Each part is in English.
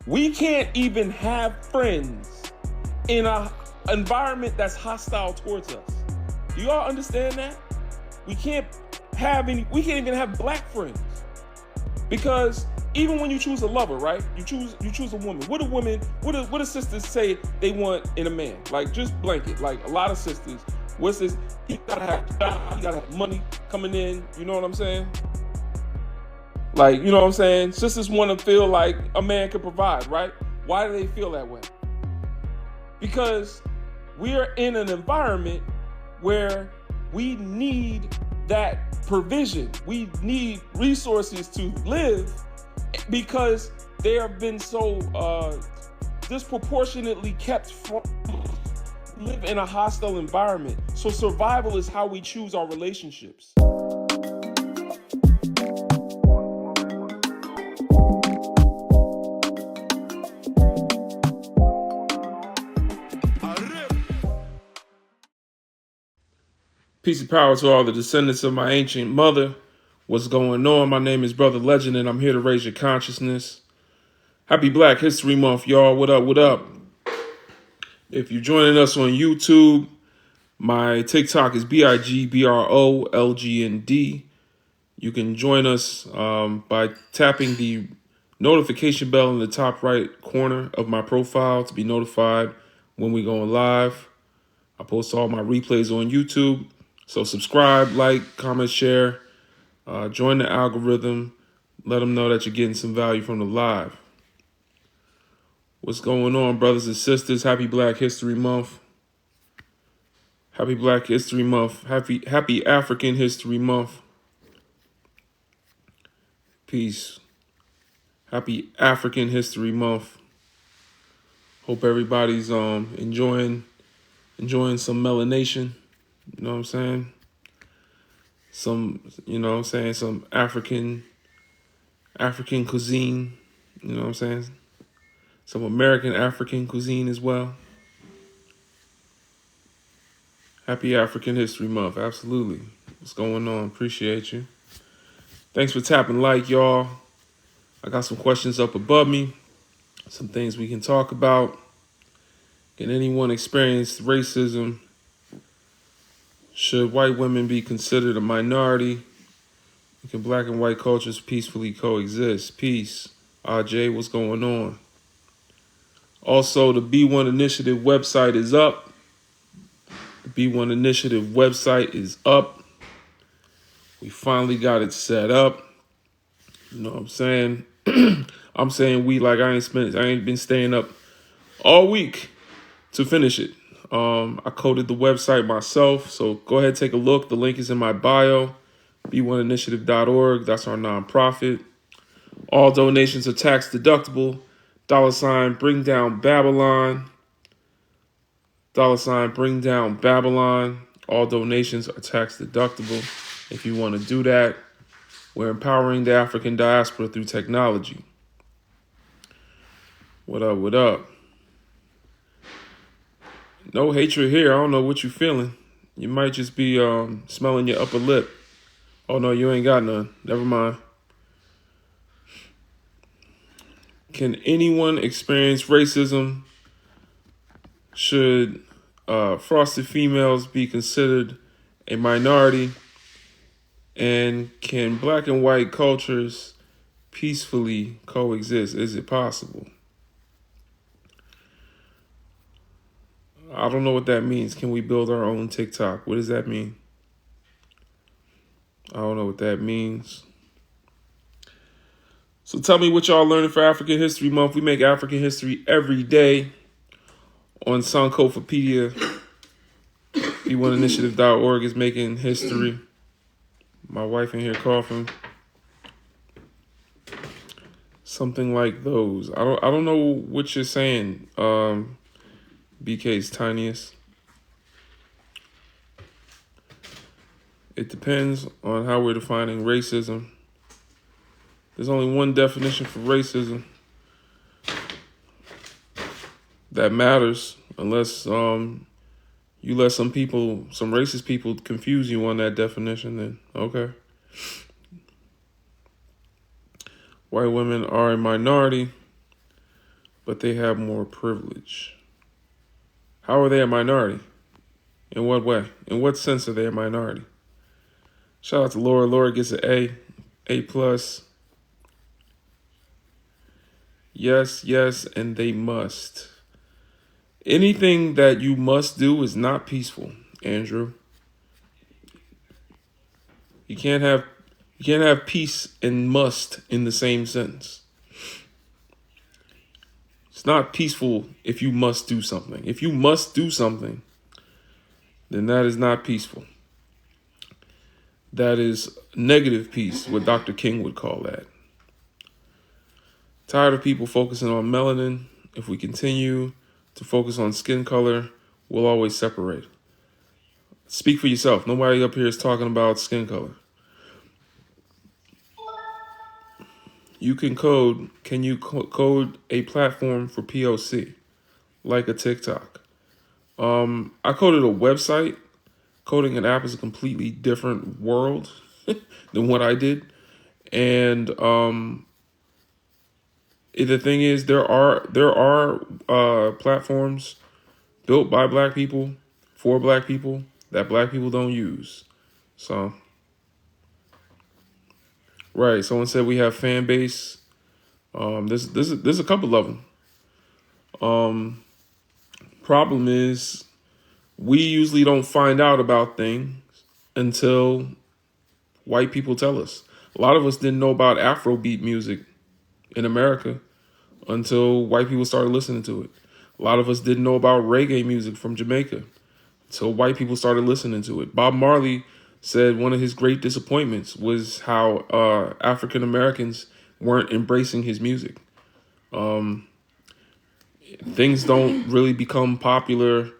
We can't even have friends in an environment that's hostile towards us. Do y'all understand that? We can't even have black friends. Because even when you choose a lover, right? You choose a woman. What do sisters say they want in a man? Like, just blanket. Like, a lot of sisters, what's this? He gotta have a job, he gotta have money coming in. You know what I'm saying? Like, you know what I'm saying? Sisters want to feel like a man can provide, right? Why do they feel that way? Because we are in an environment where we need that provision. We need resources to live because they have been so disproportionately kept from live in a hostile environment. So survival is how we choose our relationships. Peace and power to all the descendants of my ancient mother. What's going on? My name is Brother Legend, and I'm here to raise your consciousness. Happy Black History Month, y'all. What up, what up? If you're joining us on YouTube, my TikTok is BIGBROLGND. You can join us by tapping the notification bell in the top right corner of my profile to be notified when we go live. I post all my replays on YouTube. So subscribe, like, comment, share, join the algorithm. Let them know that you're getting some value from the live. What's going on, brothers and sisters? Happy Black History Month. Happy Black History Month. Happy African History Month. Peace. Happy African History Month. Hope everybody's enjoying some melanation. You know what I'm saying? Some African cuisine. You know what I'm saying? Some American African cuisine as well. Happy African History Month. Absolutely. What's going on? Appreciate you. Thanks for tapping like, y'all. I got some questions up above me. Some things we can talk about. Can anyone experience racism? Should white women be considered a minority? Can black and white cultures peacefully coexist? Peace. Jay, what's going on? Also, the B1 Initiative website is up. The B1 Initiative website is up. We finally got it set up. You know what I'm saying? I'm saying we, like I ain't been staying up all week to finish it. I coded the website myself, so go ahead and take a look. The link is in my bio, b1initiative.org. That's our nonprofit. All donations are tax deductible. $ bring down Babylon. $ bring down Babylon. All donations are tax deductible. If you want to do that, we're empowering the African diaspora through technology. What up, what up? No hatred here. I don't know what you're feeling. You might just be smelling your upper lip. Oh, no, you ain't got none. Never mind. Can anyone experience racism? Should frosted females be considered a minority? And can black and white cultures peacefully coexist? Is it possible? I don't know what that means. Can we build our own TikTok? What does that mean? I don't know what that means. So tell me what y'all learning for African History Month. We make African history every day on Sankofapedia. B1initiative.org is making history. My wife in here coughing. Something like those. I don't know what you're saying. BK's tiniest. It depends on how we're defining racism. There's only one definition for racism that matters, unless you let some racist people confuse you on that definition, then okay. White women are a minority. but they have more privilege. How are they a minority? In what way? In what sense are they a minority? Shout out to Laura. Laura gets an A, A plus. Yes, yes, and they must. Anything that you must do is not peaceful, Andrew. You can't have peace and must in the same sentence. It's not peaceful if you must do something. If you must do something, then that is not peaceful. That is negative peace, what Dr. King would call that. Tired of people focusing on melanin. If we continue to focus on skin color, we'll always separate. Speak for yourself. Nobody up here is talking about skin color. You can code. Can you code a platform for POC, like a TikTok? I coded a website. Coding an app is a completely different world than what I did. And the thing is, there are platforms built by Black people for Black people that Black people don't use. So, right. Someone said we have fan base. There's a couple of them. Problem is, we usually don't find out about things until white people tell us. A lot of us didn't know about Afrobeat music in America until white people started listening to it. A lot of us didn't know about reggae music from Jamaica until white people started listening to it. Bob Marley said one of his great disappointments was how African Americans weren't embracing his music. Things don't really become popular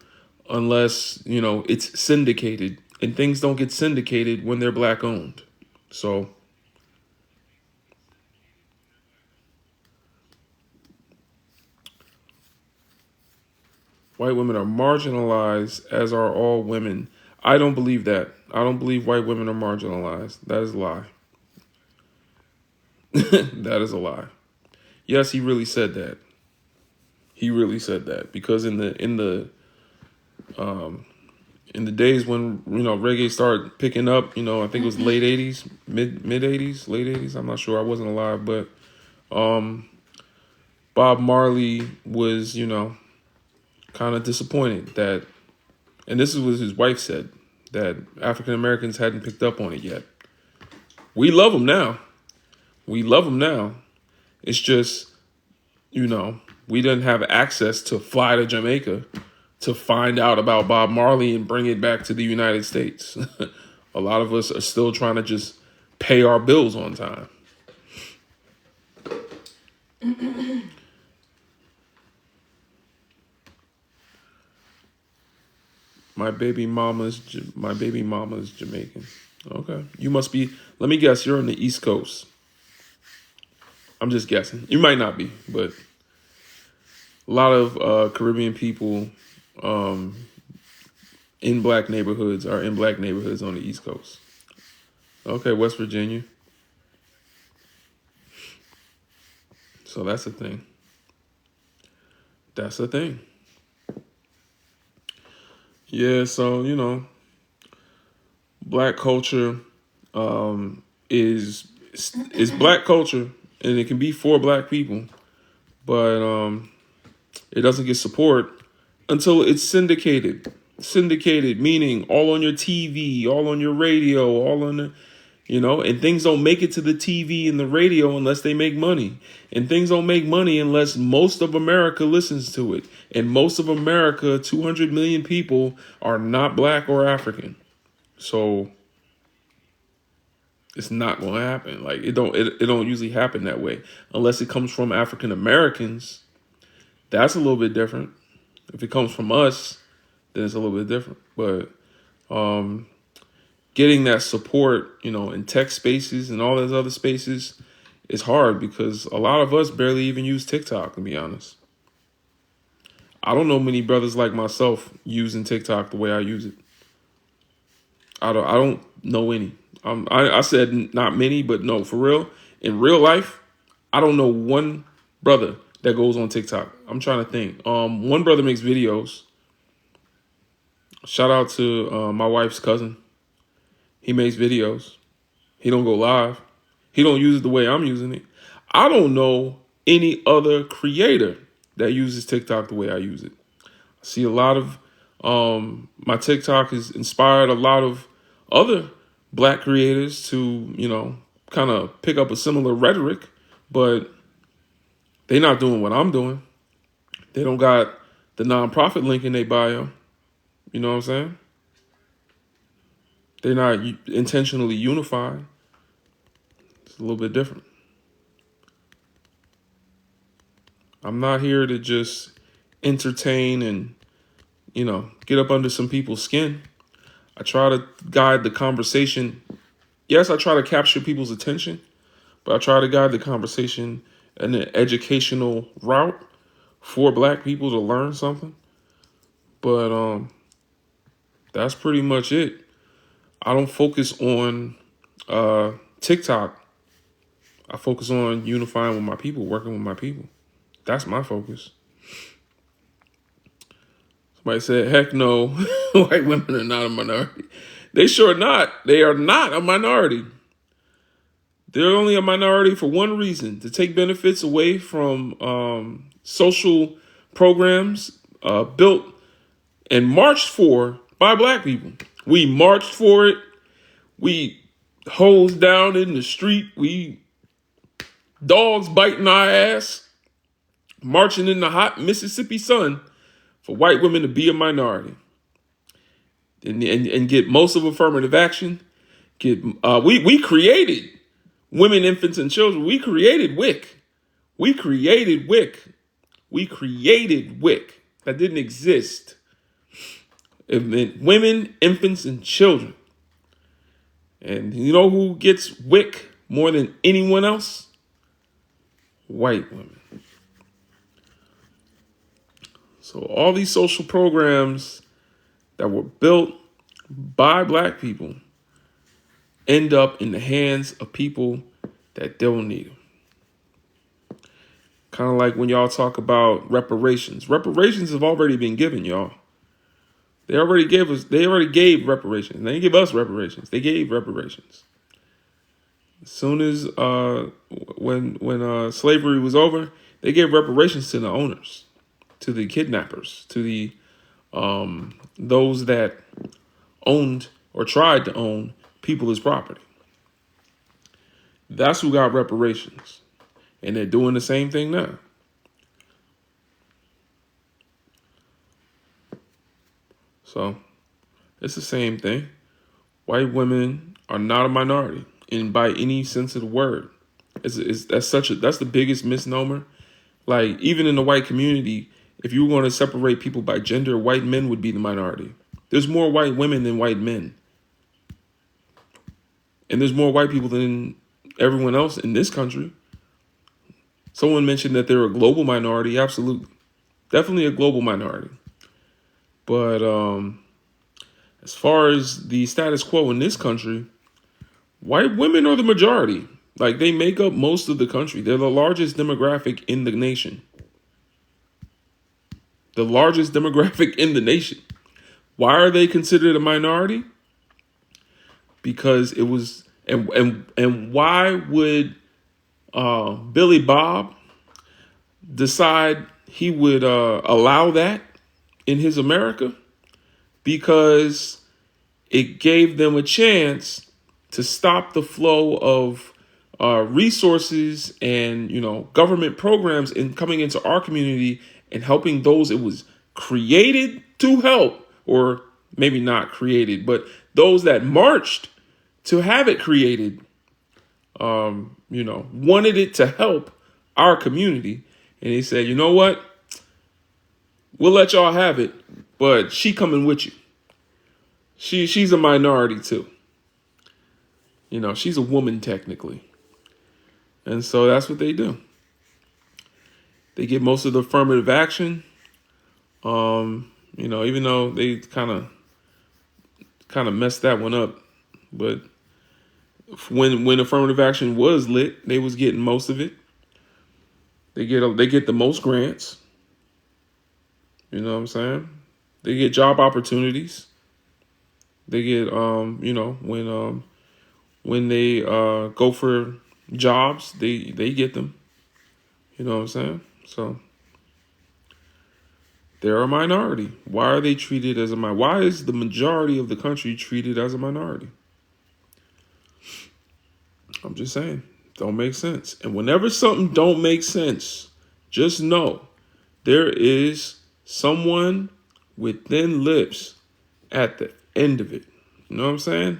unless, it's syndicated. And things don't get syndicated when they're Black owned. So white women are marginalized, as are all women. I don't believe that. I don't believe white women are marginalized. That is a lie. That is a lie. Yes, he really said that. He really said that because in the days when reggae started picking up, I think it was late '80s, mid '80s, late '80s. I'm not sure. I wasn't alive, but Bob Marley was kind of disappointed that, and this is what his wife said, that African Americans hadn't picked up on it yet. We love them now. We love them now. It's just we didn't have access to fly to Jamaica to find out about Bob Marley and bring it back to the United States. A lot of us are still trying to just pay our bills on time. My baby mama's Jamaican. Okay. You must be, let me guess, you're on the East Coast. I'm just guessing. You might not be, but a lot of Caribbean people in Black neighborhoods are in Black neighborhoods on the East Coast. Okay, West Virginia. So that's a thing. That's a thing. Yeah, so, Black culture is Black culture, and it can be for Black people, but it doesn't get support until it's syndicated. Syndicated meaning all on your TV, all on your radio, all on the, and things don't make it to the TV and the radio unless they make money. And things don't make money unless most of America listens to it. And most of America, 200 million people, are not Black or African. So it's not going to happen. Like it don't usually happen that way unless it comes from African Americans. That's a little bit different. If it comes from us, then it's a little bit different. But getting that support, in tech spaces and all those other spaces is hard because a lot of us barely even use TikTok, to be honest. I don't know many brothers like myself using TikTok the way I use it. I don't know any. I said not many, but no, for real. In real life, I don't know one brother that goes on TikTok. I'm trying to think. One brother makes videos. Shout out to my wife's cousin. He makes videos. He don't go live. He don't use it the way I'm using it. I don't know any other creator that uses TikTok the way I use it. I see a lot of my TikTok has inspired a lot of other black creators to, kind of pick up a similar rhetoric, but they're not doing what I'm doing. They don't got the nonprofit link in their bio. You know what I'm saying? They're not intentionally unified. It's a little bit different. I'm not here to just entertain and, get up under some people's skin. I try to guide the conversation. Yes, I try to capture people's attention, but I try to guide the conversation in an educational route for black people to learn something. But that's pretty much it. I don't focus on TikTok. I focus on unifying with my people, working with my people. That's my focus. Somebody said, heck no, white women are not a minority. They sure not. They are not a minority. They're only a minority for one reason: to take benefits away from social programs built and marched for by black people. We marched for it. We hosed down in the street. We dogs biting our ass, marching in the hot Mississippi sun for white women to be a minority and get most of affirmative action. We created women, infants, and children. We created WIC. We created WIC. We created WIC. That didn't exist. It meant women, infants, and children. And you know who gets WIC more than anyone else? White women. So all these social programs that were built by black people end up in the hands of people that don't need them. Kind of like when y'all talk about reparations. Reparations have already been given, y'all. They already gave reparations. They didn't give us reparations. They gave reparations. As soon as when slavery was over, they gave reparations to the owners, to the kidnappers, to the those that owned or tried to own people as property. That's who got reparations. And they're doing the same thing now. So it's the same thing. White women are not a minority, and by any sense of the word. That's the biggest misnomer. Like, even in the white community, if you were going to separate people by gender, white men would be the minority. There's more white women than white men. And there's more white people than everyone else in this country. Someone mentioned that they're a global minority. Absolutely. Definitely a global minority. But as far as the status quo in this country, white women are the majority. Like, they make up most of the country. They're the largest demographic in the nation. The largest demographic in the nation. Why are they considered a minority? Because it was, and why would Billy Bob decide he would allow that in his America? Because it gave them a chance to stop the flow of resources and, government programs coming into our community and helping those it was created to help, or maybe not created, but those that marched to have it created, wanted it to help our community. And they said, you know what? We'll let y'all have it, but she coming with you. She's a minority too. She's a woman technically. And so that's what they do. They get most of the affirmative action. Even though they kind of messed that one up. But when affirmative action was lit, they was getting most of it. They get the most grants. You know what I'm saying? They get job opportunities. They get when they go for jobs, they get them. You know what I'm saying? So they're a minority. Why are they treated as a minority? Why is the majority of the country treated as a minority? I'm just saying, don't make sense. And whenever something don't make sense, just know there is someone with thin lips at the end of it. You know what I'm saying?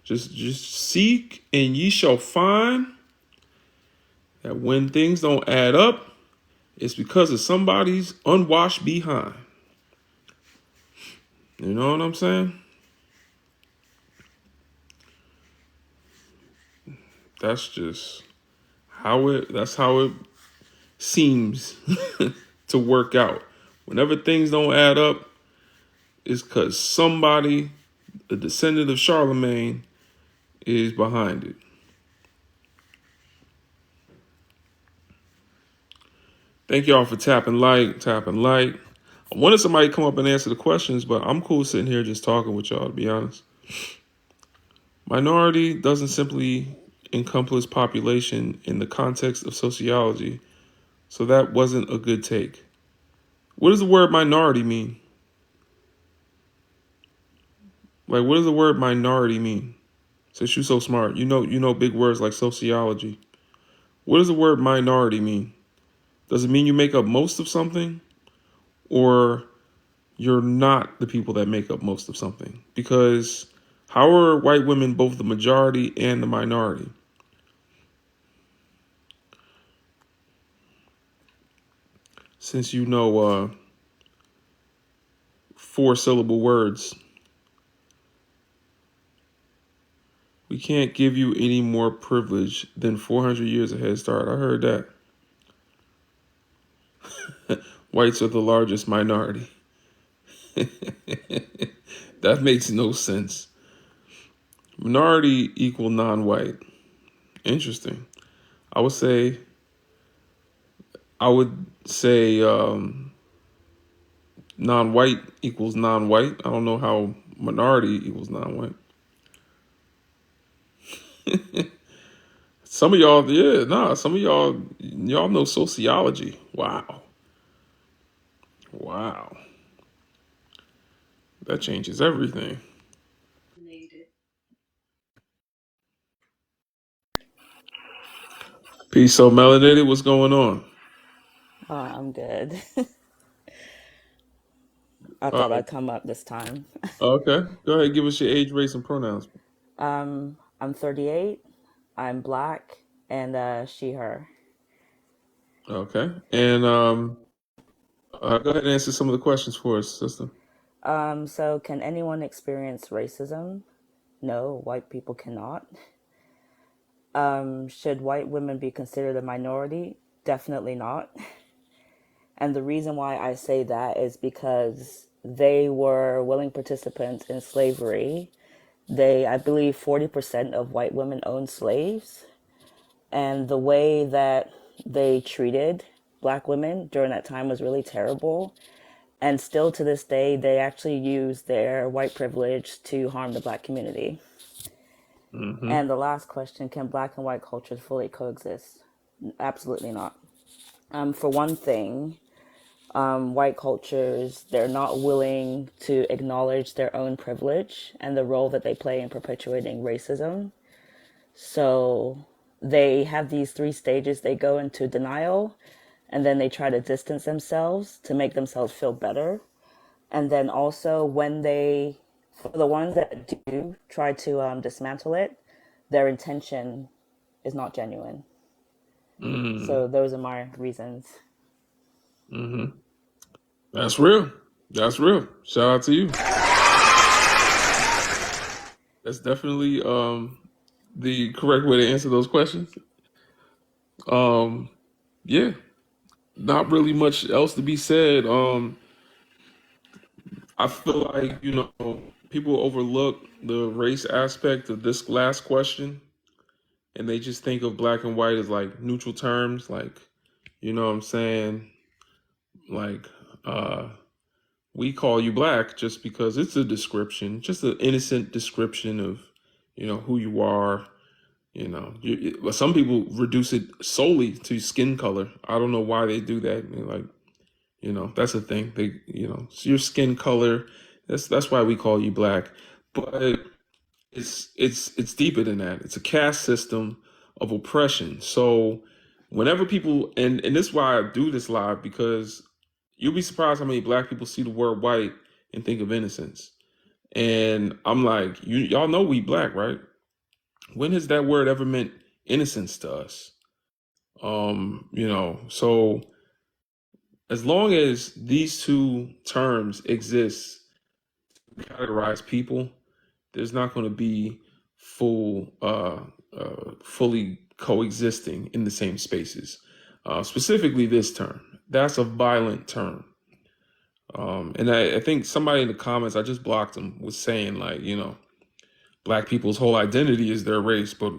Just seek and ye shall find that when things don't add up, it's because of somebody's unwashed behind. You know what I'm saying? That's how it seems to work out. Whenever things don't add up, it's because somebody, a descendant of Charlemagne, is behind it. Thank y'all for tapping like. I wanted somebody to come up and answer the questions, but I'm cool sitting here just talking with y'all, to be honest. Minority doesn't simply encompass population in the context of sociology, so that wasn't a good take. What does the word minority mean? Like, what does the word minority mean? Since you're so smart, you know big words like sociology. What does the word minority mean? Does it mean you make up most of something, or you're not the people that make up most of something? Because how are white women both the majority and the minority? Since you know 4-syllable words, we can't give you any more privilege than 400 years of head start. I heard that. Whites are the largest minority. That makes no sense. Minority equal non-white. Interesting. I would say non-white equals non-white. I don't know how minority equals non-white. Some of y'all, some of y'all know sociology. Wow. That changes everything. Peace. So melanated, what's going on? I'm good. I thought I'd come up this time. Okay. Go ahead, give us your age, race, and pronouns. I'm 38. I'm black and she, her. Okay. And go ahead and answer some of the questions for us, sister. So can anyone experience racism? No, white people cannot. Should white women be considered a minority? Definitely not. And the reason why I say that is because they were willing participants in slavery. I believe 40% of white women owned slaves. And the way that they treated black women during that time was really terrible. And still to this day, they actually use their white privilege to harm the black community. Mm-hmm. And the last question, can black and white cultures fully coexist? Absolutely not. For one thing, white cultures, they're not willing to acknowledge their own privilege and the role that they play in perpetuating racism. So they have these 3 stages. They go into denial, and then they try to distance themselves to make themselves feel better. And then also for the ones that do try to dismantle it, their intention is not genuine. Mm-hmm. So those are my reasons. Mm-hmm. That's real. Shout out to you. That's definitely the correct way to answer those questions. Yeah, not really much else to be said. I feel like people overlook the race aspect of this last question, and they just think of black and white as like neutral terms, like You know what I'm saying? Like, we call you black just because it's a description, just an innocent description of, who you are. Some people reduce it solely to skin color. I don't know why they do that. Like, that's a thing. It's your skin color. That's why we call you black. But it's deeper than that. It's a caste system of oppression. So whenever people and this is why I do this live, because you'll be surprised how many black people see the word white and think of innocence. And I'm like, y'all know we black, right? When has that word ever meant innocence to us? So as long as these two terms exist to categorize people, there's not going to be fully coexisting in the same spaces. Specifically this term. That's a violent term. And I think somebody in the comments, I just blocked them, was saying like, black people's whole identity is their race, but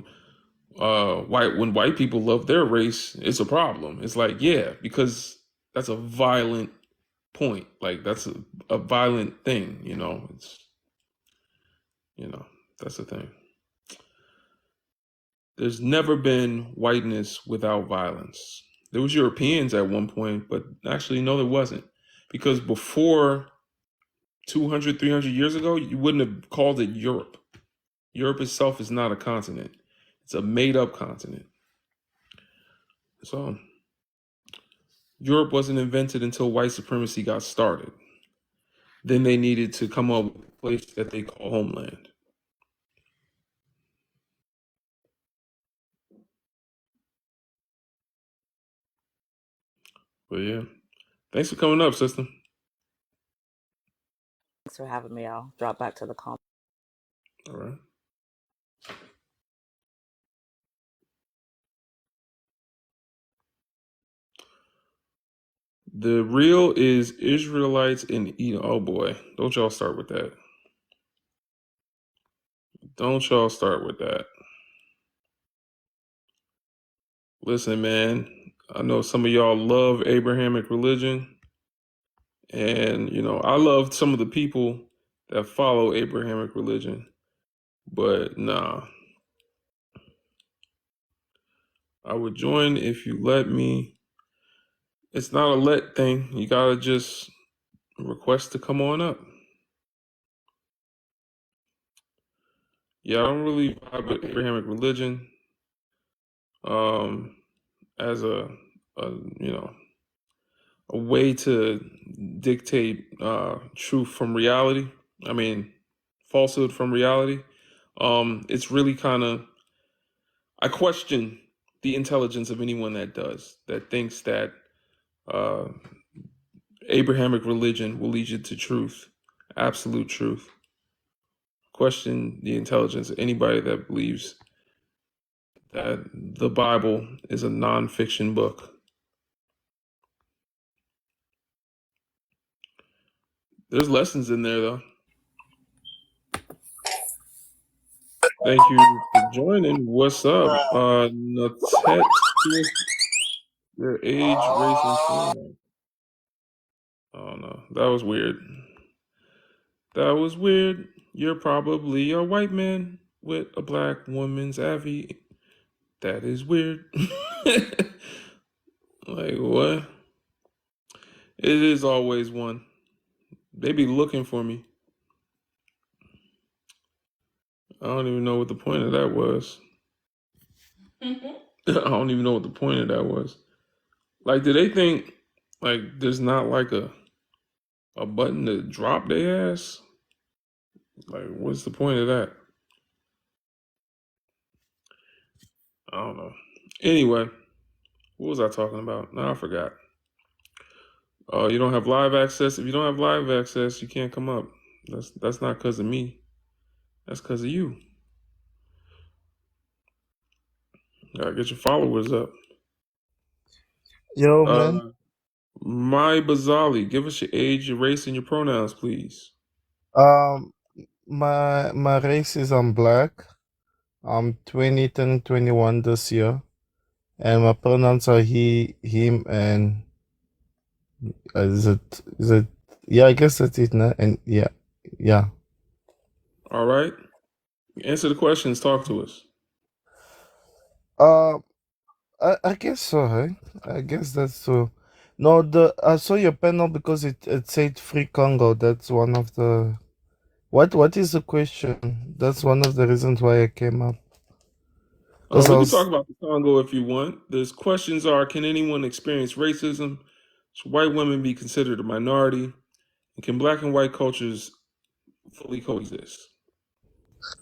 when white people love their race, it's a problem. It's like, yeah, because that's a violent point. Like that's a violent thing, that's the thing. There's never been whiteness without violence. There was Europeans at one point, but actually, no, there wasn't. Because before 200, 300 years ago, you wouldn't have called it Europe. Europe itself is not a continent. It's a made-up continent. So, Europe wasn't invented until white supremacy got started. Then they needed to come up with a place that they call homeland. But yeah, thanks for coming up, sister. Thanks for having me. I'll drop back to the comments. All right. The real is Israelites in Edom. Oh boy, don't y'all start with that. Don't y'all start with that. Listen, man, I know some of y'all love Abrahamic religion. And, I love some of the people that follow Abrahamic religion. But nah. I would join if you let me. It's not a let thing. You gotta just request to come on up. Yeah, I don't really vibe with Abrahamic religion as a way to dictate truth from reality. I mean, falsehood from reality. It's really kind of, I question the intelligence of anyone that thinks that Abrahamic religion will lead you to truth, absolute truth. Question the intelligence of anybody that believes that the Bible is a nonfiction book. There's lessons in there, though. Thank you for joining. What's up? Natet, your age, race, and pronoun. Oh no, that was weird. That was weird. You're probably a white man with a black woman's avi. That is weird. Like, what? It is always one. They be looking for me. I don't even know what the point of that was. I don't even know what the point of that was. Like, do they think, like, there's not, like, a button to drop their ass? Like, what's the point of that? I don't know. Anyway, what was I talking about? No, I forgot. Oh, you don't have live access? If you don't have live access, you can't come up. That's not because of me. That's because of you. Gotta get your followers up. Yo, man. My Bazali, give us your age, your race, and your pronouns, please. My race is I'm black. I'm 20 and 21 this year. and my pronouns are he, him, and is it? Yeah, I guess that's it. No? And yeah, yeah. All right. Answer the questions. Talk to us. Uh, I guess so. Hey? I guess that's so. No, the I saw your panel because it said free Congo. That's one of the. What is the question? That's one of the reasons why I came up. Cause I We can talk was about the Congo if you want. The questions are: can anyone experience racism? Should white women be considered a minority? And can black and white cultures fully coexist?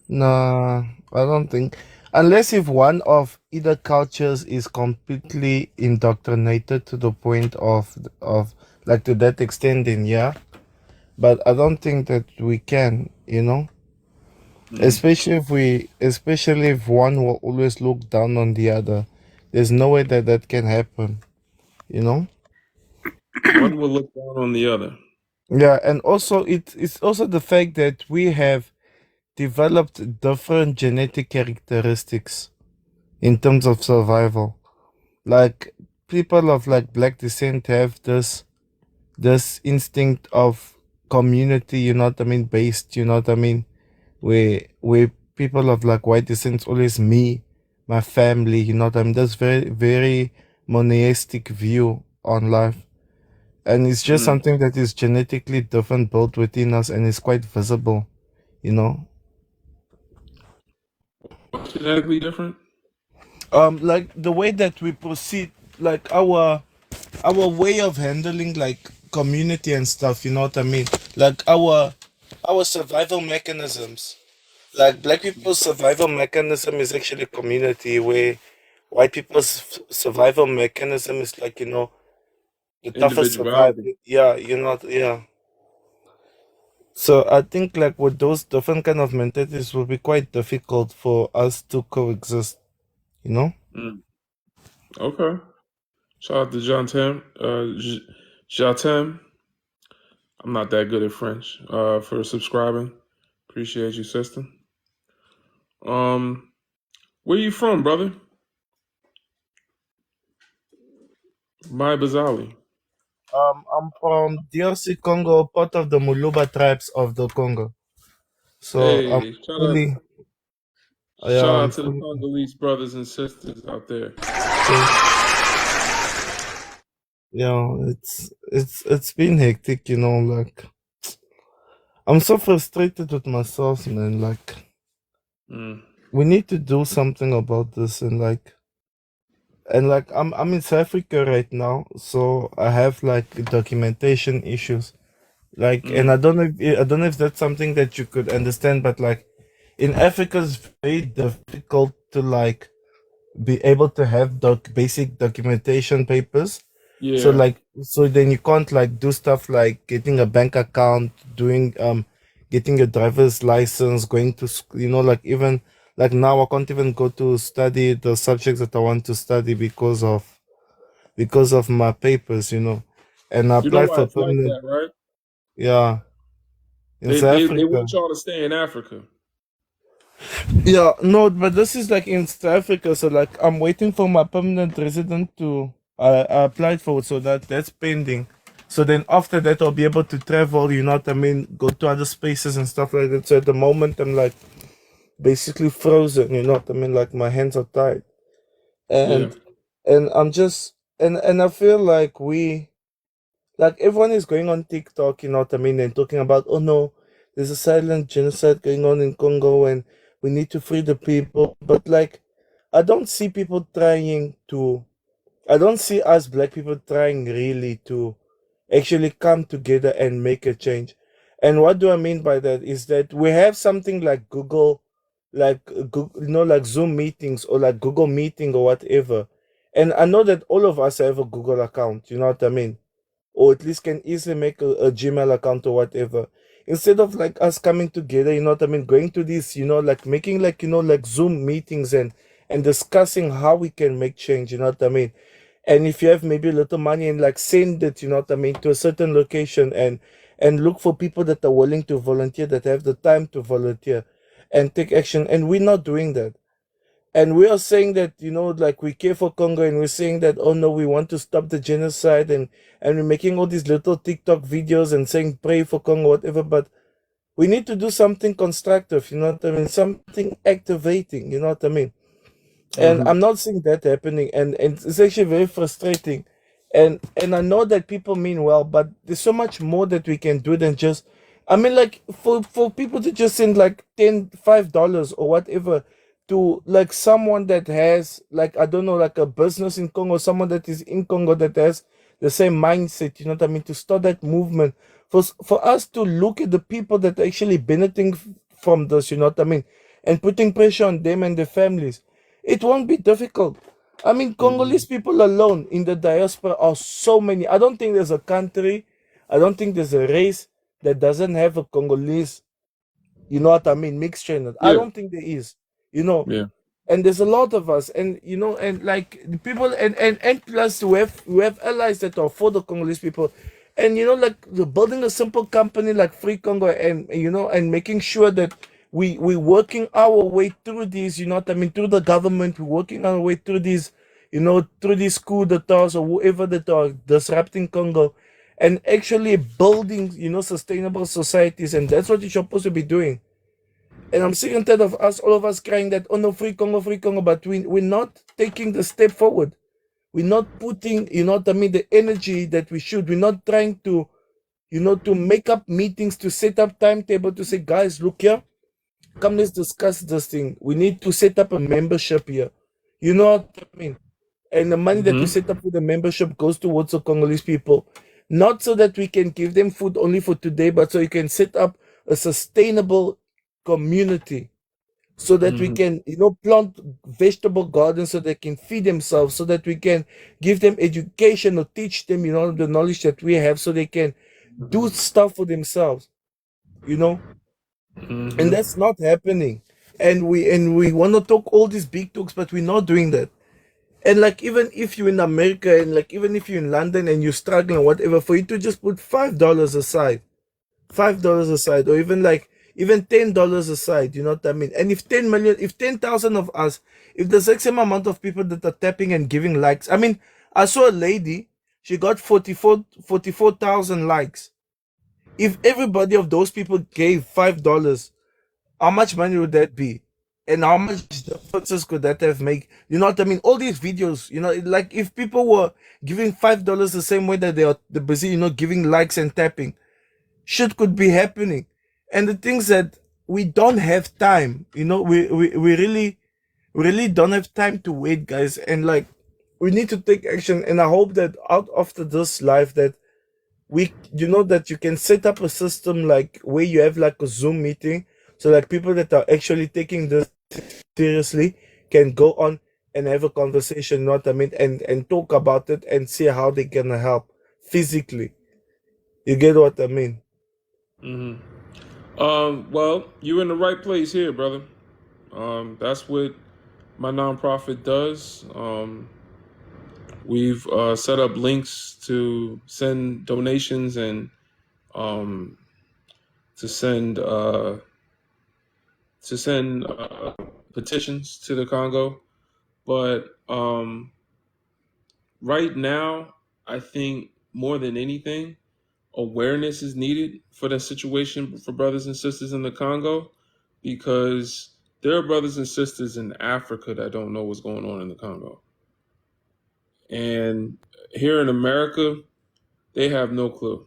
nah. I don't think unless if one of either cultures is completely indoctrinated to the point of like to that extent, then yeah. But I don't think that we can. Mm. Especially if one will always look down on the other. There's no way that that can happen. You know. One will look down on the other. Yeah, and also it's also the fact that we have developed different genetic characteristics in terms of survival. Like people of like black descent have this instinct of community, based, where people of like white descent always me, my family, That's very, very monistic view on life. And it's just Mm. something that is genetically different built within us and is quite visible, you know. What's genetically different? Like the way that we proceed, like our way of handling like community and stuff, like our survival mechanisms, like black people's survival mechanism is actually community, where white people's survival mechanism is like, the toughest survive. Individuality. Yeah, yeah. So I think like with those different kind of mentalities will be quite difficult for us to coexist, you know. Mm. Okay. Shout out to John Tam. Jatem. I'm not that good at French. For subscribing. Appreciate you, sister. Um, where you from, brother? My Bazali. I'm from DRC Congo, part of the Muluba tribes of the Congo. So I'm Hey, fully, shout yeah, I'm out to the fully. Congolese brothers and sisters out there. So yeah, it's been hectic, Like I'm so frustrated with myself, man. Like Mm. we need to do something about this, and like I'm in South Africa right now, so I have like documentation issues. Like, and Mm. I don't know if that's something that you could understand, but like in Africa, it's very difficult to like be able to have basic documentation papers. So Yeah. like, so then you can't like do stuff like getting a bank account, doing getting a driver's license, going to like even like now I can't even go to study the subjects that I want to study because of my papers, and I You know applied why for it's like permanent, that, right? yeah, in South They Africa. want y'all to stay in Africa. Yeah, no, but this is like in South Africa, so like I'm waiting for my permanent resident to I applied for it, so that's pending. So then after that I'll be able to travel, go to other spaces and stuff like that. So at the moment I'm like basically frozen, like my hands are tied. Yeah. And I'm just and I feel like we like everyone is going on TikTok, and talking about, oh no, there's a silent genocide going on in Congo and we need to free the people. But like, I don't see people trying to, I don't see us black people trying really to actually come together and make a change. And what do I mean by that is that we have something like Google, Google, like Zoom meetings or like Google Meeting or whatever. And I know that all of us have a Google account, you know what I mean? Or at least can easily make a Gmail account or whatever. Instead of like us coming together, going to this, like making like, like Zoom meetings and discussing how we can make change, you know what I mean? And if you have maybe a little money and like send it, to a certain location and look for people that are willing to volunteer, that have the time to volunteer and take action. And we're not doing that. And we are saying that, like we care for Congo, and we're saying that, oh no, we want to stop the genocide, and we're making all these little TikTok videos and saying pray for Congo, whatever, but we need to do something constructive, you know what I mean? Something activating, you know what I mean? And Mm-hmm. I'm not seeing that happening, and it's actually very frustrating. And I know that people mean well, but there's so much more that we can do than just, I mean, like for people to just send like $5 or whatever to like someone that has, like, I don't know, like a business in Congo, someone that is in Congo that has the same mindset, you know what I mean, to start that movement, for us to look at the people that are actually benefiting from this, you know what I mean, and putting pressure on them and their families. It won't be difficult. I mean, Mm-hmm. Congolese people alone in the diaspora are so many. I don't think there's a country, I don't think there's a race that doesn't have a Congolese, you know what I mean, mixture in it. I Yeah. don't think there is, you know. Yeah. And there's a lot of us, and and like the people, and plus we have allies that are for the Congolese people, and like the building a simple company like Free Congo, and and making sure that we working our way through these, you know what I mean, through the government, we're working our way through these, through these coup d'etats or whoever that are disrupting Congo, and actually building, sustainable societies, and that's what you're supposed to be doing. And I'm sick and tired of us, all of us crying that, oh no, Free Congo, but we're not taking the step forward. We're not putting, you know what I mean, the energy that we should. We're not trying to, to make up meetings, to set up timetable, to say, guys, look here, come, let's discuss this thing. We need to set up a membership here. You know what I mean? And the money that we Mm-hmm. set up for the membership goes towards the Congolese people. Not so that we can give them food only for today, but so you can set up a sustainable community so that we Mm-hmm. can, plant vegetable gardens so they can feed themselves, so that we can give them education or teach them, the knowledge that we have so they can do stuff for themselves, you know. And Mm-hmm. that's not happening. And we want to talk all these big talks, but we're not doing that. And like, even if you're in America, and like even if you're in London and you're struggling or whatever, for you to just put $5 aside, $5 aside, or even like even $10 aside, you know what I mean? And if 10 million, if 10,000 of us, if there's the same amount of people that are tapping and giving likes, I mean, I saw a lady, she got 44,000 likes. If everybody of those people gave $5, how much money would that be? And how much differences could that have made? You know what I mean? All these videos, like if people were giving $5 the same way that they're busy, giving likes and tapping, shit could be happening. And the things that we don't have time, we really don't have time to wait, guys. And like, we need to take action. And I hope that out after this life, that that you can set up a system like where you have like a Zoom meeting, so like people that are actually taking this seriously can go on and have a conversation, you know what I mean, and talk about it and see how they can help physically. You get what I mean? Mm-hmm. Well, you're in the right place here, brother. That's what my nonprofit does. We've set up links to send donations and um, to send petitions to the Congo. But right now, I think more than anything, awareness is needed for the situation for brothers and sisters in the Congo, because there are brothers and sisters in Africa that don't know what's going on in the Congo. And here in America, they have no clue.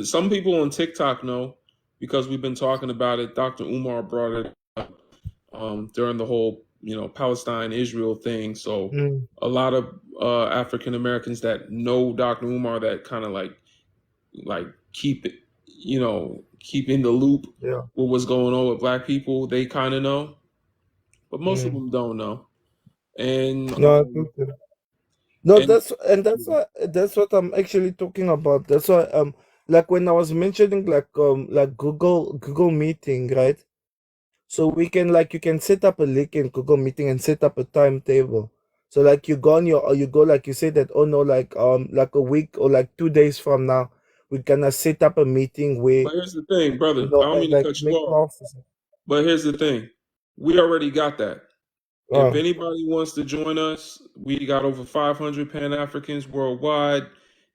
Some people on TikTok know because we've been talking about it. Dr. Umar brought it up during the whole, Palestine Israel thing. So Mm, a lot of African Americans that know Dr. Umar, that kind of like keep it, keep in the loop yeah. with what's going on with Black people. They kind of know, but most of Mm. them don't know. And No, I think that. No, and that's what I'm actually talking about. That's why, like when I was mentioning like Google Meeting, right? So we can, like, you can set up a link in Google Meeting and set up a timetable. So like you go on your, or you go, like you say that, oh no, like a week or like 2 days from now, we're gonna set up a meeting where, but here's the thing, brother. I don't and mean to like cut you make off, more. but here's the thing: we already got that. If Wow. anybody wants to join us, we got over 500 Pan-Africans worldwide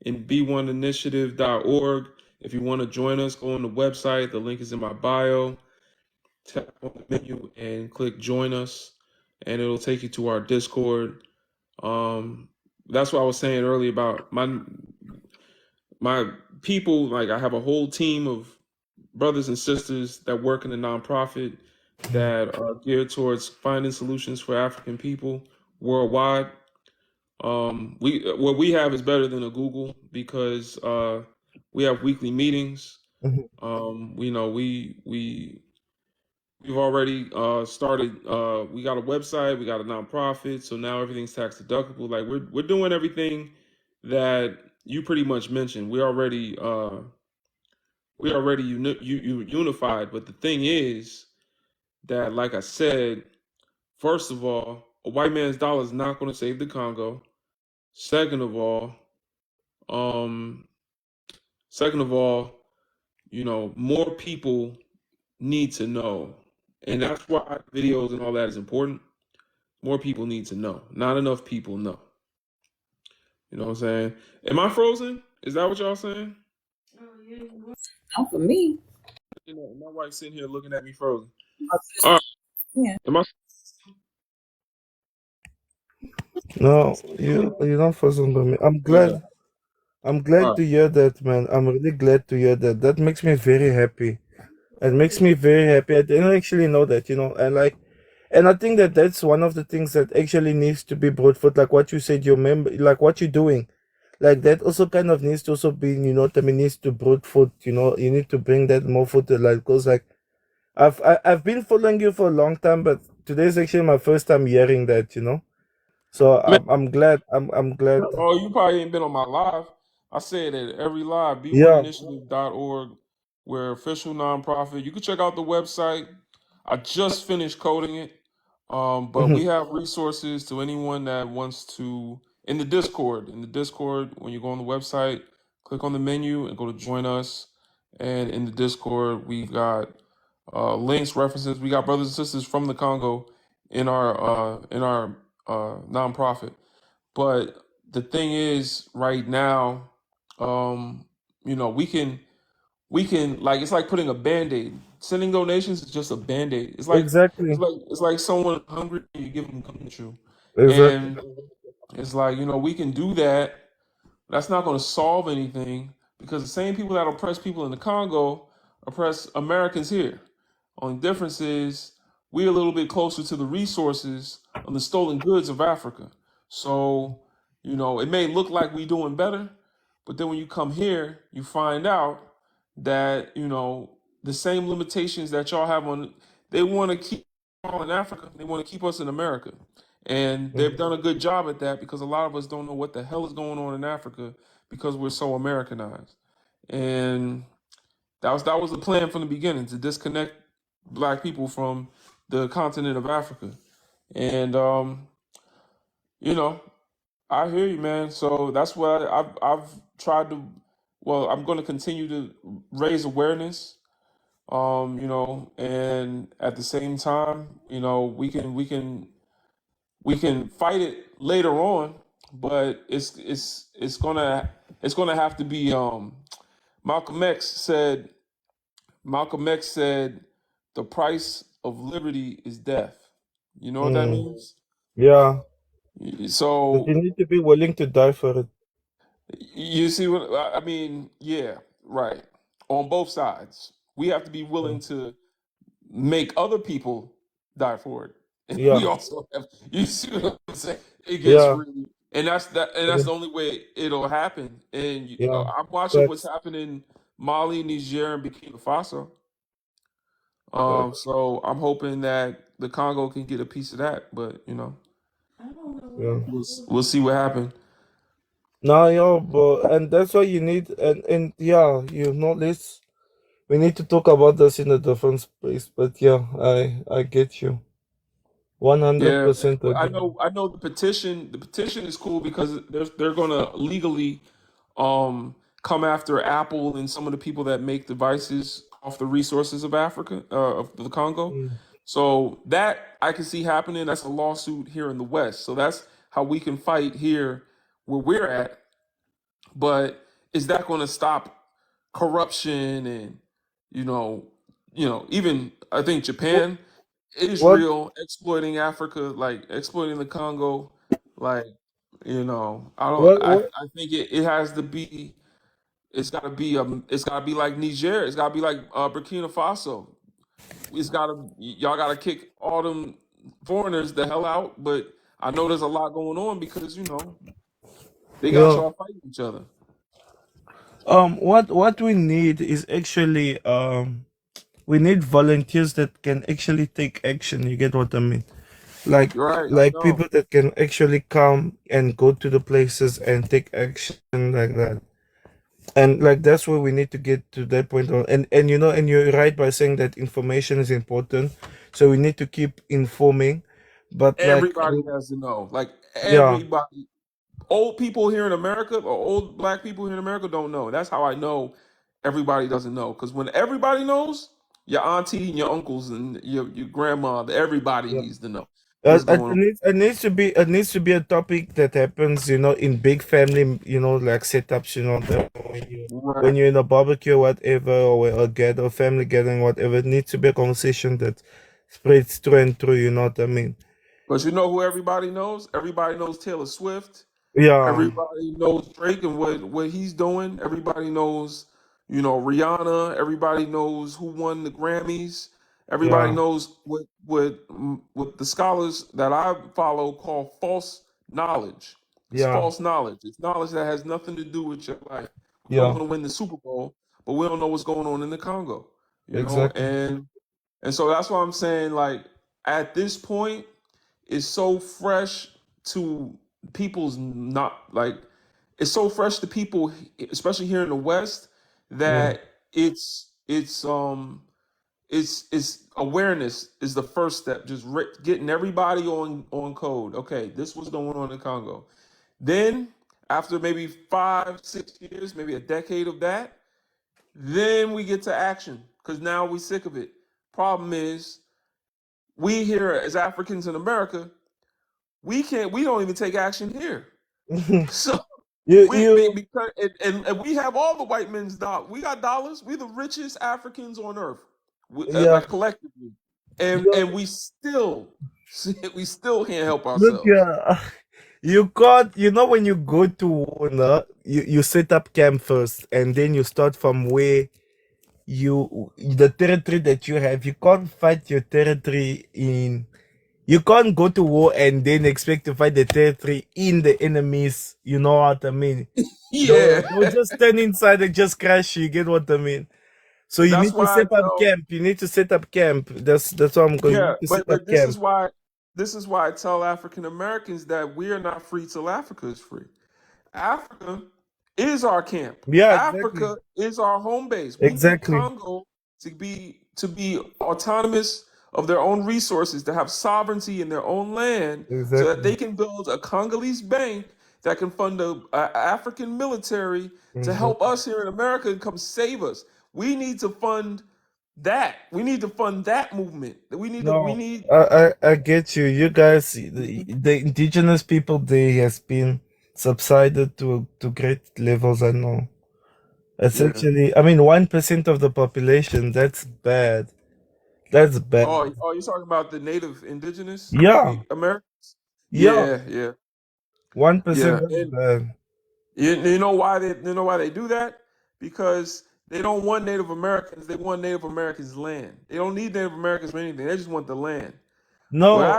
in b1initiative.org. If you want to join us, go on the website. The link is in my bio. Tap on the menu and click join us, and it'll take you to our Discord. That's what I was saying earlier about my people. Like, I have a whole team of brothers and sisters that work in the nonprofit that are geared towards finding solutions for African people worldwide. What we have is better than a Google because we have weekly meetings. Mhm. We've already started. We got a website. We got a nonprofit. So now everything's tax deductible. Like, we're doing everything that you pretty much mentioned. We already unified. But the thing is that, like I said, first of all, a white man's dollar is not going to save the Congo. Second of all, um, more people need to know, and that's why videos and all that is important. More people need to know. Not enough people know. You know what I'm saying? Am I frozen? Is that what y'all saying? Not for me. You know, my wife's sitting here looking at me frozen. All right. Yeah. Am I? No, you're not frozen by me. I'm glad. I'm All glad right. to hear that, man. I'm really glad to hear that. That makes me very happy. It makes me very happy. I didn't actually know that, and I think that that's one of the things that actually needs to be brought forth, like what you said, your member, like what you're doing, like that also kind of needs to also be, what I mean, needs to brought forth. You need to bring that more forth to light because, like, I've been following you for a long time, but today's actually my first time hearing that. So Man, I'm glad. I'm glad. oh, you probably ain't been on my live. I said it every live, Yeah. b1initiative.org. We're official nonprofit. You can check out the website. I just finished coding it. But we have resources to anyone that wants to in the Discord. In the Discord, when you go on the website, click on the menu and go to join us. And in the Discord, we've got links, references. We got brothers and sisters from the Congo in our nonprofit. But the thing is, right now, um, we can like it's like putting a band-aid. Sending donations is just a band-aid. It's like it's Exactly. like it's like someone hungry and you give them something to chew. Exactly. And it's like, we can do that. That's not going to solve anything because the same people that oppress people in the Congo oppress Americans here. Only difference is we're a little bit closer to the resources on the stolen goods of Africa. So, it may look like we're doing better, but then when you come here, you find out that, the same limitations that y'all have they want to keep y'all in Africa. They want to keep us in America. And they've done a good job at that because a lot of us don't know what the hell is going on in Africa because we're so Americanized. And that was the plan from the beginning, to disconnect black people from the continent of Africa. And you know, I hear you, man. So that's why I've tried to. Well, I'm going to continue to raise awareness. And at the same time, we can fight it later on, but it's gonna have to be. Malcolm X said Malcolm X said the price of liberty is death. You know what that Mm. means? Yeah. But you So need to be willing to die for it. you see what I mean? Yeah, right. On both sides, we have to be willing to make other people die for it. And we Yeah. also have, you see what I'm saying? It gets Yeah. really, and that's the only way it'll happen. And Yeah. I'm watching what's Facts. happening in Mali, Niger, and Burkina Faso. Facts. So I'm hoping that the Congo can get a piece of that, but Yeah. we'll see what happens. No, yeah, but and that's why you need and yeah, this. We need to talk about this in a different space. But yeah, I get you. Yeah, 100% I agree. know. I know the petition. The petition is cool because they're gonna legally um come after Apple and some of the people that make devices off the resources of Africa, of the Congo. Mm. So that I can see happening. That's a lawsuit here in the West. So that's how we can fight here where we're at. But is that going to stop corruption and you know, even I think Wh- Japan, What Israel exploiting Africa, like exploiting the Congo, like I don't. what I think it has to be. It's got to be like Niger. It's got to be like Burkina Faso. Y'all got to kick all them foreigners the hell out. But I know there's a lot going on because they got yeah. y'all fighting each other. What we need is actually we need volunteers that can actually take action. You get what I mean? Like You're right. I like know. people that can actually come and go to the places and take action like that. And like that's where we need to get to that point on. And and you're right by saying that information is important. So we need to keep informing. But like Everybody has to know. Like yeah. everybody, old people here in America or old black people here in America don't know. That's how I know everybody doesn't know. Because when everybody knows, your auntie and your uncles and your grandma, everybody needs to know what's going on. It needs to be a topic that happens, in big family, like setups, that when Right. you're in a barbecue, whatever, or a gather, family gathering, whatever, it needs to be a conversation that spreads through and through. You know what I mean? But you know who everybody knows? Everybody knows Taylor Swift. Yeah, Everybody knows Drake and what he's doing. Everybody knows, Rihanna. Everybody knows who won the Grammys. Everybody yeah, knows what the scholars that I follow call false knowledge. It's yeah, false knowledge. It's knowledge that has nothing to do with your life. We all yeah, want to win the Super Bowl, but we don't know what's going on in the Congo. exactly. And so that's why I'm saying, like, at this point, it's so fresh to people's not like it's so fresh to people, especially here in the West, Yeah. that it's awareness is the first step. Just getting everybody on code. Okay, this was going on in Congo. Then after maybe 5, 6 years, maybe a decade of that, then we get to action because now we're sick of it. Problem is, we here as Africans in America, we don't even take action here. So you we you because and we have all the white men's dollars. We got dollars. We the richest Africans on earth, yeah like collectively, and you we still can't help look, ourselves. yeah. You can't, when you go to war, no, you set up camp first, and then you start from where the territory that you have. You can't fight your territory in. You can't go to war and then expect to fight the territory in the enemies. You know what I mean? Yeah, They'll just stand inside and just crash you. You get what I mean? So you that's need to why I set up tell. camp. You need to set up camp. That's what I'm going. You Yeah, need to set but up camp. this is why I tell African Americans that we are not free till Africa is free. Africa is our camp. Yeah, exactly. Africa is our home base. We need Exactly. Congo to be autonomous of their own resources, to have sovereignty in their own land, so that Exactly. they can build a Congolese bank that can fund a African military to help Exactly. us here in America and come save us. We need to fund that. We need to fund that movement. We No, need. I get you. You guys, the indigenous people, they has been subsided to great levels. I know. Yeah. Essentially, I mean, 1% of the population. That's bad. That's bad. Oh, you're talking about the native indigenous Yeah, Americans? yeah. Yeah, yeah, 1%. yeah. That's And bad. you know why they do that? Because they don't want Native Americans. They want Native Americans' land. They don't need Native Americans for anything. They just want the land. Well, No,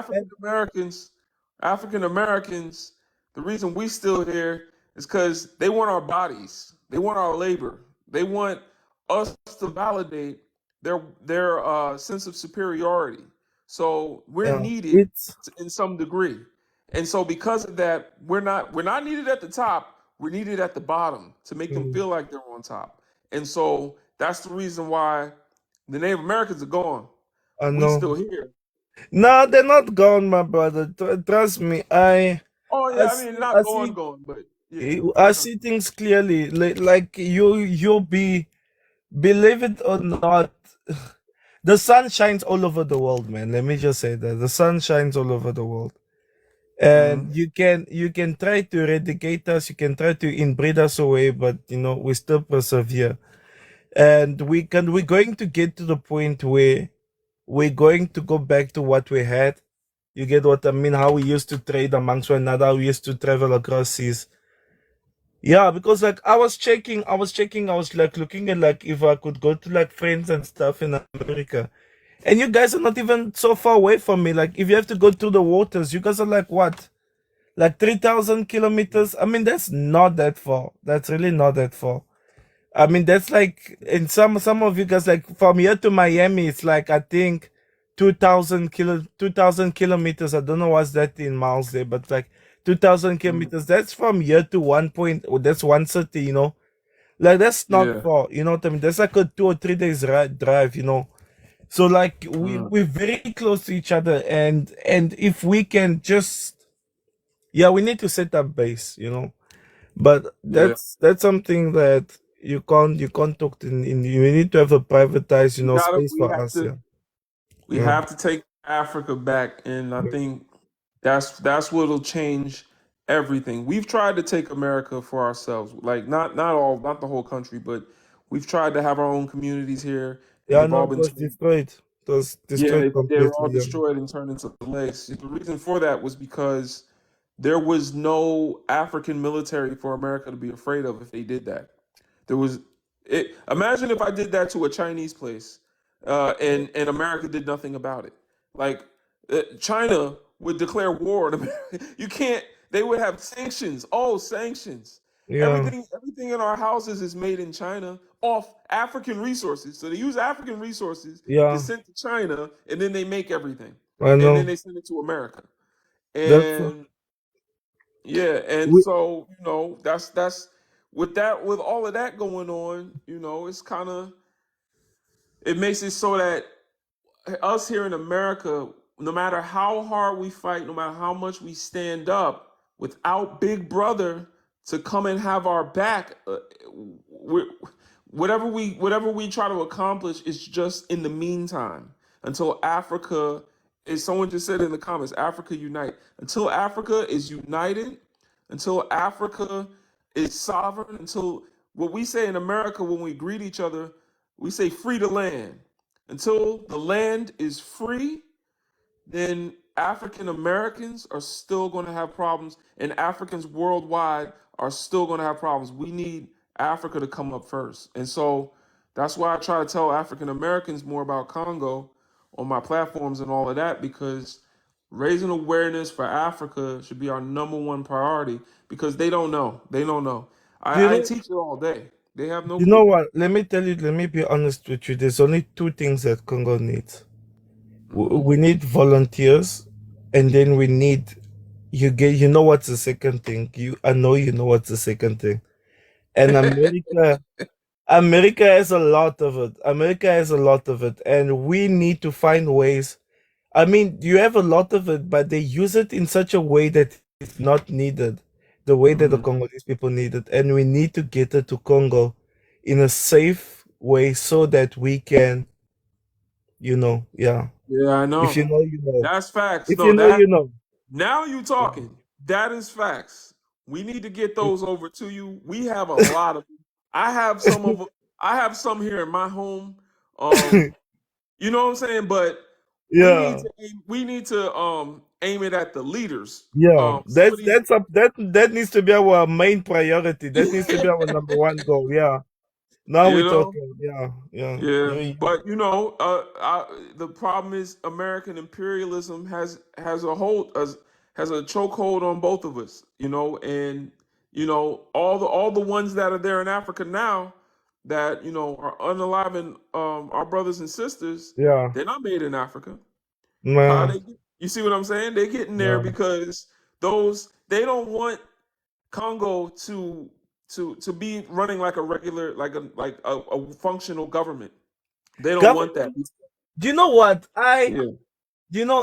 African Americans, the reason we still here is because they want our bodies. They want our labor. They want us to validate their sense of superiority. So we're yeah, needed it's in some degree. And so because of that, we're not needed at the top. We're needed at the bottom to make them mm, feel like they're on top. And so that's the reason why the Native Americans are gone. I We know. still here. No, they're not gone, my brother. Trust me. Oh I yeah, I mean see, not I going, see, going, but yeah, I see things clearly. Like you'll be, believe it or not, the sun shines all over the world, man. Let me just say that the sun shines all over the world, Mhm. and you can try to eradicate us, you can try to inbreed us away, but we still persevere, and we're going to get to the point where we're going to go back to what we had. You get what I mean? How we used to trade amongst one another, how we used to travel across seas. Yeah, because like I was like looking at like if I could go to like friends and stuff in America. And you guys are not even so far away from me. Like if you have to go through the waters, you guys are like what? Like 3,000 kilometers? I mean, that's not that far. That's really not that far. I mean, that's like in some of you guys, like from here to Miami, it's like I think 2,000 kilometers. I don't know what's that in miles there, but like 2,000 Mhm. kilometers. That's from here to one point. That's one city, Like that's not Yeah. far. You know what I mean? That's like a 2 or 3 days drive. So like Mm. we're very close to each other, and if we can just, yeah, we need to set up base. But Yeah. that's something that you can't talk you need to have a privatized space We for have us. to Yeah. we Yeah. have to take Africa back, and I Yeah. think that's what'll change everything. We've tried to take America for ourselves, like not the whole country, but we've tried to have our own communities here, and Yeah, they've no, all it been was turned. destroyed. It was Yeah, destroyed they were all completely. Yeah. destroyed and turned into lakes. The reason for that was because there was no African military for America to be afraid of if they did that. There was it. Imagine if I did that to a Chinese place, and America did nothing about it. Like China would declare war on America. You can't. They would have sanctions. Oh, sanctions. Yeah. Everything in our houses is made in China off African resources. So they use African resources to Yeah. send to China, and then they make everything, I and then know. they send it to America. That's And yeah, and we so that's with all of that going on, it's kind of it makes it so that us here in America, no matter how hard we fight, no matter how much we stand up, without Big Brother to come and have our back, we're, whatever we try to accomplish is just in the meantime until Africa is. Someone just said in the comments, Africa unite. Until Africa is united, until Africa is sovereign, until what we say in America when we greet each other, we say free the land. Until the land is free, then African Americans are still going to have problems, and Africans worldwide are still going to have problems. We need Africa to come up first. And so that's why I try to tell African Americans more about Congo on my platforms and all of that, because raising awareness for Africa should be our number one priority because they don't know. They don't know. do you I know teach it all day. They have no you know clue. what? Let me be honest with you. There's only two things that Congo needs. Hmm. We need volunteers, and then we need you know what's the second thing? I know you know what's the second thing. And America has a lot of it. America has a lot of it, and we need to find ways. I mean, you have a lot of it, but they use it in such a way that it's not needed, the way that the Hmm. Congolese people need it, and we need to get it to Congo in a safe way so that we can, yeah. Yeah, I If know. you know, you know. That's facts. If No, you know, that you know. now you talking. That is facts. We need to get those over to you. We have a lot of. I have some of. I have some here in my home. Um, you know what I'm saying? But Yeah. we need to aim it at the leaders. Yeah, Some of these. that needs to be our main priority. That needs to be our number one goal. Yeah. Now You we're know. talking. Yeah, yeah. Yeah, You, but the problem is American imperialism has a has a chokehold on both of us. And all the ones that are there in Africa now that are unaliving our brothers and sisters. yeah, They're not made in Africa. How man, you see what I'm saying? They're getting there yeah. because they don't want Congo to be running like a regular like a functional government. They don't want that. Government. Do you know what? Yeah.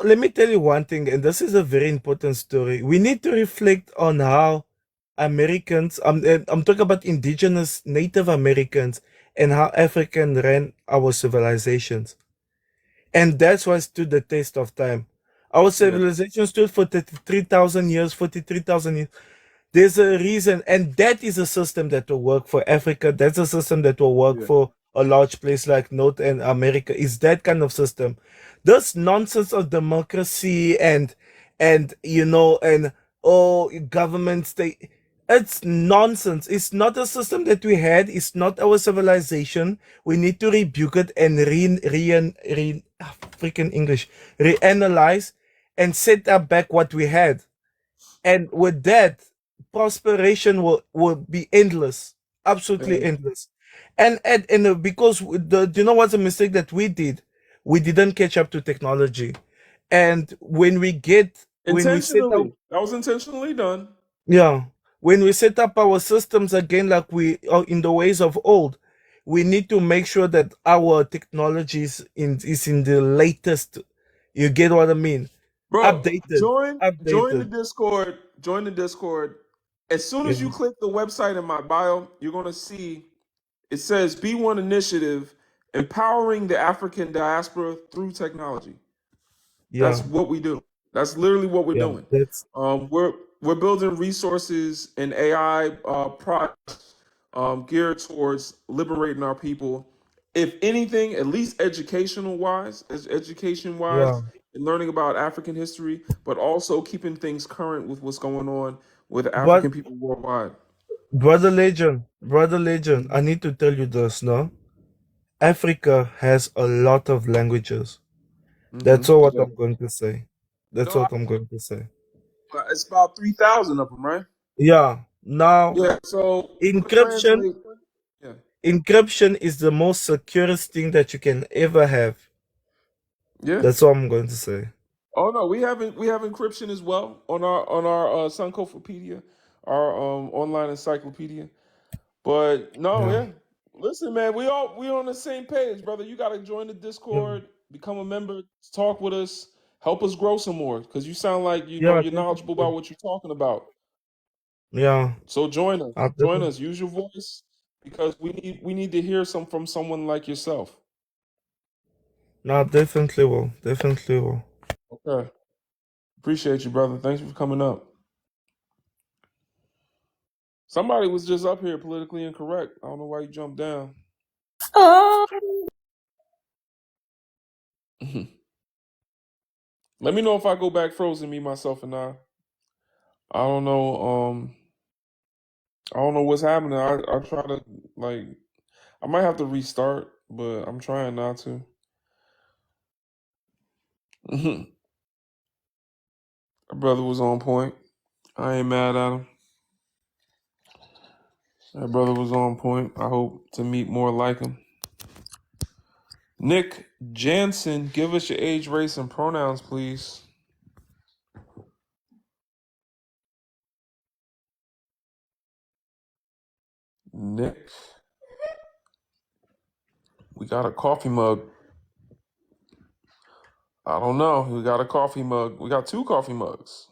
Let me tell you one thing, and this is a very important story. We need to reflect on how Americans, I'm talking about indigenous Native Americans, and how African ran our civilizations. And that's what stood the test of time. Our Yeah. civilization stood for 33,000 years, 43,000 years. There's a reason, and that is a system that will work for Africa. That's a system that will work Yeah. for a large place like North and America. Is that kind of system? This nonsense of democracy and and governments, it's nonsense. It's not a system that we had. It's not our civilization. We need to rebuke it and freaking English, reanalyze and set up back what we had. And with that, prosperation will be endless, absolutely Yeah. endless. And because do you know what's a mistake that we did? We didn't catch up to technology. And when we set up, Intentionally. That was intentionally done. yeah, when we set up our systems again, like we are in the ways of old, we need to make sure that our technology is in the latest. You get what I mean? Bro, Updated, join the updated. Discord. Join the Discord. As soon as Yeah, you click the website in my bio, you're gonna see it says B1 Initiative, empowering the African diaspora through technology. That's yeah, what we do. That's literally what we're yeah. doing. That's We're building resources and AI products geared towards liberating our people. If anything, at least education yeah. wise, and learning about African history, but also keeping things current with what's going on with But African people worldwide. brother legend, I need to tell you this, no? Africa has a lot of languages. That's all what Yeah. I'm going to say. That's No, what I'm going to say. it's about 3,000 of them, right? Yeah. Now, Yeah. So encryption, translate. Yeah. encryption is the most securest thing that you can ever have. Yeah. That's all I'm going to say. Oh no, we have encryption as well on our Sunkofopedia, our online encyclopedia. But no, Yeah. yeah. Listen, man, we on the same page, brother. You got to join the Yeah. Discord, become a member, talk with us, help us grow some more, because you sound like Yeah, you're knowledgeable definitely. about what you're talking about. Yeah. So join us, join Definitely. us, use your voice, because we need to hear some from someone like yourself. No, definitely will. Definitely will. Okay, appreciate you, brother. Thanks for coming up. Somebody was just up here politically incorrect. I don't know why you jumped down. Oh, Let me know if I go back frozen, me, myself, and I. I don't know. I don't know what's happening. I try to like. I might have to restart, but I'm trying not to. My brother was on point. I ain't mad at him. That brother was on point. I hope to meet more like him. Nick Jansen, give us your age, race, and pronouns, please. Nick, we got a coffee mug. I don't know. We got a coffee mug. We got two coffee mugs.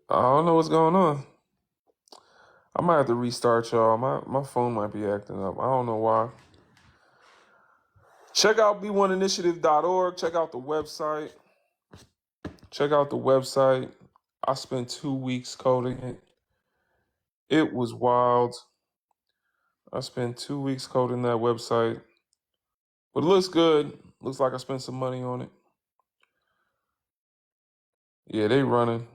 I don't know what's going on. I might have to restart y'all. My phone might be acting up. I don't know why. Check out b1initiative.org. Check out the website. Check out the website. I spent 2 weeks coding it. It was wild. I spent 2 weeks coding that website. But it looks good. Looks like I spent some money on it. Yeah, they running.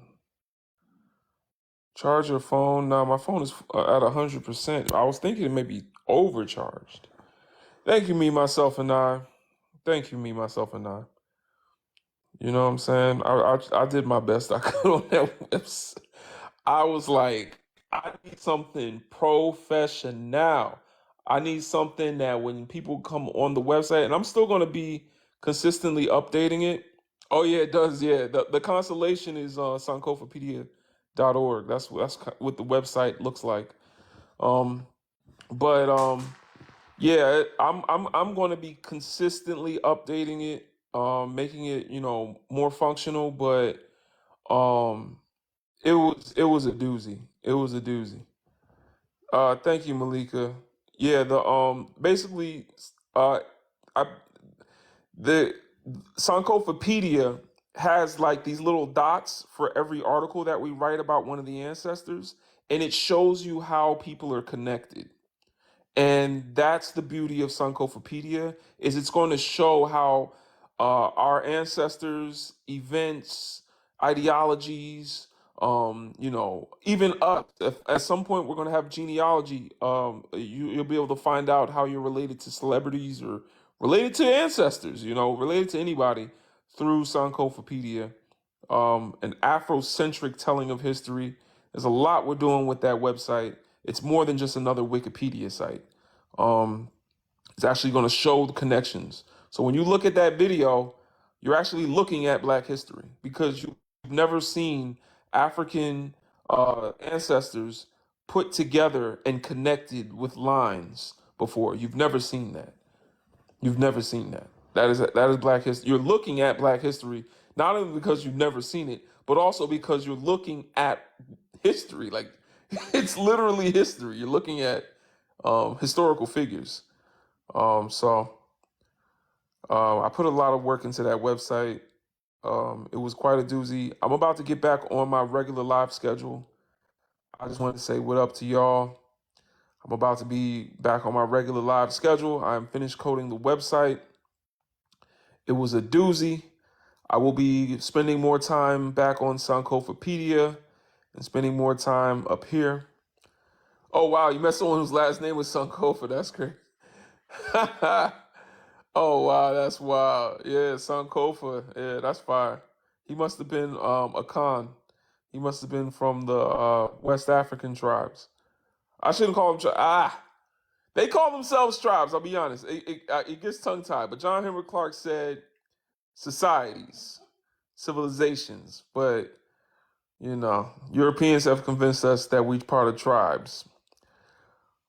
Charge your phone. Now my phone is at 100%. I was thinking it may be overcharged. Thank you, me, myself, and I. Thank you, me, myself, and I. You know what I'm saying? I did my best I could on that website. I was like, I need something professional. I need something that when people come on the website, and I'm still going to be consistently updating it. Oh yeah, it does. Yeah, the constellation is sankofapedia.org. That's what the website looks like. But yeah, I'm going to be consistently updating it, making it more functional. But um, it was a doozy. It was a doozy. Thank you, Malika. Yeah, the basically, uh, I the Sankofapedia has like these little dots for every article that we write about one of the ancestors, and it shows you how people are connected. And that's the beauty of Sankofapedia, is it's going to show how our ancestors, events, ideologies, even us. If at some point we're going to have genealogy, you'll be able to find out how you're related to celebrities or related to ancestors, related to anybody through Sankofapedia, an Afrocentric telling of history. There's a lot we're doing with that website. It's more than just another Wikipedia site. It's actually going to show the connections. So when you look at that video, you're actually looking at Black history because you've never seen African ancestors put together and connected with lines before. You've never seen that. You've never seen that. That is Black history. You're looking at Black history not only because you've never seen it, but also because you're looking at history. Like it's literally history. You're looking at historical figures. So I put a lot of work into that website. It was quite a doozy. I'm about to get back on my regular live schedule. I just wanted to say what up to y'all. I'm about to be back on my regular live schedule. I'm finished coding the website. It was a doozy. I will be spending more time back on Sankofapedia and spending more time up here. Oh, wow. You met someone whose last name was Sankofa. That's great. Oh, wow. That's wild. Yeah, Sankofa. Yeah, that's fire. He must have been a Khan. He must have been from the West African tribes. I shouldn't call them they call themselves tribes. I'll be honest. It gets tongue-tied. But John Henrik Clarke said societies, civilizations. But, Europeans have convinced us that we're part of tribes.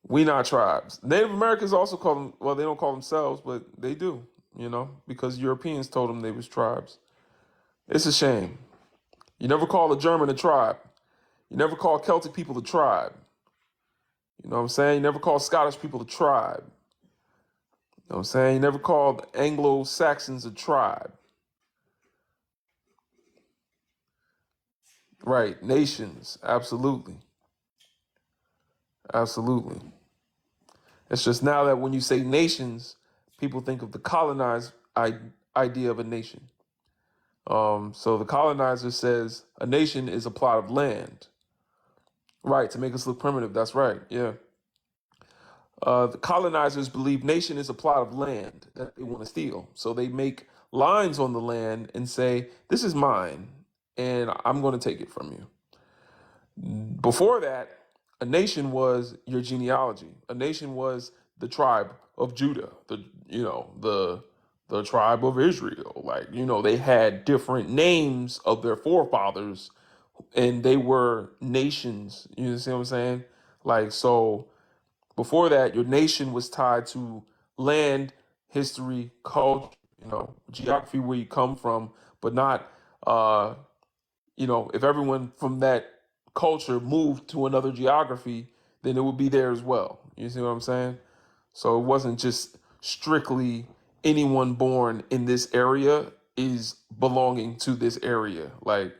We not tribes. Native Americans also call them, well, they don't call themselves, but they do, because Europeans told them they was tribes. It's a shame. You never call a German a tribe. You never call Celtic people a tribe. You know what I'm saying? You never call Scottish people a tribe. You know what I'm saying? You never called Anglo-Saxons a tribe. Right, nations, absolutely. Absolutely. It's just now that when you say nations, people think of the colonized idea of a nation. So the colonizer says a nation is a plot of land. Right, to make us look primitive, that's right, yeah. The colonizers believe nation is a plot of land that they want to steal. So they make lines on the land and say, this is mine, and I'm going to take it from you. Before that, a nation was your genealogy. A nation was the tribe of Judah, the tribe of Israel. Like, they had different names of their forefathers and they were nations. You see what I'm saying? Like, so before that, your nation was tied to land, history, culture, geography, where you come from, but not, if everyone from that culture moved to another geography, then it would be there as well. You see what I'm saying? So it wasn't just strictly anyone born in this area is belonging to this area. Like,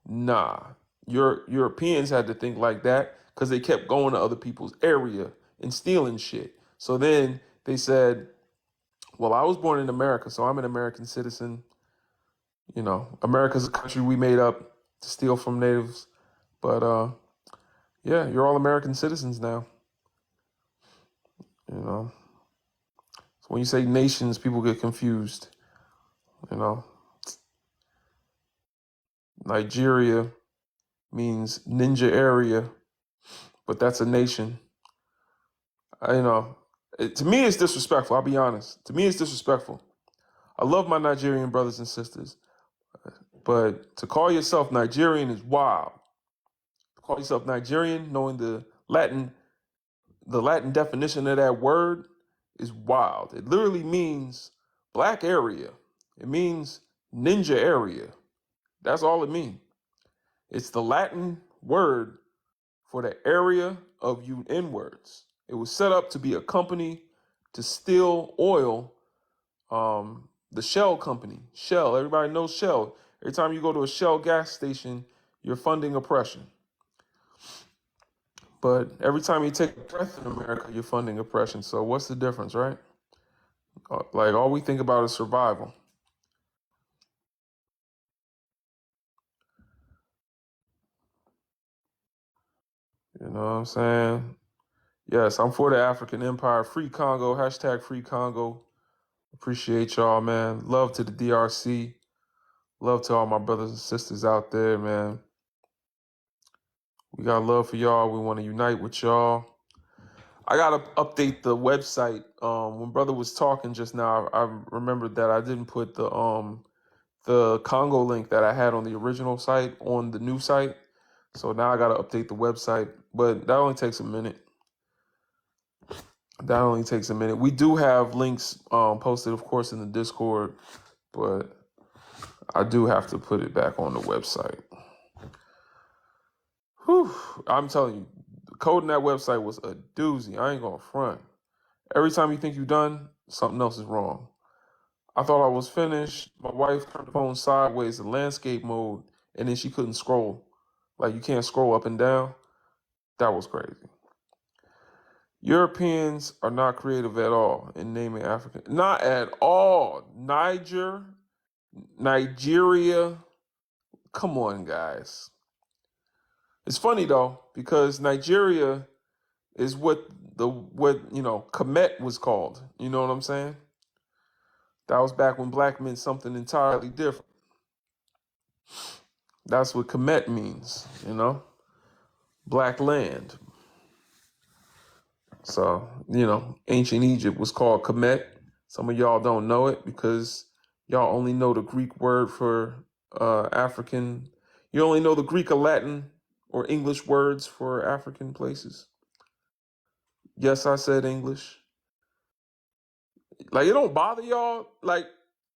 nah. Europeans had to think like that because they kept going to other people's area and stealing shit. So then they said, well, I was born in America, so I'm an American citizen. America's a country we made up to steal from natives. But yeah, you're all American citizens now. So when you say nations, people get confused. Nigeria means ninja area, but that's a nation. To me, it's disrespectful. I'll be honest. To me, it's disrespectful. I love my Nigerian brothers and sisters, but to call yourself Nigerian is wild. To call yourself Nigerian, knowing the Latin definition of that word is wild. It literally means black area. It means ninja area. That's all it means. It's the Latin word for the area of N-words. It was set up to be a company to steal oil. The Shell company. Shell. Everybody knows Shell. Every time you go to a Shell gas station, you're funding oppression. But every time you take a breath in America, you're funding oppression. So what's the difference, right? Like, all we think about is survival. You know what I'm saying? Yes, I'm for the African Empire. Free Congo. Hashtag Free Congo. Appreciate y'all, man. Love to the DRC. Love to all my brothers and sisters out there, man. We got love for y'all. We want to unite with y'all. I got to update the website. When brother was talking just now, I remembered that I didn't put the Congo link that I had on the original site on the new site. So now I got to update the website, but that only takes a minute. We do have links posted, of course, in the Discord, but I do have to put it back on the website. Whew. I'm telling you, coding that website was a doozy. I ain't gonna front. Every time you think you're done, something else is wrong. I thought I was finished. My wife turned the phone sideways to landscape mode, and then she couldn't scroll. Like, you can't scroll up and down. That was crazy. Europeans are not creative at all in naming African. Not at all. Nigeria. Come on, guys. It's funny though, because Nigeria is what Kemet was called. You know what I'm saying? That was back when black meant something entirely different. That's what Kemet means, black land. So, ancient Egypt was called Kemet. Some of y'all don't know it because y'all only know the Greek word for African. You only know the Greek or Latin or English words for African places. Yes, I said English. Like, it don't bother y'all. Like,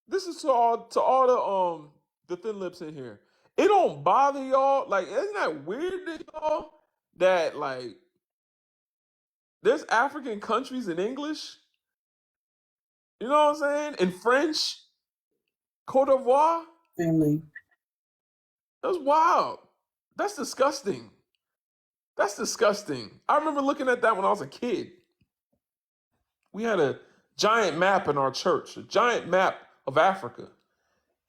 this is to all the thin lips in here. It don't bother y'all. Like, isn't that weird to y'all that, like, there's African countries in English? You know what I'm saying? In French, Cote d'Ivoire. Family. That's wild. That's disgusting. That's disgusting. I remember looking at that when I was a kid. We had a giant map in our church, a giant map of Africa.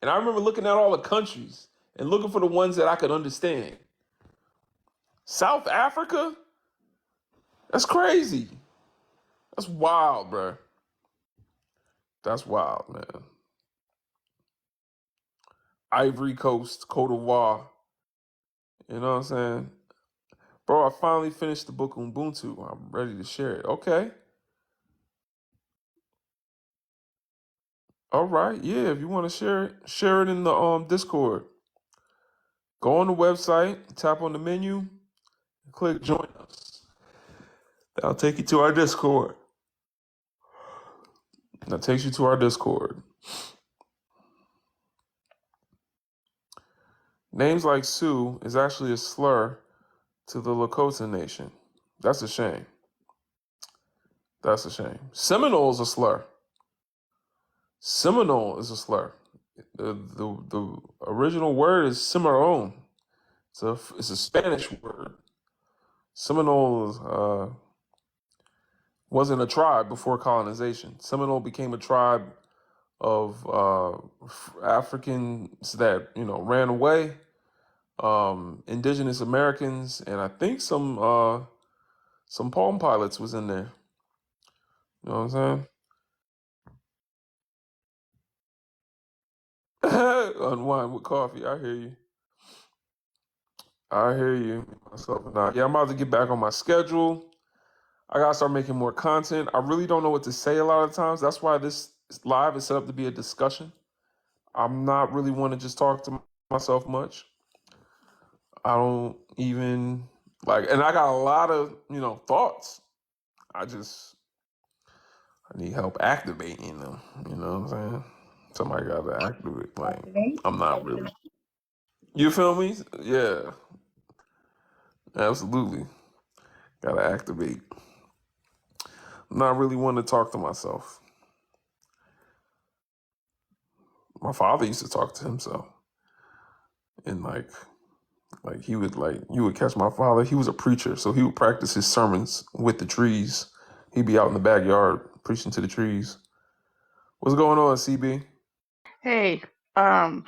And I remember looking at all the countries and looking for the ones that I could understand. South Africa? That's crazy. That's wild, bro. That's wild, man. Ivory Coast, Cote d'Ivoire. You know what I'm saying? Bro, I finally finished the book Ubuntu. I'm ready to share it. Okay. All right. Yeah, if you want to share it in the Discord. Go on the website, tap on the menu, and click join us. That'll take you to our Discord. That takes you to our Discord. Names like Sioux is actually a slur to the Lakota Nation. That's a shame. That's a shame. Seminole is a slur. Seminole is a slur. The original word is Cimarron. It's a Spanish word. Seminole wasn't a tribe before colonization. Seminole became a tribe of Africans that ran away, indigenous Americans, and I think some Palm Pilots was in there. You know what I'm saying? Unwind with coffee. I hear you. Myself and I. Yeah, I'm about to get back on my schedule. I gotta start making more content. I really don't know what to say a lot of times. That's why this live is set up to be a discussion. I'm not really want to just talk to myself much. I don't even and I got a lot of, thoughts. I need help activating them. You know what I'm saying? Somebody got to activate. Like, I'm not really. You feel me? Yeah, absolutely. Got to activate. I'm not really one to talk to myself. My father used to talk to himself, and like he would you would catch my father. He was a preacher, so he would practice his sermons with the trees. He'd be out in the backyard preaching to the trees. What's going on, CB? Hey, no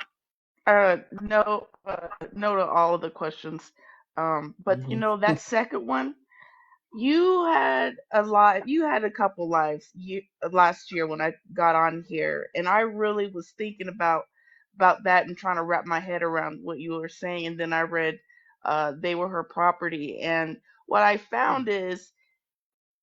to all of the questions. But you know that second one, you had a couple lives last year when I got on here, and I really was thinking about that and trying to wrap my head around what you were saying, and then I read They Were Her Property, and what I found is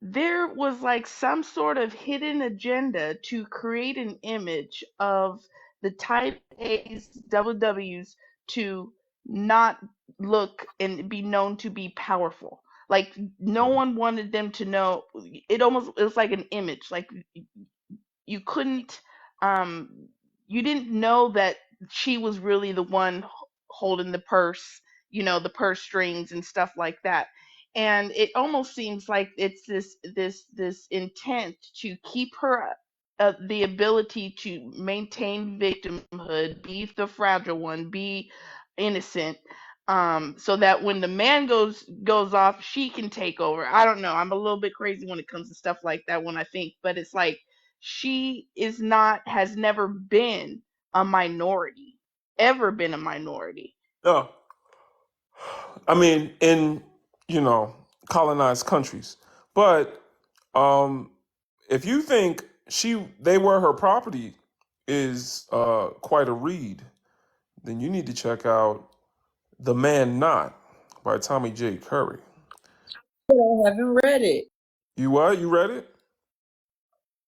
there was like some sort of hidden agenda to create an image of the type A's, double W's to not look and be known to be powerful. Like no one wanted them to know. It was like an image. Like you couldn't um you didn't know that she was really the one holding the purse, the purse strings and stuff like that. And it almost seems like it's this intent to keep her the ability to maintain victimhood, be the fragile one, be innocent, so that when the man goes off, she can take over. I don't know, I'm a little bit crazy when it comes to stuff like that when I think, but it's like she has never been a minority, ever been a minority. Yeah, I mean, in colonized countries, but if you think they were her property is quite a read, then you need to check out The Man Not by Tommy J. Curry. I haven't read it. You what? You read it?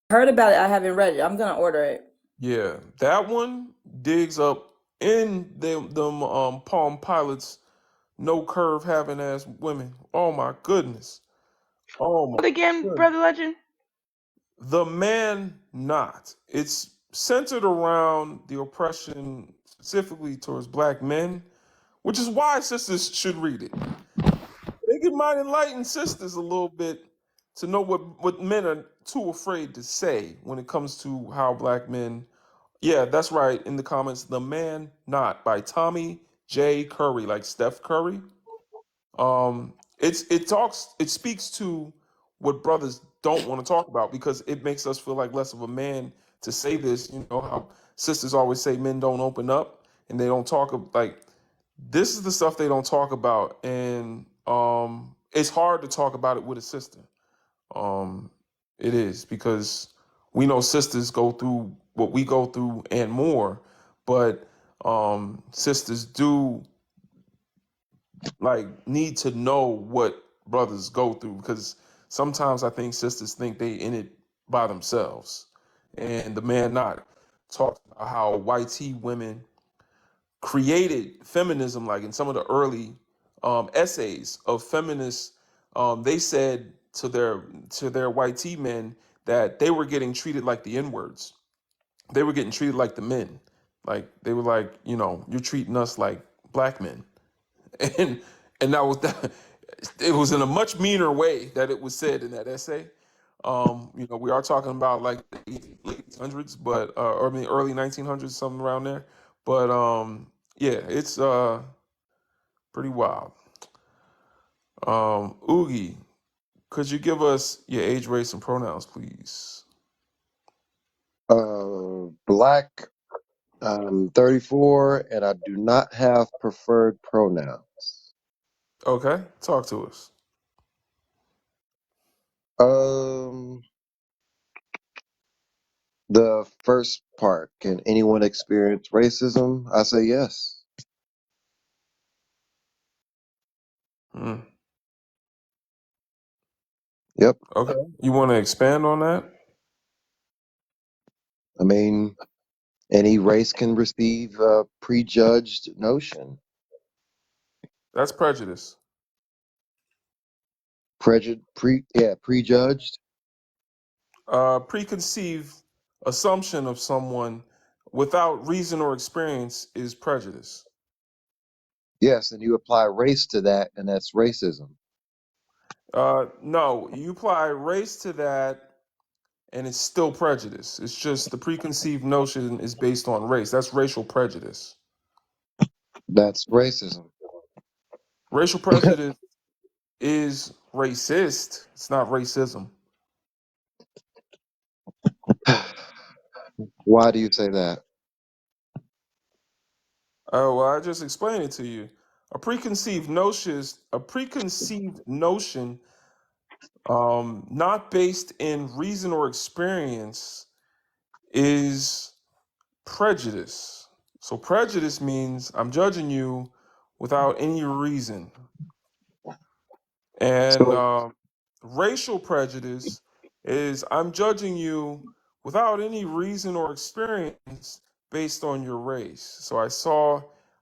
Heard about it. I haven't read it. I'm gonna order it. Yeah, that one digs up in them Palm Pilots no curve having ass women. Oh my goodness. Oh my But again, goodness. Brother Legend, The Man Not. It's centered around the oppression specifically towards black men, which is why sisters should read it. They might enlighten sisters a little bit to know what men are too afraid to say when it comes to how black men. Yeah, that's right. In the comments, The Man Not by Tommy J. Curry, like Steph Curry. It speaks to what brothers don't want to talk about because it makes us feel like less of a man to say this. You know how sisters always say men don't open up and they don't talk like this is the stuff they don't talk about, and it's hard to talk about it with a sister. It is because we know sisters go through what we go through and more, but sisters do need to know what brothers go through because sometimes I think sisters think they in it by themselves, and The Man Not talks about how white tea women created feminism, like in some of the early essays of feminists. They said to their white tea men that they were getting treated like the N-words. They were getting treated like the men. Like they were like, you're treating us like black men. And that was that. It was in a much meaner way that it was said in that essay. We are talking about like the late 1800s, but or I mean early 1900s, something around there. But yeah, it's pretty wild. Oogie, could you give us your age, race, and pronouns, please? Black. I'm 34 and I do not have preferred pronouns. Okay, talk to us. The first part, can anyone experience racism? I say yes. Hmm. Yep. Okay, you want to expand on that? I mean, any race can receive a prejudged notion. That's prejudice. Prejudged. Preconceived assumption of someone without reason or experience is prejudice. Yes, and you apply race to that, and that's racism. No, you apply race to that, and it's still prejudice. It's just the preconceived notion is based on race. That's racial prejudice. That's racism. Racial prejudice is racist. It's not racism. Why do you say that? Oh, well, I just explained it to you. A preconceived notion, not based in reason or experience, is prejudice. So prejudice means I'm judging you without any reason. And So racial prejudice is I'm judging you without any reason or experience based on your race. So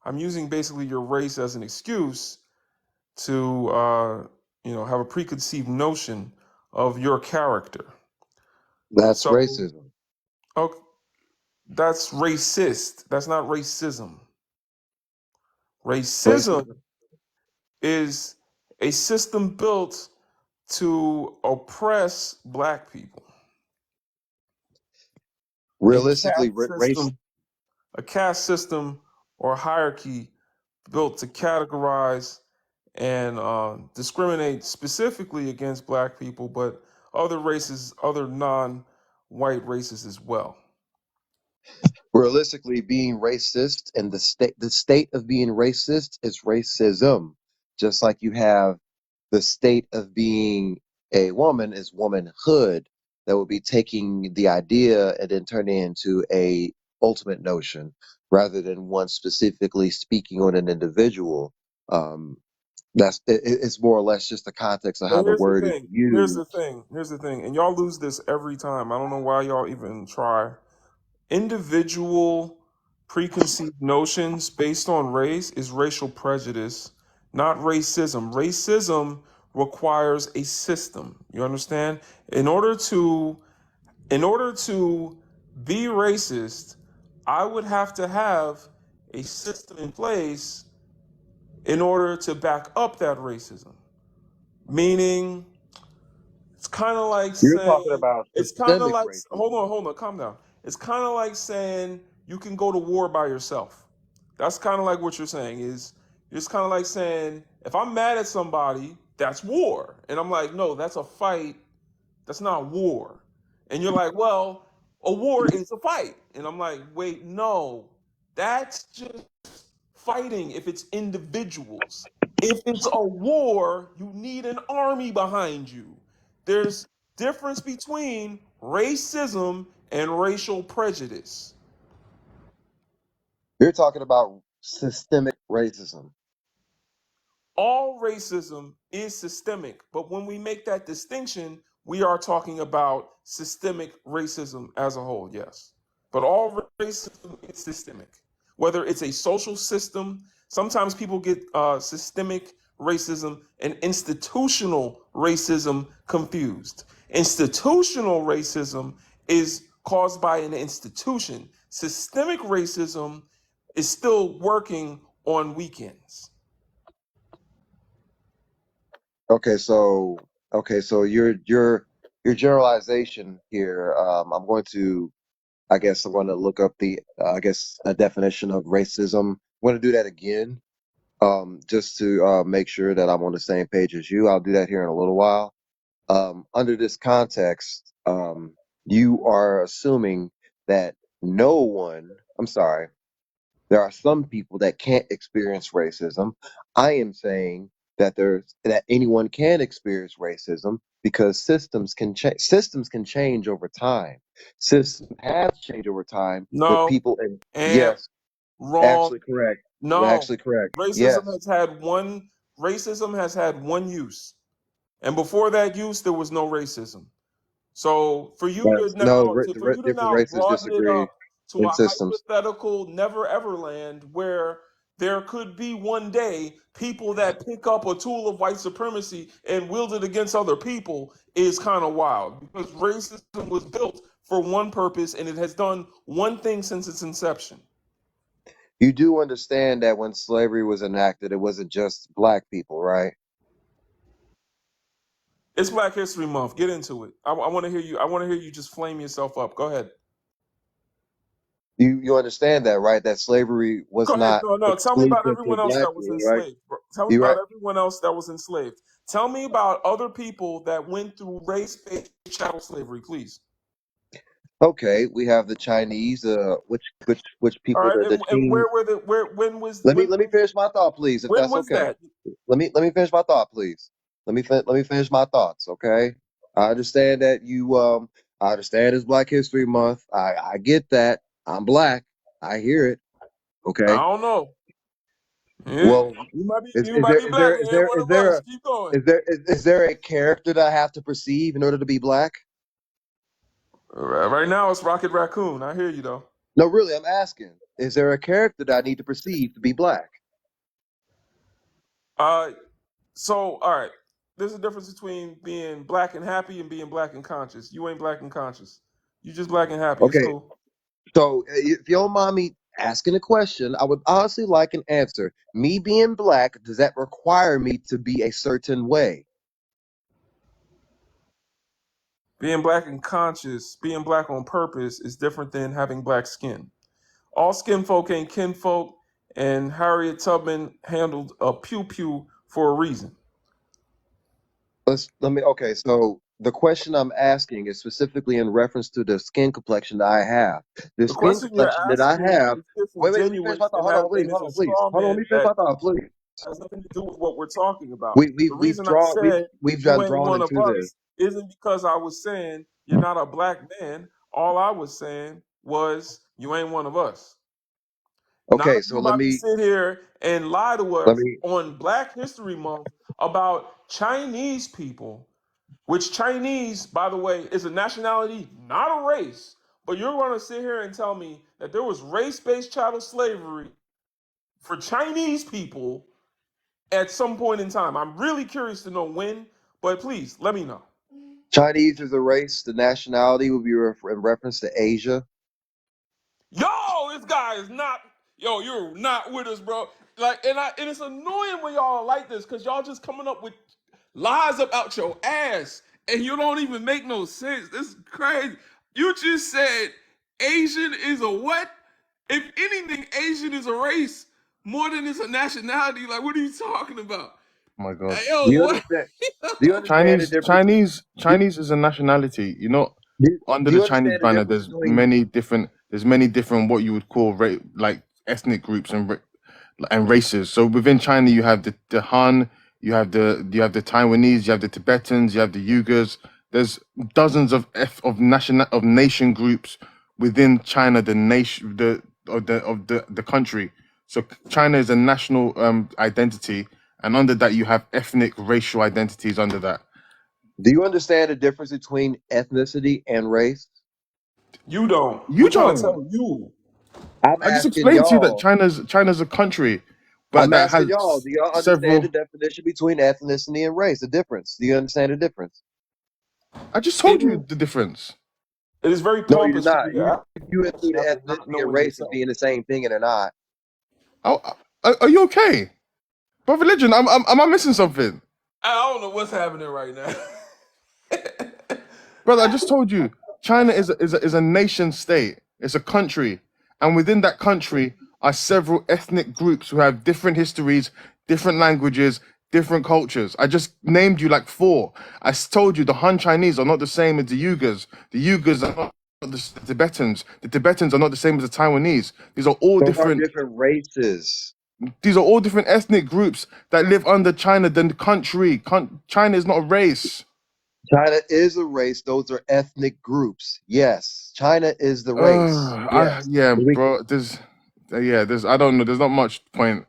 I'm using basically your race as an excuse to, have a preconceived notion of your character. that's So, racism. okay, that's racist. That's not racism. Racism Racism. is a system built to oppress black people. A Realistically, caste race. system, a caste system or hierarchy built to categorize and discriminate specifically against black people, but other races, other non-white races as well. Realistically, being racist and the state of being racist is racism. Just like you have the state of being a woman is womanhood. That would be taking the idea and then turning it into a ultimate notion rather than one specifically speaking on an individual. Um, it's more or less just the context of But how the here's the word is thing. Here's the used. thing. Here's the thing. And y'all lose this every time. I don't know why y'all even try. Individual preconceived notions based on race is racial prejudice, not racism. Racism requires a system. You understand? In order to in order to be racist, I would have to have a system in place in order to back up that racism. Meaning, it's kind of like You're talking saying, about it's kind of systemic like, racism. hold on, calm down. It's kind of like saying you can go to war by yourself. That's kind of like what you're saying is, it's kind of like saying, if I'm mad at somebody, that's war. And I'm like, no, that's a fight. That's not war. And you're like, well, a war is a fight. And I'm like, wait, no, that's just fighting if it's individuals. If it's a war, you need an army behind you. There's difference between racism and racial prejudice. You're talking about systemic racism. All racism is systemic, but when we make that distinction, we are talking about systemic racism as a whole, yes. But all racism is systemic, whether it's a social system. Sometimes people get systemic racism and institutional racism confused. Institutional racism is caused by an institution. Systemic racism is still working on weekends. Okay, so your generalization here. I'm going to look up the a definition of racism. I'm going to do that again, just to make sure that I'm on the same page as you. I'll do that here in a little while. Under this context, you are assuming that no one. I'm sorry. There are some people that can't experience racism. I am saying that anyone can experience racism because systems can change over time. Systems have changed over time, but No, people and and yes, wrong. actually correct. No, Actually correct. racism Yes. has had one. Racism has had one use, and before that use, there was no racism. So Yes. No, for you to different now races broaden it disagree up to in a systems. hypothetical never ever land where there could be one day people that pick up a tool of white supremacy and wield it against other people is kind of wild because racism was built for one purpose and it has done one thing since its inception. You do understand that when slavery was enacted, it wasn't just black people, right? It's Black History Month. Get into it. I want to hear you. I want to hear you just flame yourself up. Go ahead. You understand that, right? That slavery was Go ahead. not No. Tell me about exclusive to everyone else black that was people, right? enslaved. Bro. Tell me You about right? everyone else that was enslaved. Tell me about other people that went through race-based chattel slavery, please. Okay, we have the Chinese. Which All people? right. The And Qing. where were the where when was Let me finish my thought, please, if when that's was okay. that? Let me finish my thought, please. Let me finish my thoughts, okay? I understand that I understand it's Black History Month. I get that. I'm black. I hear it. I Okay. don't know. Yeah. Well, You might be black. You ain't one of us. Keep going. is there a character that I have to perceive in order to be black? Right now it's Rocket Raccoon. I hear you though. No, really, I'm asking. Is there a character that I need to perceive to be black? Uh so all right. There's a difference between being black and happy and being black and conscious. You ain't black and conscious. You just black and happy. It's Okay, cool. so if you don't mind me asking a question, I would honestly like an answer. Me being black, does that require me to be a certain way? Being black and conscious, being black on purpose is different than having black skin. All skin folk ain't kinfolk, and Harriet Tubman handled a pew pew for a reason. Let me, okay, so the question I'm asking is specifically in reference to the skin complexion that I have. The The skin question you're complexion that I asking have, is let me finish my disingenuous thought. and has and is Hold a on, please. straw Hold on, let man me finish that my thought, please. has nothing to do with what we're talking about. The reason I said We've you done ain't drawn one of into this. us isn't because I was saying you're not a black man. All I was saying was you ain't one of us. Now Okay, that so you about to sit here and lie to let us me on Black History Month about Chinese people, which Chinese, by the way, is a nationality, not a race. But you're going to sit here and tell me that there was race-based chattel slavery for Chinese people at some point in time. I'm really curious to know when, but please let me know. Chinese is a race. The nationality would be in reference to Asia. Yo, this guy is not. Yo, you're not with us, bro. Like, and it's annoying when y'all are like this because y'all just coming up with lies up out your ass, and you don't even make no sense. This is crazy. You just said Asian is a what? If anything, Asian is a race more than it's a nationality. Like, what are you talking about? Oh my God. Do Yo, you what? understand? Do you understand the difference? Do, Chinese is a nationality. You know, under do the you Chinese understand the banner, difference between there's many different what you would call like ethnic groups and races. So within China, you have the Han, you have the Taiwanese, you have the Tibetans, you have the Uyghurs. There's dozens of nation groups within China, the nation the country. So China is a national identity, and under that you have ethnic racial identities under that. do you understand the difference between ethnicity and race? You don't. You We're trying to don't. tell you. I'm I just asking explained to you that y'all. China's a country, but I'm that asking has y'all, do y'all understand the several. definition between ethnicity and race? The difference. Do you understand the difference? I just It told you the difference. is very No, you did pompous for not. you to ask You included after not ethnicity and knowing race as yourself. being the same thing, and they're not. Oh, are you okay, brother? Legend, am I missing something? I don't know what's happening right now. Brother, I just told you, China is a nation state. It's a country, and within that country are several ethnic groups who have different histories, different languages, different cultures. I just named you like four. Told you the Han Chinese are not the same as the Uyghurs. The Uyghurs are not the Tibetans. The Tibetans are not the same as the Taiwanese. These are all Those are different. different races. These are all different ethnic groups that live under China. Than the country. China is not a race. China is a race. Those are ethnic groups. Yes. China is the race. Yes. Yeah, We, bro. There's I don't know. There's not much point.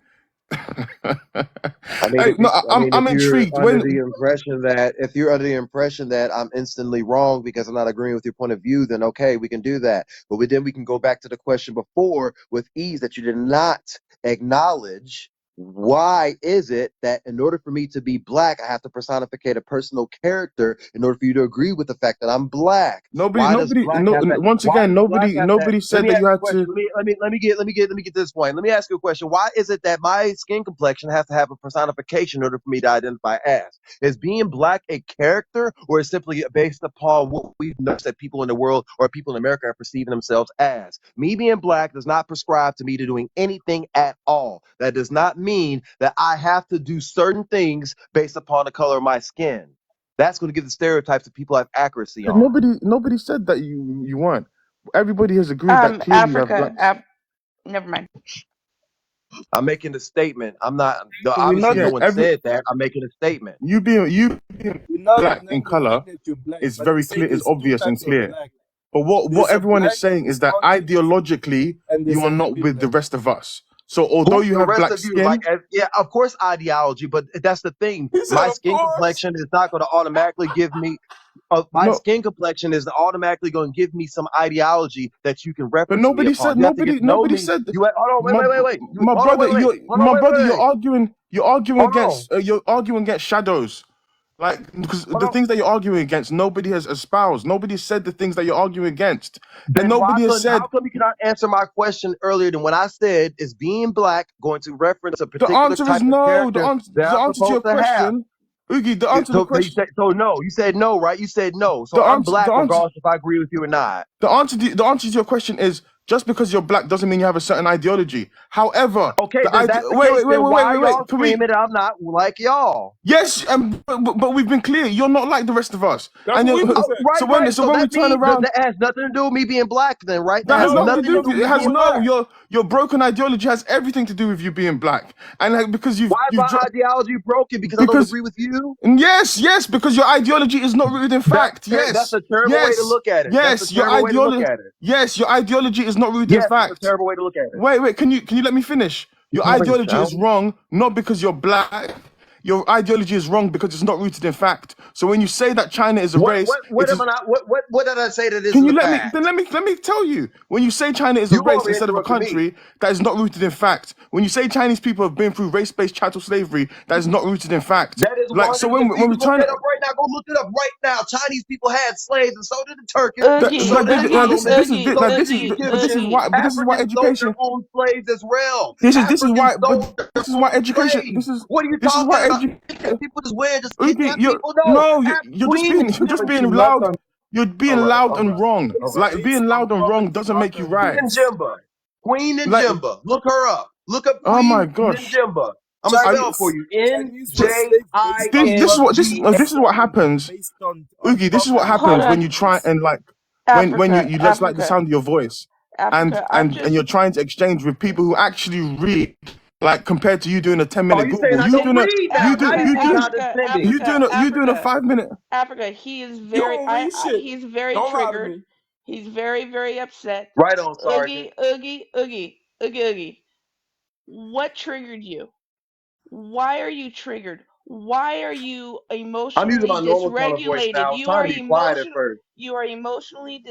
I mean, Hey, no, if I'm you're intrigued. under When the impression that if you're under the impression that I'm instantly wrong because I'm not agreeing with your point of view, then okay, we can do that. But then we can go back to the question before with ease that you did not acknowledge Why is it that in order for me to be black, I have to personificate a personal character in order for you to agree with the fact that I'm black? Nobody, Why does nobody. black No, have that? once Why again, does black nobody, have that? nobody Let said me that ask you you a had question. to. Let me get to this point. Let me ask you a question. Why is it that my skin complexion has to have a personification in order for me to identify as? Is being black a character, or is simply based upon what we've noticed that people in the world or people in America are perceiving themselves as? Me being black does not prescribe to me to doing anything at all. That does not mean that I have to do certain things based upon the color of my skin. That's going to give the stereotypes that people have accuracy But on. nobody said that you weren't. Everybody has agreed that clearly you have Africa. blacks. Never mind. I'm making a statement. I'm not, We're obviously, not no Yeah, one every said that. I'm making a statement. you being we're not black in denying the color fact that you're black, is but I'm very saying clear, is there's two obvious and types of clear. black. But what There's a everyone is black that saying is is that conscious, ideologically and you there's a are not happy with the black. rest of us. So although Who's you the have rest black of you? Like, skin, yeah, of course, ideology, but that's the thing. He said, My of skin course. complexion is not going to automatically give me. My no, skin complexion is automatically going to give me some ideology that you can but reference me nobody upon. said You have to get to know nobody me. said You hold on, wait. You my hold on, brother, hold on, you're wait. Hold on, you're arguing against shadows. Like, because hold the on. things that you're arguing against, nobody has espoused. Nobody said the things that you're arguing against, and Then nobody has how said come you cannot answer my question earlier than when I said is being black going to reference a the particular answer is type of no. character that The I'm answer to your supposed to have? question, Oogie, the answer to the question, So no, you said no, right? You said no. So the I'm answer, black regardless if I agree with you or not. the answer to your question is just because you're black doesn't mean you have a certain ideology. However, Okay, the if idea. that's the case, then why are y'all Wait. Can we? screaming that I'm not like y'all? Yes, but we've been clear. You're not like the rest of us, That's and what you're, we just Oh, said. right. so So when we that turn means around, that has nothing to do with me being black then, right? That that has has No, nothing to nothing do to because with do you. with It me you has being were no black. black. your broken ideology has everything to do with you being black, and because Why is you've my ideology broken? Because I don't because agree with you? and yes, because your ideology is not rooted in fact. That's a terrible way to look at it. That's a Your terrible way to look ideology, at it. yes, your ideology is not rooted in Yes, that's a fact. terrible way to look at it. Wait, can you let me finish? You Your already ideology is sound. wrong, not because you're black. Your ideology is wrong because it's not rooted in fact. So when you say that China is a race, What it am is. I not? What did I say that Can isn't you a let me fact? let me tell you? When you say China is a You've race already instead of a interrupted me. country, that is not rooted in fact. When you say Chinese people have been through race-based chattel slavery, that is not rooted in fact. That is Like so 100. when You we can look turn that up right now. Go look it up right now. Chinese people had slaves, and so did the Turkish, and Oogie, so did the oogie, Ottomans, oogie, so did the oogie, Egyptians. oogie. this is why Africans sold their education. own slaves as well. This is Africans why sold their this is why own education. slaves. What are you This is talking why about? Because people just win, just Okay, kidnap people? No, you're just being queen. loud. You're All being right, loud all and right, wrong. all right. Like Based being on loud and wrong poverty doesn't make rather you than right. Ninjimba. Queen Like, Ninjimba. Look her up. Look up oh my Queen gosh. Ninjimba. I'm gonna I, spell it for you. Chinese were J slaves I based on N G A. this is what happens. based on Oogie, this is what poverty Hold happens rather when on. you than try race. and like when Africa, you just like the Africa, sound of your voice Africa. and you're trying to exchange with people who actually read, like compared to you doing a 10-minute Oh, you saying Google. I don't read now? Now you being condescending. You doing a 5 minute. Africa. He is You very. don't read shit. He's very Don't lie to triggered. me. He's very, very upset. Right on, Sergeant. Oogie. What triggered you? Why are you triggered? Why are you I'm using emotionally my normal tone of voice dysregulated? now. I was trying to be quiet at first. You are emotionally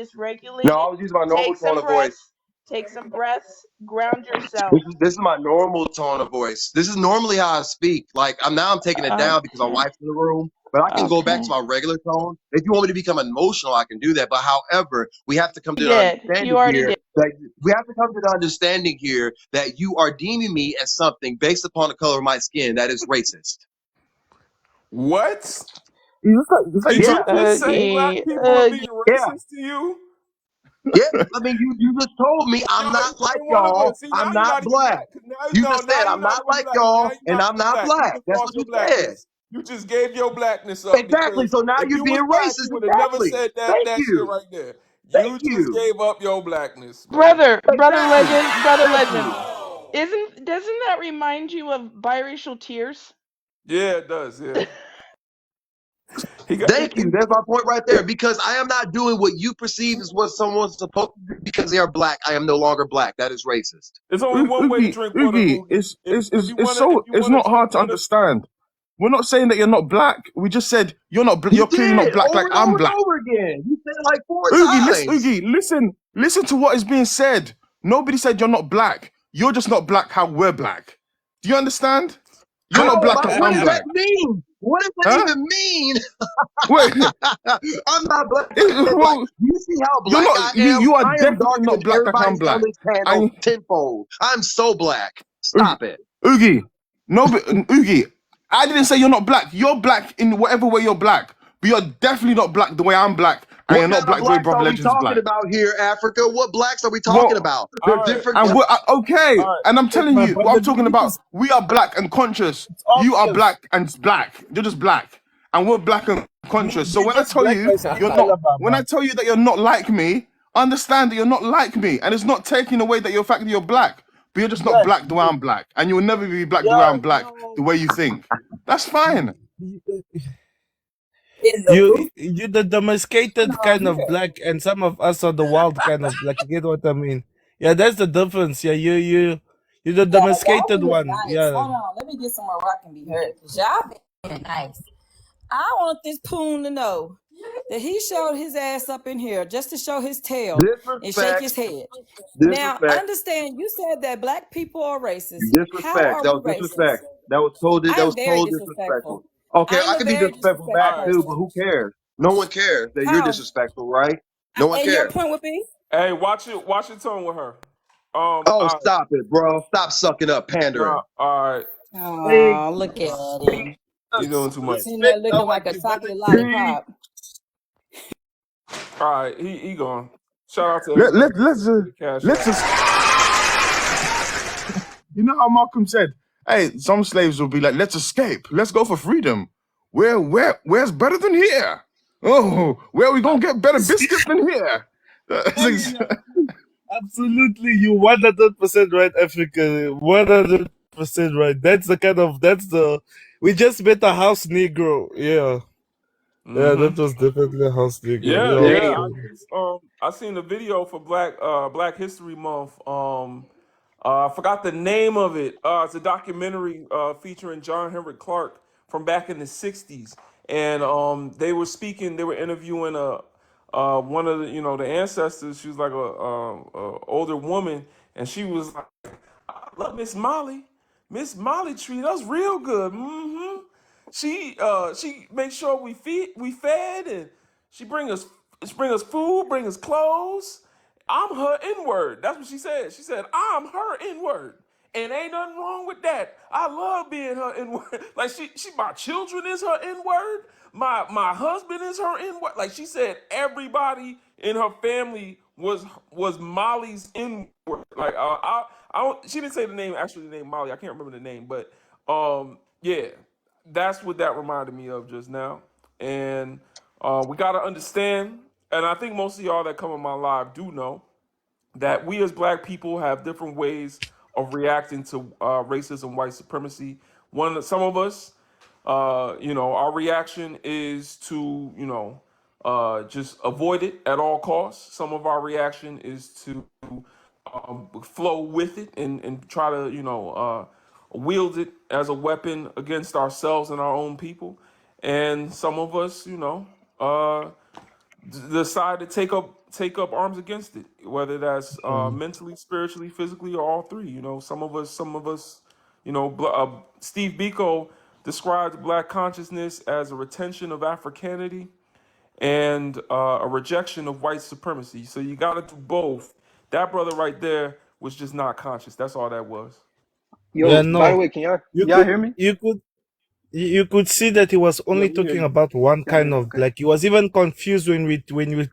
No, dysregulated. I was using my normal Take tone some of voice. breaths. Take some breaths. Ground yourself. This is my normal tone of voice. This is normally how I speak. Like I'm taking it down because my Okay. wife's in the room. But I can go back to Okay. my regular tone. If you want me to become emotional, I can do that. But however, we have to come to You the did. You understanding already here did. that we have to come to the understanding here that you are deeming me as something based upon the color of my skin that is racist. What? It's like Did Yeah, you just say black people are being yeah, racist to you? yeah. I mean, you just told me Yo, I'm not I like don't want to go. y'all. See, I'm now you're not not even black. black. Now, You no, just now said you're I'm not not even like black. Now y'all, you're and not I'm even not black. You black. just That's lost what your you said. blackness. You just gave your blackness up Exactly. because So now if you're you was being black, you racist. would have never Exactly. said Thank that shit you. right there. Thank You just you. gave up your blackness, man. Exactly. Brother Thank legend. you. Doesn't that remind you of biracial tears? Yeah, it does. Yeah, he got. Thank you. That's my point right there. Because I am not doing what you perceive as what someone's supposed to do because they are black. I am no longer black. That is racist. There's only one way to drink water, Oogie. If you It's wanna not drink hard to water, understand. We're not saying that you're not black. We just said you're not. You You're clearly not did black. over Like and I'm over and black. over again. You said it like four times. Oogie, listen to what is being said. Nobody said you're not black. You're just not black how we're black. Do you understand? You're How not black about and what I'm does that black. mean? What does that Huh? even mean? Wait, I'm not black and white. well, You see how you're black not. I You am? you are I am definitely darker than not black like I'm everybody on black. this panel And tenfold. I'm so black. Stop it. Oogie, no, but Oogie, I didn't say you're not black. You're black in whatever way you're black, but you're definitely not black the way I'm black, and What you're not kind of black the way blacks Brother are we Legend is talking black. about here, Africa? What blacks are we talking Well, about? They're All right, different. and we're okay, all right. and I'm But telling my you what brother, I'm talking about. We are black and conscious. it's You are obvious. black and black. You're just black, and we're black and conscious. So when I Biggest tell black you guys in you're not, when I Alabama. tell you that you're not like me, understand that you're not like me, and it's not taking away that you're fact that you're black, but you're just not Yeah, black the way I'm black, and you will never be black the way yeah, I'm black, the way you think. That's fine. In the room you the domesticated on kind of here. black, and some of us are the wild kind of black. You get what I mean? Yeah, that's the difference. Yeah, you the Yeah, y'all domesticated being one. nice. Yeah, Hold on, let me get somewhere where I can be heard. Cause y'all being nice. I want this poon to know that he showed his ass up in here just to show his tail and shake Disrespect. his head. Now, Disrespect. understand you said that black people are racist. How Disrespect. are That we was racist? disrespect. That was told. I That am was very told disrespectful. disrespectful. Okay, I am I a could be very disrespectful disrespectful back All right. too, person. but who cares? No one cares that you're How? disrespectful, right? No one And your cares. point would be? Hey, watch it. Watch your tone with her. Oh, All right. stop it, bro. Stop sucking up, pandering. Nah, all right. hey, Oh, look at him. You're doing too much. Sitting there respect looking our like a chocolate divinity. lollipop. All right, he gone. Shout out to Let everybody let let's with the cash let's app. just. You know how Malcolm said, "Hey, some slaves will be like, let's escape, let's go for freedom. Where's better than here? Oh, where are we gonna get better biscuits than here?" That's Oh yeah, absolutely. You 100% right, Africa. 100% right. That's the. We just met a house Negro. Yeah, yeah. Mm-hmm. That was definitely a house Negro. Yeah, Yeah. yeah. Damn. I seen the video for Black History Month. I forgot the name of it. It's a documentary featuring John Henrik Clark from back in the '60s, and they were speaking. They were interviewing one of the the ancestors. She was like a older woman, and she was like, "I love Miss Molly. Miss Molly treat us real good. Mm-hmm. She makes sure we fed, and she bring us food, bring us clothes. I'm her N word. That's what she said. She said, I'm her N word. And ain't nothing wrong with that. I love being her N word. Like she my children is her N word. My husband is her N word. Like she said, everybody in her family was Molly's N word. Like I don't, she didn't say the name, actually the name Molly. I can't remember the name, but yeah, that's what that reminded me of just now. And we got to understand, and I think most of y'all that come on my live do know that we as black people have different ways of reacting to racism, white supremacy. Some of us, our reaction is to, just avoid it at all costs. Some of our reaction is to flow with it and try to, wield it as a weapon against ourselves and our own people. And some of us, decide to take up arms against it, whether that's mentally, spiritually, physically, or all three. Some of us, Steve Biko described black consciousness as a retention of Africanity and a rejection of white supremacy. So you got to do both. That brother right there was just not conscious. That's all that was. Yeah. Yo, by the No. way, can You y'all could. hear me? You could. You could see that he was Yeah, only we hear talking you. about one Y'all kind hear? of Okay. black. He was even confused when we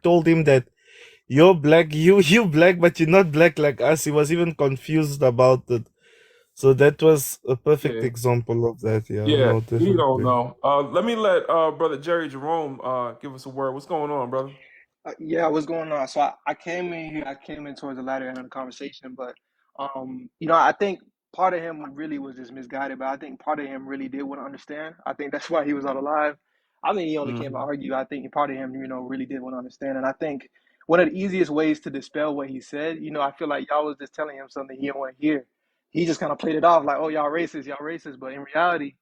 told him that you're black, you black, but you're not black like us. He was even confused about it. So that was a perfect Yeah, example of that. Yeah, yeah. no, He don't definitely. know. Let me let brother Jerry Jerome give us a word. What's going on, brother? Yeah, what's going on? So I came in here. I came in towards the latter end of the conversation, but I think part of him really was just misguided, but I think part of him really did want to understand. I think that's why he was on the live. I think he only came to Hmm. argue. I think part of him, really did want to understand, and I think one of the easiest ways to dispel what he said, I feel like y'all was just telling him something he didn't want to hear. He just kind of played it off like, "Oh, y'all racist," but in reality,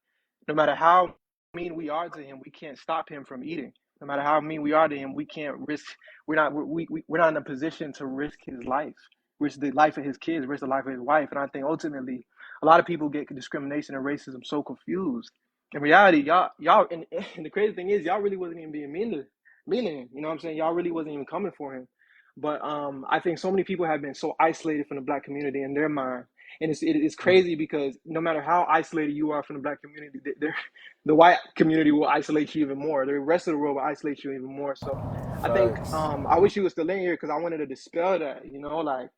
no matter how mean we are to him, we can't stop him from eating. No matter how mean we are to him, we can't risk. We're not in a position to risk his life, risk the life of his kids, risk the life of his wife. And I think ultimately, a lot of people get discrimination and racism so confused. In reality, y'all, and the crazy thing is, y'all really wasn't even being mean to him. You know what I'm saying? Y'all really wasn't even coming for him. But I think so many people have been so isolated from the black community in their mind, and it's crazy because no matter how isolated you are from the black community, the white community will isolate you even more. The rest of the world will isolate you even more. So I think Facts. I wish he was still in here because I wanted to dispel that. You know, like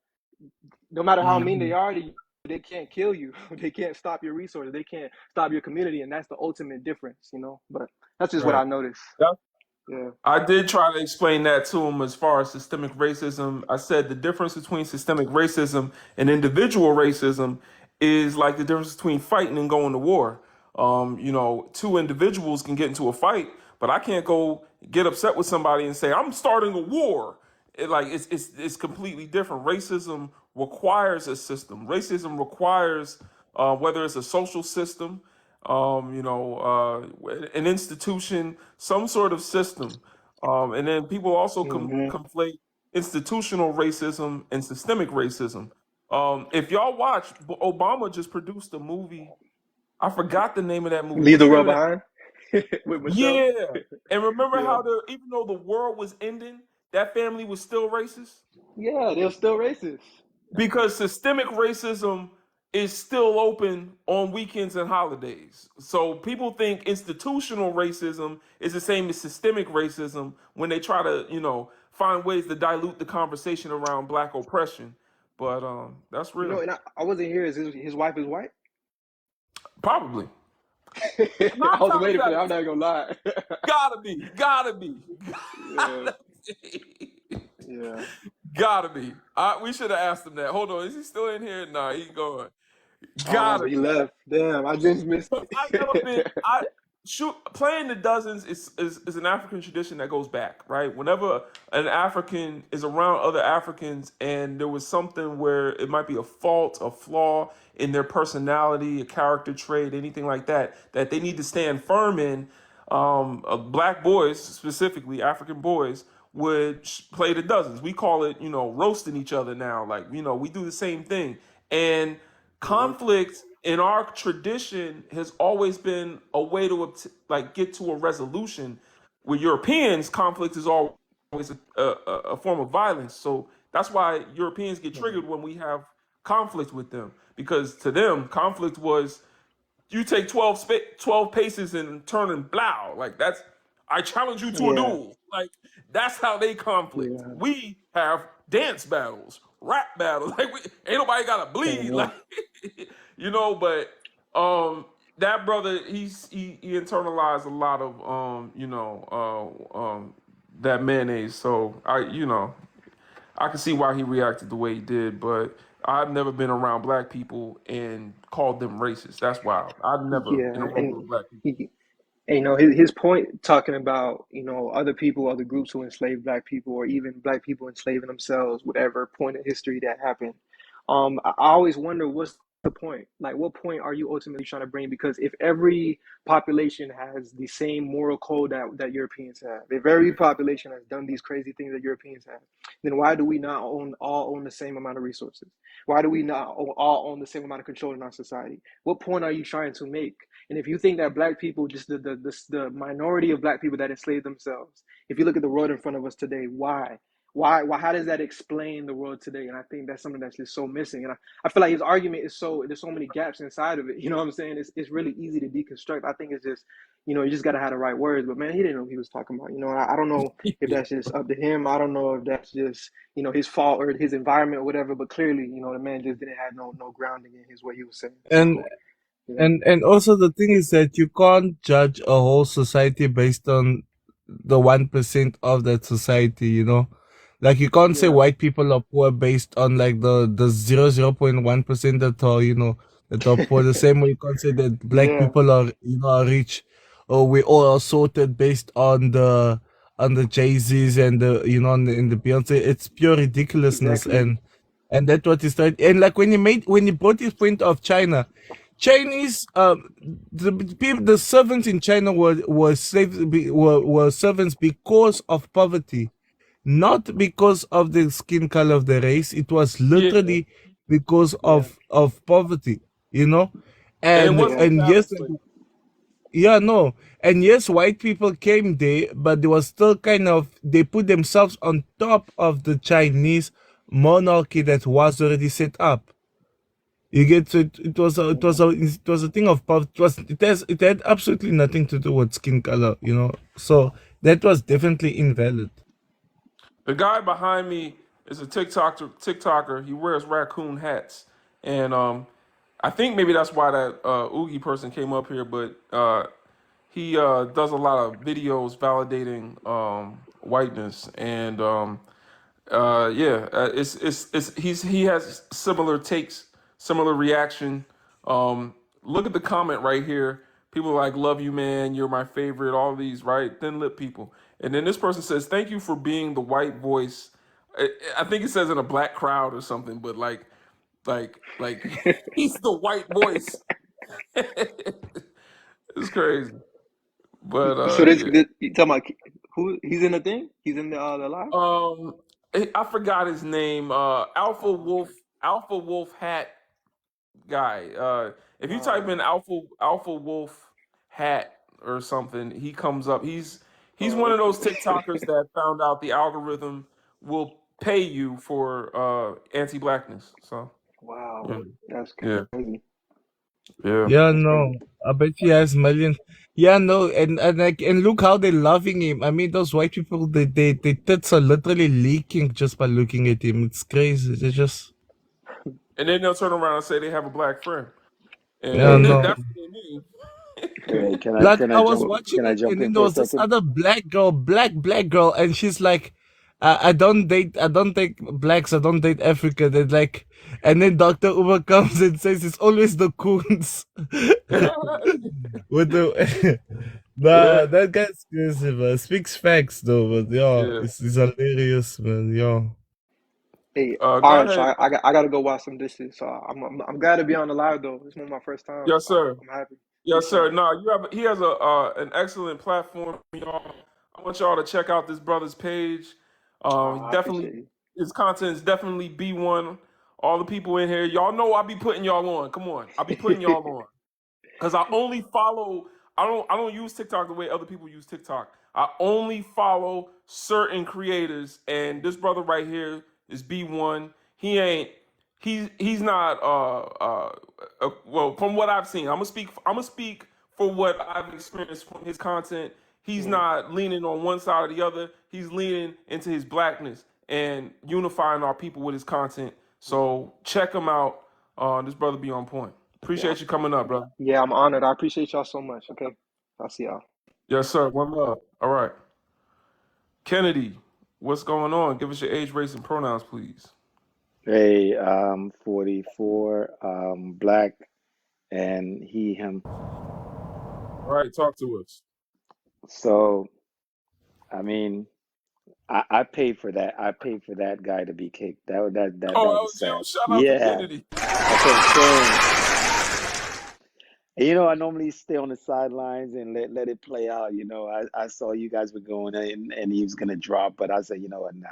no matter how mean they are to you, they can't kill you. They can't stop your resources. They can't stop your community, and that's the ultimate difference. You know, but that's just what Right. I noticed. That's Yeah. I did try to explain that to him as far as systemic racism. I said the difference between systemic racism and individual racism is like the difference between fighting and going to war. Two individuals can get into a fight, but I can't go get upset with somebody and say I'm starting a war. It's completely different. Racism requires a system. Racism requires whether it's a social system, an institution, some sort of system. And then people also Hmm. conflate institutional racism and systemic racism. If y'all watch, Obama just produced a movie. I forgot the name of that movie. Leave What's the the name world of that? behind with Michelle. Yeah. And remember Yeah. how even though the world was ending, that family was still racist? Yeah, they're still racist. Because systemic racism is still open on weekends and holidays. So people think institutional racism is the same as systemic racism when they try to, find ways to dilute the conversation around black oppression. But that's You know, real. and I wasn't here. His wife is white. Probably. I Nine was times waiting for out that. of I'm not gonna lie. gotta be, gotta be, Yeah, gotta be. yeah. Gotta be. We should have asked him that. Hold on, is he still in here? Nah, he going. I don't know, Gotta but he be. left. Damn, I just missed Because I've never been. it. I shoot playing the dozens is an African tradition that goes back, right? Whenever an African is around other Africans and there was something where it might be a fault, a flaw in their personality, a character trait, anything like that, that they need to stand firm in. Black boys, specifically African boys, would play the dozens. We call it, roasting each other now. Like, we do the same thing. And Hmm. conflict in our tradition has always been a way to get to a resolution. With Europeans, conflict is always a form of violence. So that's why Europeans get Hmm. triggered when we have conflict with them, because to them conflict was you take 12 paces and turn and blow. Like that's I challenge you to a Yeah, duel. Like that's how they conflict. yeah. We have dance battles, rap battles. Like ain't nobody gotta bleed. Hmm. Like but that brother he internalized a lot of that mayonnaise. So I can see why he reacted the way he did, but I've never been around black people and called them racist. That's wild. I've never in a Yeah, room full of and black people. he, and, his point talking about other people, other groups who enslaved black people, or even black people enslaving themselves, whatever point in history that happened. I always wonder what's the point. Like, what point are you ultimately trying to bring? Because if every population has the same moral code that Europeans have, if every population has done these crazy things that Europeans have, then why do we not all own the same amount of resources? Why do we not all own the same amount of control in our society? What point are you trying to make? And if you think that black people, just the minority of black people that enslave themselves, if you look at the world in front of us today, why? Why? How does that explain the world today? And I think that's something that's just so missing. And I feel like his argument is there's so many gaps inside of it. You know what I'm saying? It's really easy to deconstruct. I think it's just, you just got to have the right words. But man, he didn't know what he was talking about. I don't know if that's just up to him. I don't know if that's just, his fault or his environment or whatever. But clearly, the man just didn't have no grounding in his what he was saying. and So, yeah. and also the thing is that you can't judge a whole society based on the 1% of that society, like you can't say Yeah. white people are poor based on like the 0.1% that are poor. The same way you can't say that black Yeah, people are rich, or we all are sorted based on the Jay-Z's and and the Beyonce. It's pure ridiculousness. exactly. And that's what he's trying. And like when he brought his point of China, Chinese the servants in China were slaves, were servants because of poverty, not because of the skin color of the race. It was Yeah, literally because Yeah. of poverty. you know, And it and wasn't Yeah. and valid yes, slavery. yeah, no, and yes, white people came there, but they was still kind of they put themselves on top of the Chinese monarchy that was already set up. You get so it was a thing of power. It had absolutely nothing to do with skin color, you know. So that was definitely invalid. The guy behind me is a TikToker. He wears raccoon hats, and I think maybe that's why that Oogie person came up here. But he does a lot of videos validating whiteness, and yeah, he has similar takes, similar reaction. Look at the comment right here. People are like, "Love you, man. You're my favorite." All these right, thin lip people, and then this person says, "Thank you for being the white voice." I think it says in a black crowd or something, but like he's the white voice. It's crazy, but So yeah. you talking about who? He's in the thing. He's in the live. Um, I forgot his name. Alpha Wolf hat guy. If you type in Uh, Alpha Wolf hat or something, he comes up. He's one of okay. those TikTokers that found out the algorithm will pay you for anti-blackness. So Wow, yeah, that's yeah, crazy. yeah. Yeah, That's no, crazy. I bet he has millions. Yeah, no, and like and look how they're loving him. I mean, those white people, they tits are literally leaking just by looking at him. It's crazy. They just And then they'll turn around and say they have a black friend, yeah, and Hey, no. that's what they mean. hey, can I Like can I I was jump Well, watching can I it, jump and in then there for a was this second? other black girl, and she's like, I don't date blacks, I don't date Africa." They're like, and then Doctor Uber comes and says it's always the coons with the. Yeah, Nah, that guy's crazy, man. Speaks facts though, but yeah, yeah. it's hilarious, man. Yeah. hey, Go all right. So ahead. I got to go watch some dishes. So I'm glad to be on the live though. It's one of my first times. Yes, So sir. I'm happy. Yes, Peace sir. out. No, he has a an excellent platform, y'all. I want y'all to check out this brother's page. I Definitely appreciate you. his content is definitely B1. All the people in here, y'all know I be putting y'all on. Come on, I be putting y'all on. Because I only follow. I don't use TikTok the way other people use TikTok. I only follow certain creators, and this brother right here is B1. He ain't. He's not. Well, from what I've seen, I'm gonna speak for what I've experienced from his content. He's Mhm. not leaning on one side or the other. He's leaning into his blackness and unifying our people with his content. So check him out. This brother be on point. Yeah, Appreciate you coming up, brother. yeah. I'm honored. I appreciate y'all so much. Okay, I'll see y'all. Yes, sir. One love. All right. Kennedy, what's going on? Give us your age, race, and pronouns, please. Hey, 44, black, and he, him. All right, talk to us. So, I mean, I paid for that. I paid for that guy to be kicked. That Oh, was LGO, sad. shout out to Yeah, Kennedy. that's what I'm saying. You know, I normally stay on the sidelines and let it play out. You know, I saw you guys were going and he was gonna drop, but I said, you know what, nah.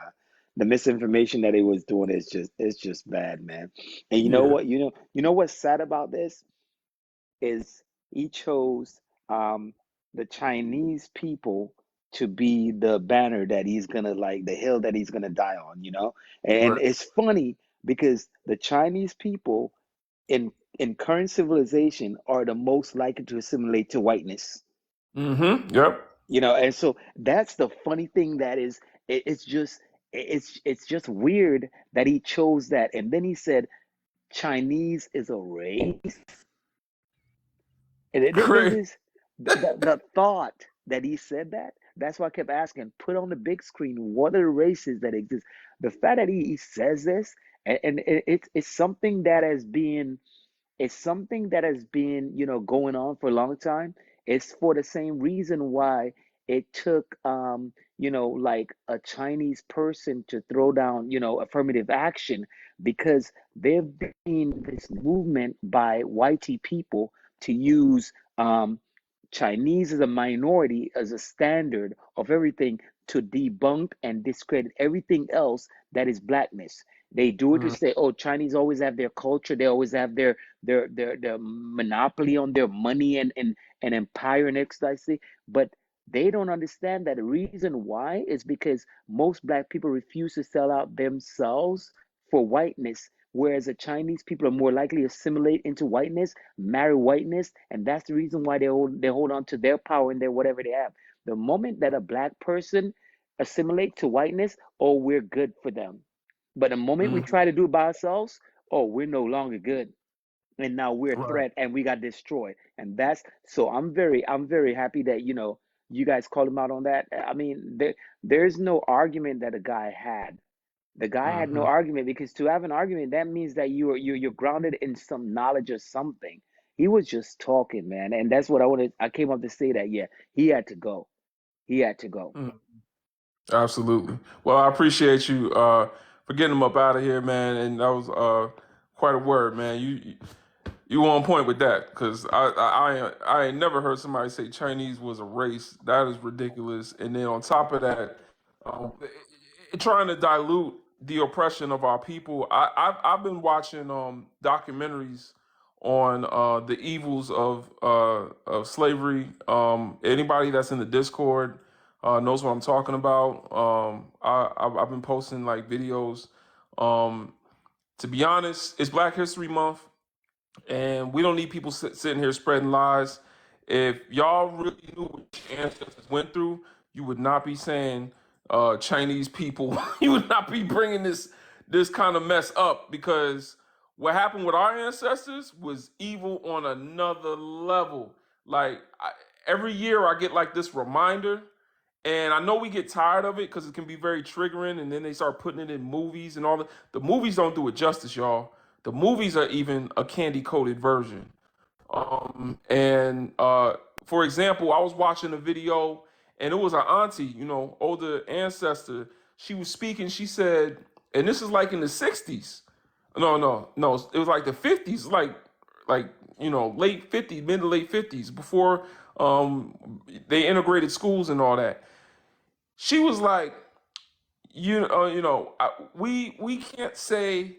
The misinformation that he was doing is just it's just bad, man. And you know Yeah. what? You know what's sad about this is he chose the Chinese people to be the banner that he's gonna like the hill that he's gonna die on, you know? And Right. it's funny because the Chinese people in current civilization are the most likely to assimilate to whiteness, Mm-hmm. Yep. you know. And so that's the funny thing that is it's just it's just weird that he chose that. And then he said Chinese is a race. And there's Great. this the thought that he said that. That's why I kept asking, put on the big screen, what are the races that exist? The fact that he says this, and it's something that has been it's something that has been, you know, going on for a long time. It's for the same reason why it took, you know, like a Chinese person to throw down, you know, affirmative action because there've been this movement by whitey people to use Chinese as a minority as a standard of everything to debunk and discredit everything else that is blackness. They do it to say, oh, Chinese always have their culture, they always have their monopoly on their money and empire and ecstasy. But they don't understand that the reason why is because most black people refuse to sell out themselves for whiteness, whereas the Chinese people are more likely to assimilate into whiteness, marry whiteness, and that's the reason why they hold on to their power and their whatever they have. The moment that a black person assimilate to whiteness, oh, we're good for them. But the moment we try to do it by ourselves, oh, we're no longer good. And now we're a Right. threat and we got destroyed. And that's so I'm very happy that you guys called him out on that. I mean, there's no argument that a guy had. The guy had no argument, because to have an argument, that means that you're grounded in some knowledge or something. He was just talking, man, and that's what I came up to say that, yeah, he had to go. He had to go. Absolutely. Well, I appreciate you for getting them up out of here, man. And that was quite a word, man. You on point with that, because I ain't never heard somebody say Chinese was a race. That is ridiculous. And then on top of that, trying to dilute the oppression of our people. I've been watching documentaries on the evils of slavery. Anybody that's in the Discord knows what I'm talking about. I've been posting like videos. To be honest, it's Black History Month, and we don't need people sitting here spreading lies. If y'all really knew what your ancestors went through, you would not be saying Chinese people. You would not be bringing this kind of mess up, because what happened with our ancestors was evil on another level. Like every year, I get like this reminder, and I know we get tired of it because it can be very triggering, and then they start putting it in movies and all that. The movies don't do it justice, y'all. The movies are even a candy coated version. And for example, I was watching a video, and it was an auntie, older ancestor. She was speaking. She said, and this is like in the 60s. No. It was like the 50s, like late 50s, mid to late 50s, before they integrated schools and all that. She was like, we can't say.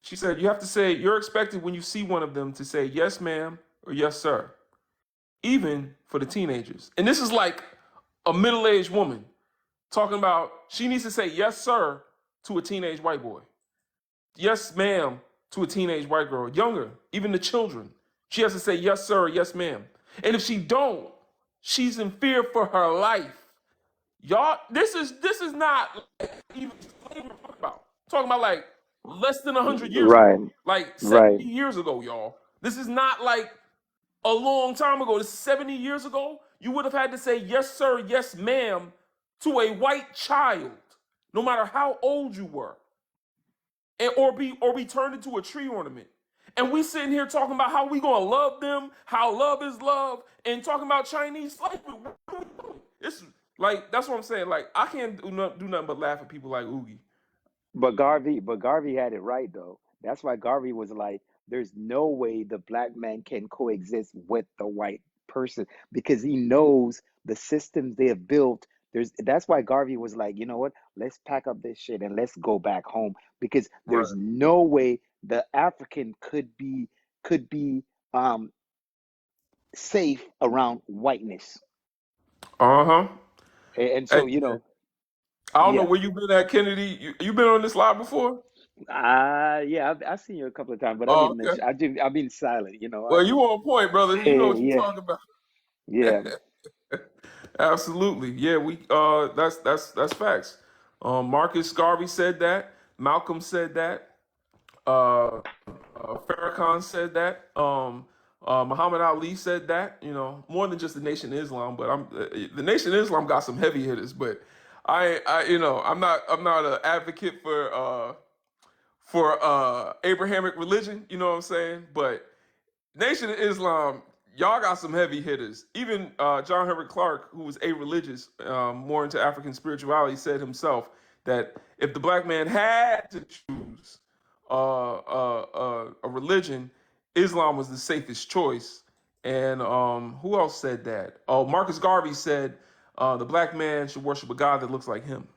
She said, you have to say, you're expected when you see one of them to say yes, ma'am, or yes, sir, even for the teenagers. And this is like a middle-aged woman talking about she needs to say yes, sir, to a teenage white boy. Yes, ma'am, to a teenage white girl. Younger, even the children. She has to say yes, sir, or yes, ma'am. And if she don't, she's in fear for her life. Y'all, this is not like even slavery we're talking about like less than 100 years Right, ago, like right. 70 years ago, y'all. This is not like a long time ago. This is 70 years ago. You would have had to say yes, sir, yes, ma'am, to a white child, no matter how old you were, and or be turned into a tree ornament. And we sitting here talking about how we gonna love them, how love is love, and talking about Chinese slavery. It's like, that's what I'm saying. Like, I can't do nothing but laugh at people like Oogie. But Garvey had it right though. That's why Garvey was like, there's no way the black man can coexist with the white person, because he knows the systems they have built. That's why Garvey was like, you know what? Let's pack up this shit and let's go back home, because there's Right. no way the African could be safe around whiteness. Uh-huh. And Hey, so, I don't know yeah. where you been at, Kennedy. You been on this live before? Yeah, I've seen you a couple of times, but Oh, okay. I've been silent. Well, you on point, brother. You know what you're Yeah, talking about. yeah. Absolutely. Yeah, we that's facts. Marcus Garvey said that. Malcolm said that. Uh, Farrakhan said that. Muhammad Ali said that. More than just the Nation of Islam, but the Nation of Islam got some heavy hitters. But I'm not an advocate for Abrahamic religion. You know what I'm saying? But Nation of Islam, y'all got some heavy hitters. Even John Henrik Clarke, who was a-religious, more into African spirituality, said himself that if the black man had to choose a religion, Islam was the safest choice. And who else said that? Oh, Marcus Garvey said The black man should worship a God that looks like him.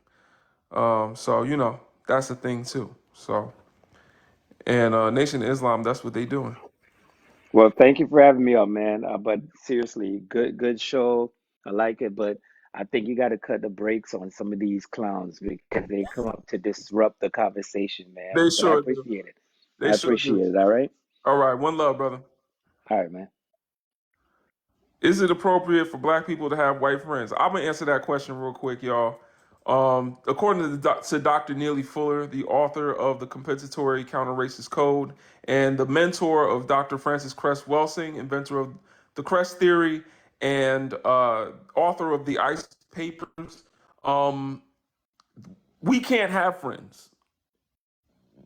So that's the thing too. So, and Nation of Islam, that's what they doing. Well, thank you for having me on, man. But seriously, good show. I like it, but I think you got to cut the brakes on some of these clowns because they come up to disrupt the conversation, man. They But I sure do. appreciate it. They I sure do. appreciate it. All right. All right, one love, brother. All right, man. Is it appropriate for black people to have white friends? I'm gonna answer that question real quick, y'all. According to Dr. Neely Fuller, the author of the Compensatory Counter-Racist Code and the mentor of Dr. Francis Cress Welsing, inventor of the Cress Theory and author of the ICE Papers, we can't have friends.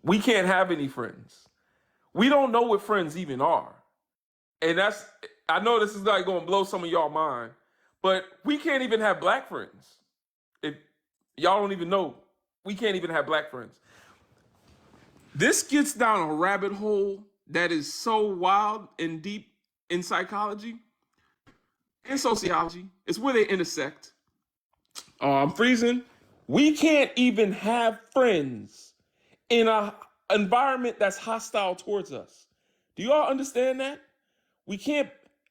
We can't have any friends. We don't know what friends even are. And I know this is like going to blow some of y'all mind, but we can't even have black friends. If y'all don't even know, we can't even have black friends. This gets down a rabbit hole that is so wild and deep in psychology and sociology. It's where they intersect. I'm freezing. We can't even have friends in an environment that's hostile towards us. Do y'all understand that? We can't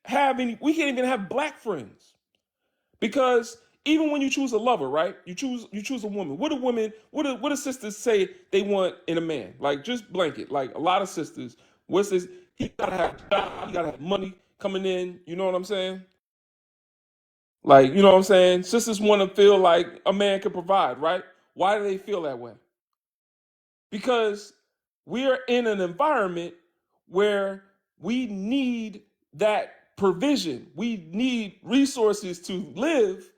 even have black friends. Because even when you choose a lover, right? You choose a woman. What do sisters say they want in a man? Like, just blanket. Like, a lot of sisters, what's this? He gotta have a job, he gotta have money coming in, you know what I'm saying? Like, you know what I'm saying? Sisters want to feel like a man can provide, right? Why do they feel that way? Because we're in an environment where we need that provision. We need resources to live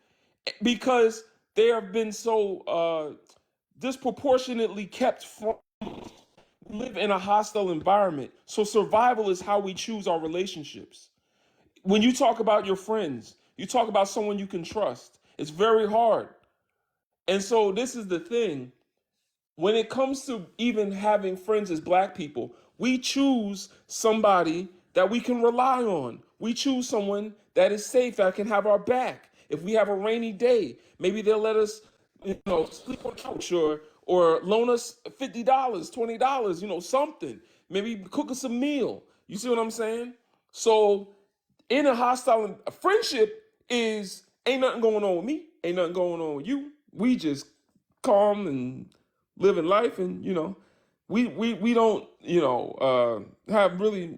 because they have been so disproportionately kept from. We live in a hostile environment. So survival is how we choose our relationships. When you talk about your friends, you talk about someone you can trust. It's very hard. And so this is the thing. When it comes to even having friends as black people, we choose somebody that we can rely on. We choose someone that is safe, that can have our back. If we have a rainy day, maybe they'll let us, sleep on the couch or loan us $50, $20, something. Maybe cook us a meal. You see what I'm saying? So in a hostile friendship is ain't nothing going on with me, ain't nothing going on with you. We just calm and living life, and we don't have really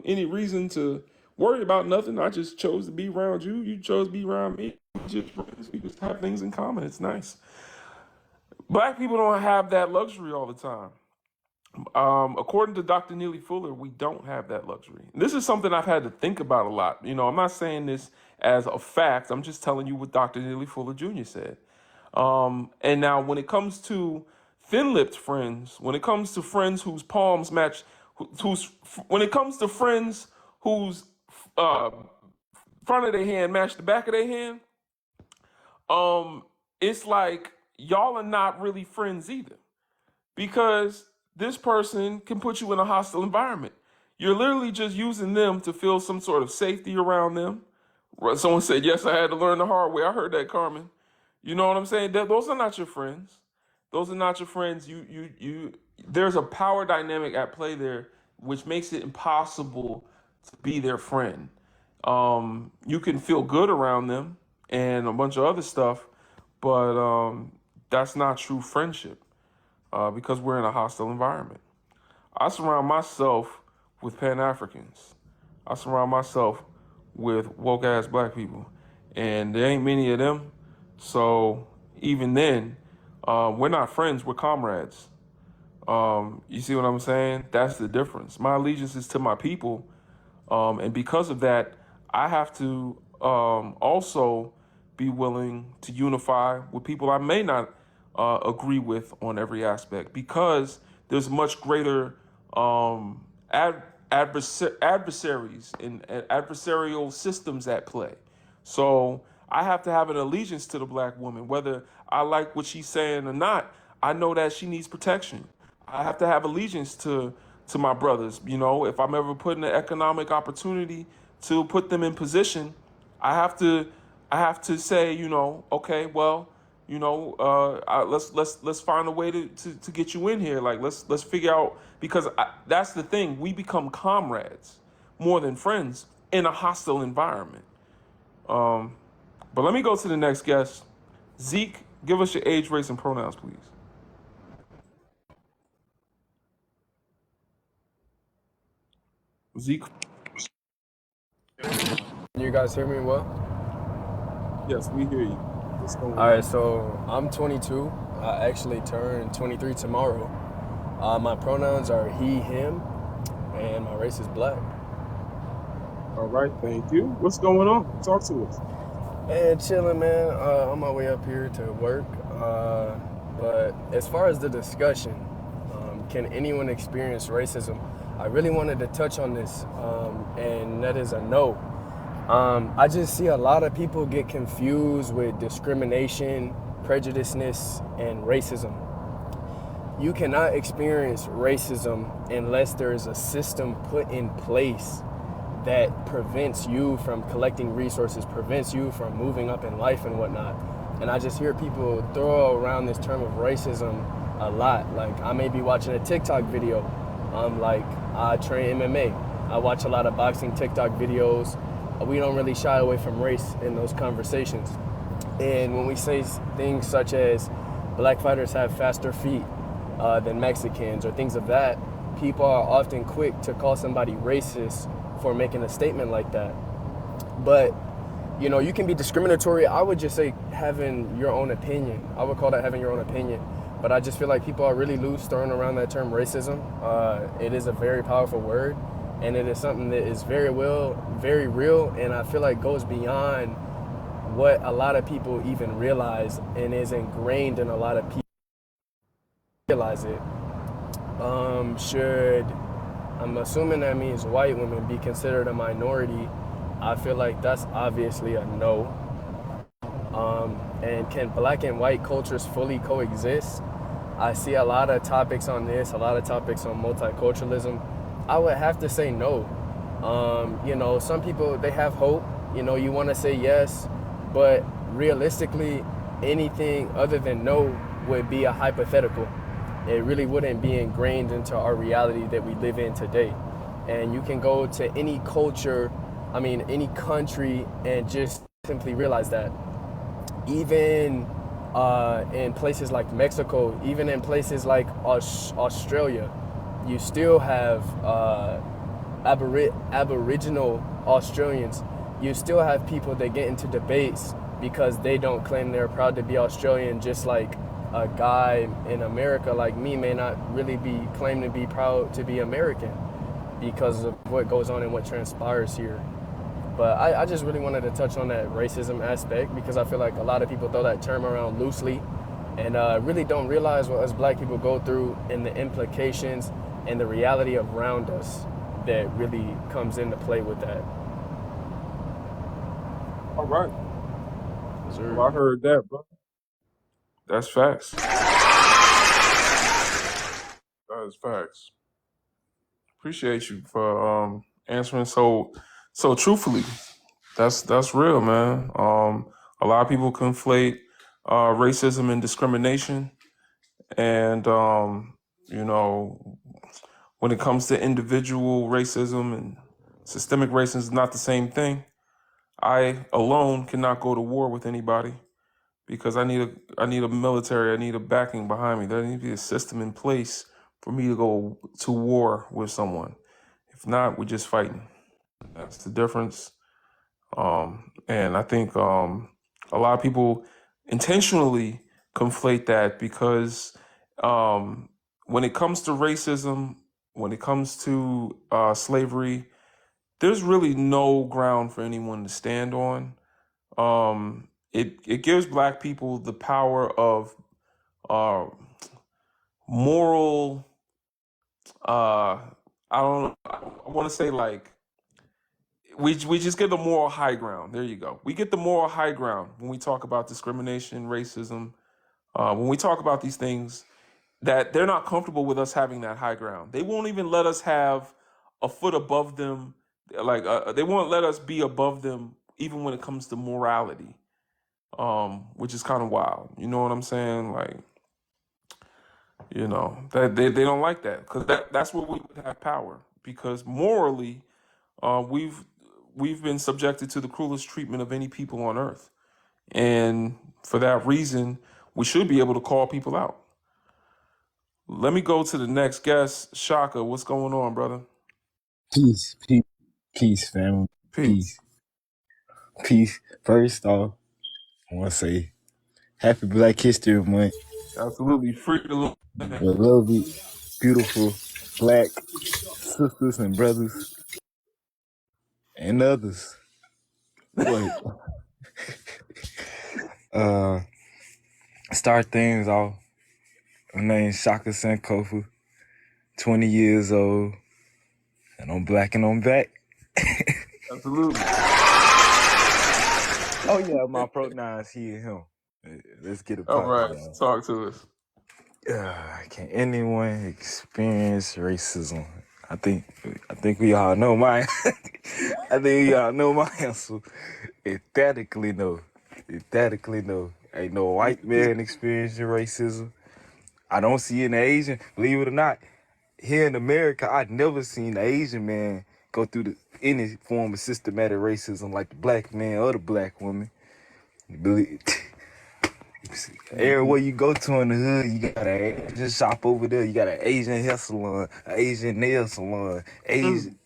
any reason to worry about nothing. I just chose to be around you. You chose to be around me. We just friends. We just have things in common. It's nice. Black people don't have that luxury all the time. According to Dr. Neely Fuller, we don't have that luxury. This is something I've had to think about a lot. I'm not saying this as a fact. I'm just telling you what Dr. Neely Fuller Jr. said. And now when it comes to thin-lipped friends, when it comes to friends whose palms match, when it comes to friends whose front of their hand match the back of their hand, it's like y'all are not really friends either, because this person can put you in a hostile environment. You're literally just using them to feel some sort of safety around them. Someone said, yes, I had to learn the hard way. I heard that, Carmen. You know what I'm saying? Those are not your friends. Those are not your friends. There's a power dynamic at play there, which makes it impossible to be their friend. You can feel good around them and a bunch of other stuff, but that's not true friendship because we're in a hostile environment. I surround myself with Pan-Africans. I surround myself with woke-ass black people, and there ain't many of them. So even then, we're not friends, we're comrades. You see what I'm saying? That's the difference. My allegiance is to my people. And because of that, I have to also be willing to unify with people I may not agree with on every aspect, because there's much greater adversaries and adversarial systems at play. So I have to have an allegiance to the black woman, whether I like what she's saying or not. I know that she needs protection. I have to have allegiance to my brothers. If I'm ever put in an economic opportunity to put them in position, I have to I have to say, okay, well, let's find a way to get you in here. Like let's figure out, because that's the thing. We become comrades more than friends in a hostile environment. But let me go to the next guest. Zeke, give us your age, race, and pronouns, please. Zeke. You guys hear me well? Yes, we hear you. What's going All right, on? so I'm 22. I actually turn 23 tomorrow. My pronouns are he, him, and my race is black. All right, thank you. What's going on? Talk to us. And chilling, man. On my way up here to work. But as far as the discussion, can anyone experience racism? I really wanted to touch on this, and that is a no. I just see a lot of people get confused with discrimination, prejudiceness, and racism. You cannot experience racism unless there is a system put in place that prevents you from collecting resources, prevents you from moving up in life and whatnot. And I just hear people throw around this term of racism a lot. Like, I may be watching a TikTok video. Like, I train MMA. I watch a lot of boxing TikTok videos. We don't really shy away from race in those conversations. And when we say things such as black fighters have faster feet than Mexicans or things of that, people are often quick to call somebody racist for making a statement like that. But, you can be discriminatory. I would just say having your own opinion. I would call that having your own opinion. But I just feel like people are really loose throwing around that term racism. It is a very powerful word, and it is something that is very real, and I feel like goes beyond what a lot of people even realize and is ingrained in a lot of people realize it. I'm assuming that means white women be considered a minority. I feel like that's obviously a no. And can black and white cultures fully coexist? I see a lot of topics on this, a lot of topics on multiculturalism. I would have to say no. Some people, they have hope. You want to say yes, but realistically, anything other than no would be a hypothetical. It really wouldn't be ingrained into our reality that we live in today. And you can go to any culture, any country, and just simply realize that. Even in places like Mexico, even in places like Australia, you still have Aboriginal Australians. You still have people that get into debates because they don't claim they're proud to be Australian, just like a guy in America like me may not really be claim to be proud to be American because of what goes on and what transpires here. But I just really wanted to touch on that racism aspect because I feel like a lot of people throw that term around loosely and really don't realize what us black people go through and the implications and the reality around us that really comes into play with that. All right. Well, I heard that, bro. That's facts. That is facts. Appreciate you for answering so truthfully. That's real, man. A lot of people conflate racism and discrimination, and when it comes to individual racism and systemic racism, is not the same thing. I alone cannot go to war with anybody because I need a military, I need a backing behind me. There needs to be a system in place for me to go to war with someone. If not, we're just fighting. That's the difference. And I think a lot of people intentionally conflate that because when it comes to racism, when it comes to slavery, there's really no ground for anyone to stand on. It gives black people the power of moral. I don't. I want to say like we just get the moral high ground. There you go. We get the moral high ground when we talk about discrimination, racism. When we talk about these things, that they're not comfortable with us having that high ground. They won't even let us have a foot above them. Like they won't let us be above them, even when it comes to morality. which is kind of wild. You know what I'm saying? Like, you know, that they don't like that because that's where we would have power because morally, we've been subjected to the cruelest treatment of any people on earth, and for that reason, we should be able to call people out. Let me go to the next guest, Shaka. What's going on, brother? Peace, peace, peace, family. Peace. Peace, peace. First off, I want to say Happy Black History Month. Absolutely free to look. Beloved, beautiful Black sisters and brothers and others. But start things off. My name's Shaka Sankofa, 20 years old, and I'm black and I'm back. Absolutely. Oh yeah, my pronouns he and him. Let's get it All poppin', right, y'all. talk to us. Can anyone experience racism? I think we all know mine. I think we all know my answer. Emphatically no. Emphatically no. Ain't no white man experiencing racism. I don't see an Asian. Believe it or not, here in America, I've never seen an Asian man go through any form of systematic racism like the black man or the black woman. Everywhere you go to in the hood, you got an Asian shop over there. You got an Asian hair salon, an Asian nail salon, Asian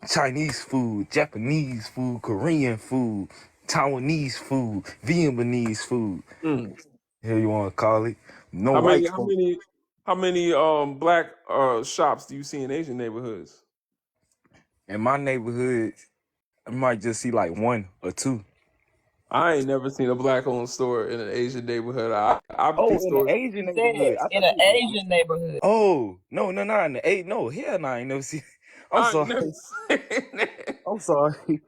Chinese food, Japanese food, Korean food, Taiwanese food, Vietnamese food. Here you want to call it. No How many white how folks. many how many black shops do you see in Asian neighborhoods? In my neighborhood, I might just see like one or two. I ain't never seen a black owned store in an Asian neighborhood. I've Oh, seen in the stores. Asian He said neighborhood. I in thought an you was Asian neighborhood. Oh, no, in the eight. No, hell no, I ain't never see. I'm I ain't sorry. never seen it. I'm sorry.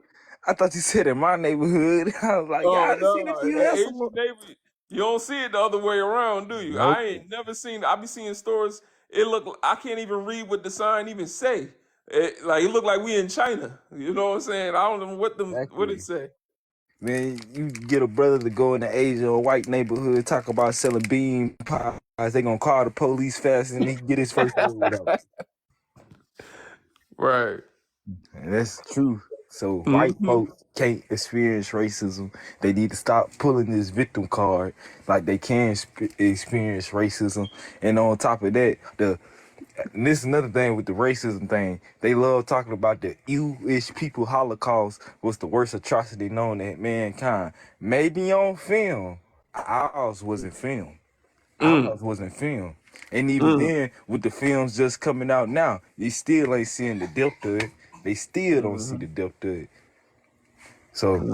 I thought you said in my neighborhood. I was like, yeah, Oh I done seen a no, few an hair Asian salons. neighbor. You don't see it the other way around, do you? Nope. I ain't never seen. I be seeing stores. It look. I can't even read what the sign even say. It look like we in China. You know what I'm saying? I don't know what it Exactly. say. Man, you get a brother to go into Asia or white neighborhood, talk about selling bean pies. They gonna call the police fast and he get his first word out. Right. And that's true. So white Mm-hmm. folks can't experience racism. They need to stop pulling this victim card like they can experience racism. And on top of that, and this is another thing with the racism thing. They love talking about the Jewish people Holocaust was the worst atrocity known to mankind. Maybe on film. Ours wasn't film. Ours wasn't film. And even then, with the films just coming out now, you still ain't seeing the depth of it. They still don't see the depth of it. So,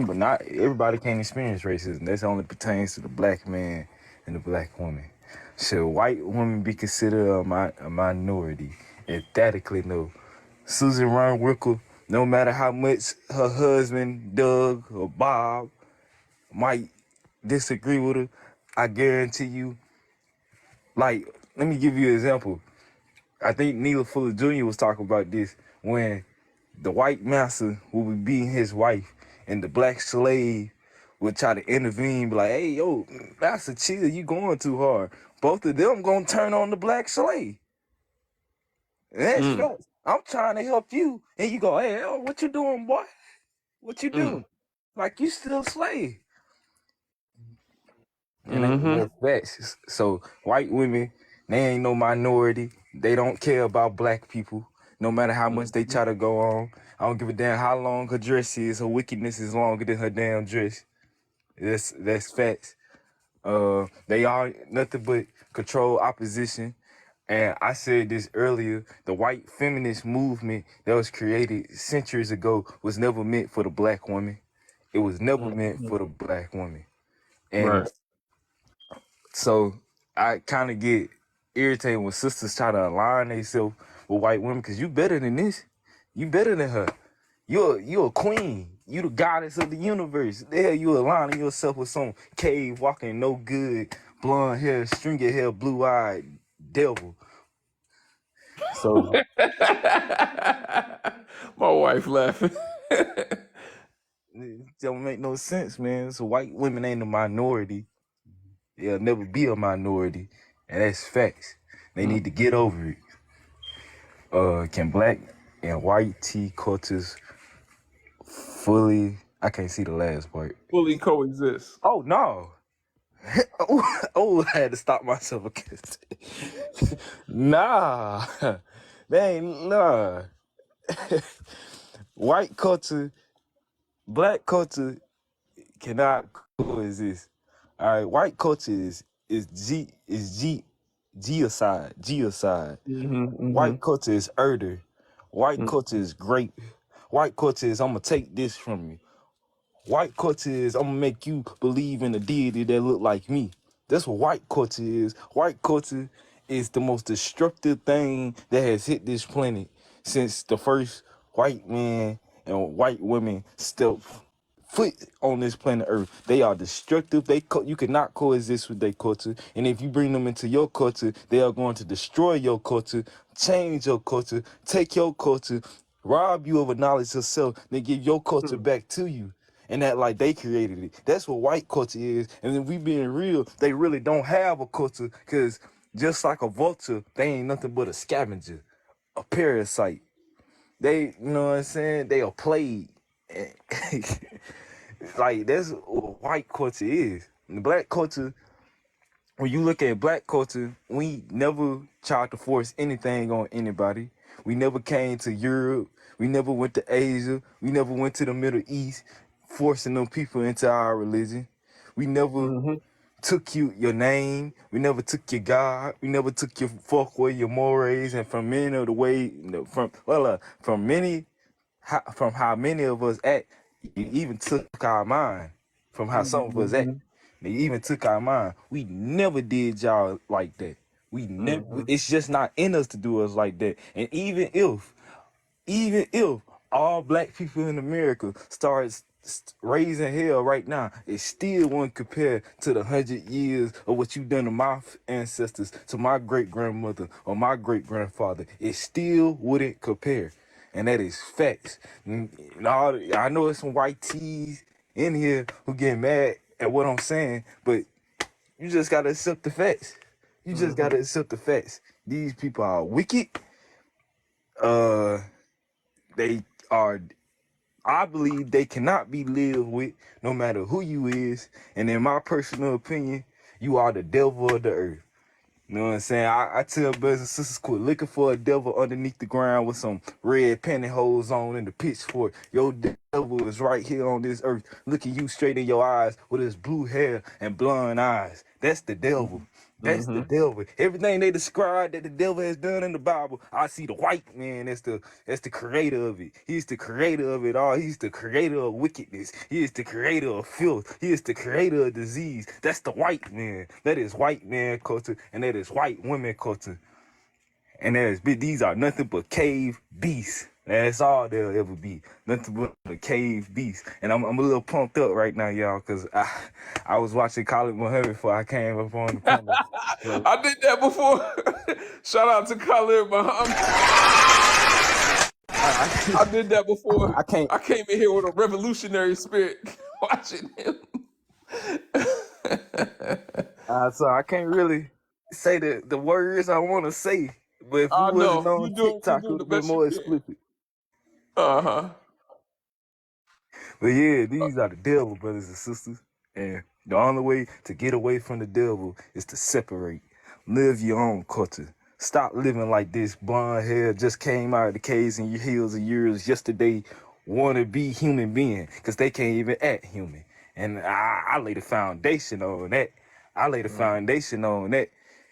but not everybody can experience racism. That only pertains to the black man and the black woman. Should white women be considered a minority? Emphatically no. Susan Ron Rickle, no matter how much her husband Doug or Bob might disagree with her, I guarantee you. Like, let me give you an example. I think Neil Fuller Jr. was talking about this when the white master would be beating his wife and the black slave would try to intervene, be like, hey, yo, master, chill, you going too hard. Both of them gonna turn on the black slave. And that's facts. I'm trying to help you. And you go, hey, what you doing, boy? What you doing? Like, you still a slave. And that's facts. So white women, they ain't no minority. They don't care about black people. No matter how much they try to go on. I don't give a damn how long her dress is. Her wickedness is longer than her damn dress. That's facts. They are nothing but control opposition. And I said this earlier, the white feminist movement that was created centuries ago was never meant for the black woman. It was never meant for the black woman. And Right. so I kind of get irritated when sisters try to align themselves with white women because you better than this. You better than her. You're a queen. You the goddess of the universe. The hell you aligning yourself with some cave walking no good, blonde hair, stringy hair, blue eyed devil. So My wife laughing. It don't make no sense, man. So white women ain't a minority. They'll never be a minority, and that's facts. They need to get over it. Can black and white tea cultures fully? I can't see the last part. Fully coexist. Oh no! I had to stop myself against it. Nah, they ain't nah. White culture, black culture cannot coexist. All right, white culture is geocide. White culture is Erder. White culture is great. White culture is I'm gonna take this from you. White culture is I'm gonna make you believe in a deity that look like me. That's what white culture is. White culture is the most destructive thing that has hit this planet since the first white man and white women stepped foot on this planet Earth. They are destructive. You cannot coexist with their culture. And if you bring them into your culture, they are going to destroy your culture, change your culture, take your culture, rob you of a knowledge of self, then give your culture back to you. And that like they created it. That's what white culture is. And then we being real, they really don't have a culture because just like a vulture, they ain't nothing but a scavenger, a parasite. They, you know what I'm saying? They are plague. Like that's what white culture is. And black culture, when you look at black culture, we never tried to force anything on anybody. We never came to Europe. We never went to Asia. We never went to the Middle East, forcing them people into our religion. We never took your name. We never took your God. We never took your folkway, your mores, and from many of the way, from how many of us act, you even took our mind. From how some of us act, they even took our mind. We never did y'all like that. We never. It's just not in us to do us like that. And even if all black people in America starts raising hell right now, it still won't compare to the 100 years of what you done to my ancestors, to my great grandmother or my great grandfather. It still wouldn't compare, and that is facts. I know there's some white tees in here who get mad at what I'm saying, but you just gotta accept the facts. You just gotta accept the facts. These people are wicked. They are, I believe they cannot be lived with no matter who you is. And in my personal opinion, you are the devil of the earth. You know what I'm saying? I tell brothers and sisters, quit looking for a devil underneath the ground with some red pantyhose on and the pitchfork. Your devil is right here on this earth, looking you straight in your eyes with his blue hair and blonde eyes. That's the devil. That's the devil. Everything they describe that the devil has done in the Bible, I see the white man as the creator of it. He's the creator of it all. He's the creator of wickedness. He is the creator of filth. He is the creator of disease. That's the white man. That is white man culture, and that is white women culture. And these are nothing but cave beasts. That's all they'll ever be. Nothing but a cave beast. And I'm a little pumped up right now, y'all, because I was watching Khalid Muhammad before I came up on the panel. So, I did that before. Shout out to Khalid Muhammad. I did that before. I came in here with a revolutionary spirit watching him. so I can't really say the words I want to say. But if we wasn't No, on you TikTok, it doing would the have been best you more can. explicit. But yeah, these are the devil, brothers and sisters. And the only way to get away from the devil is to separate. Live your own culture. Stop living like this blonde hair just came out of the caves in your heels of yours yesterday. Want to be human being because they can't even act human. And I lay the foundation on that.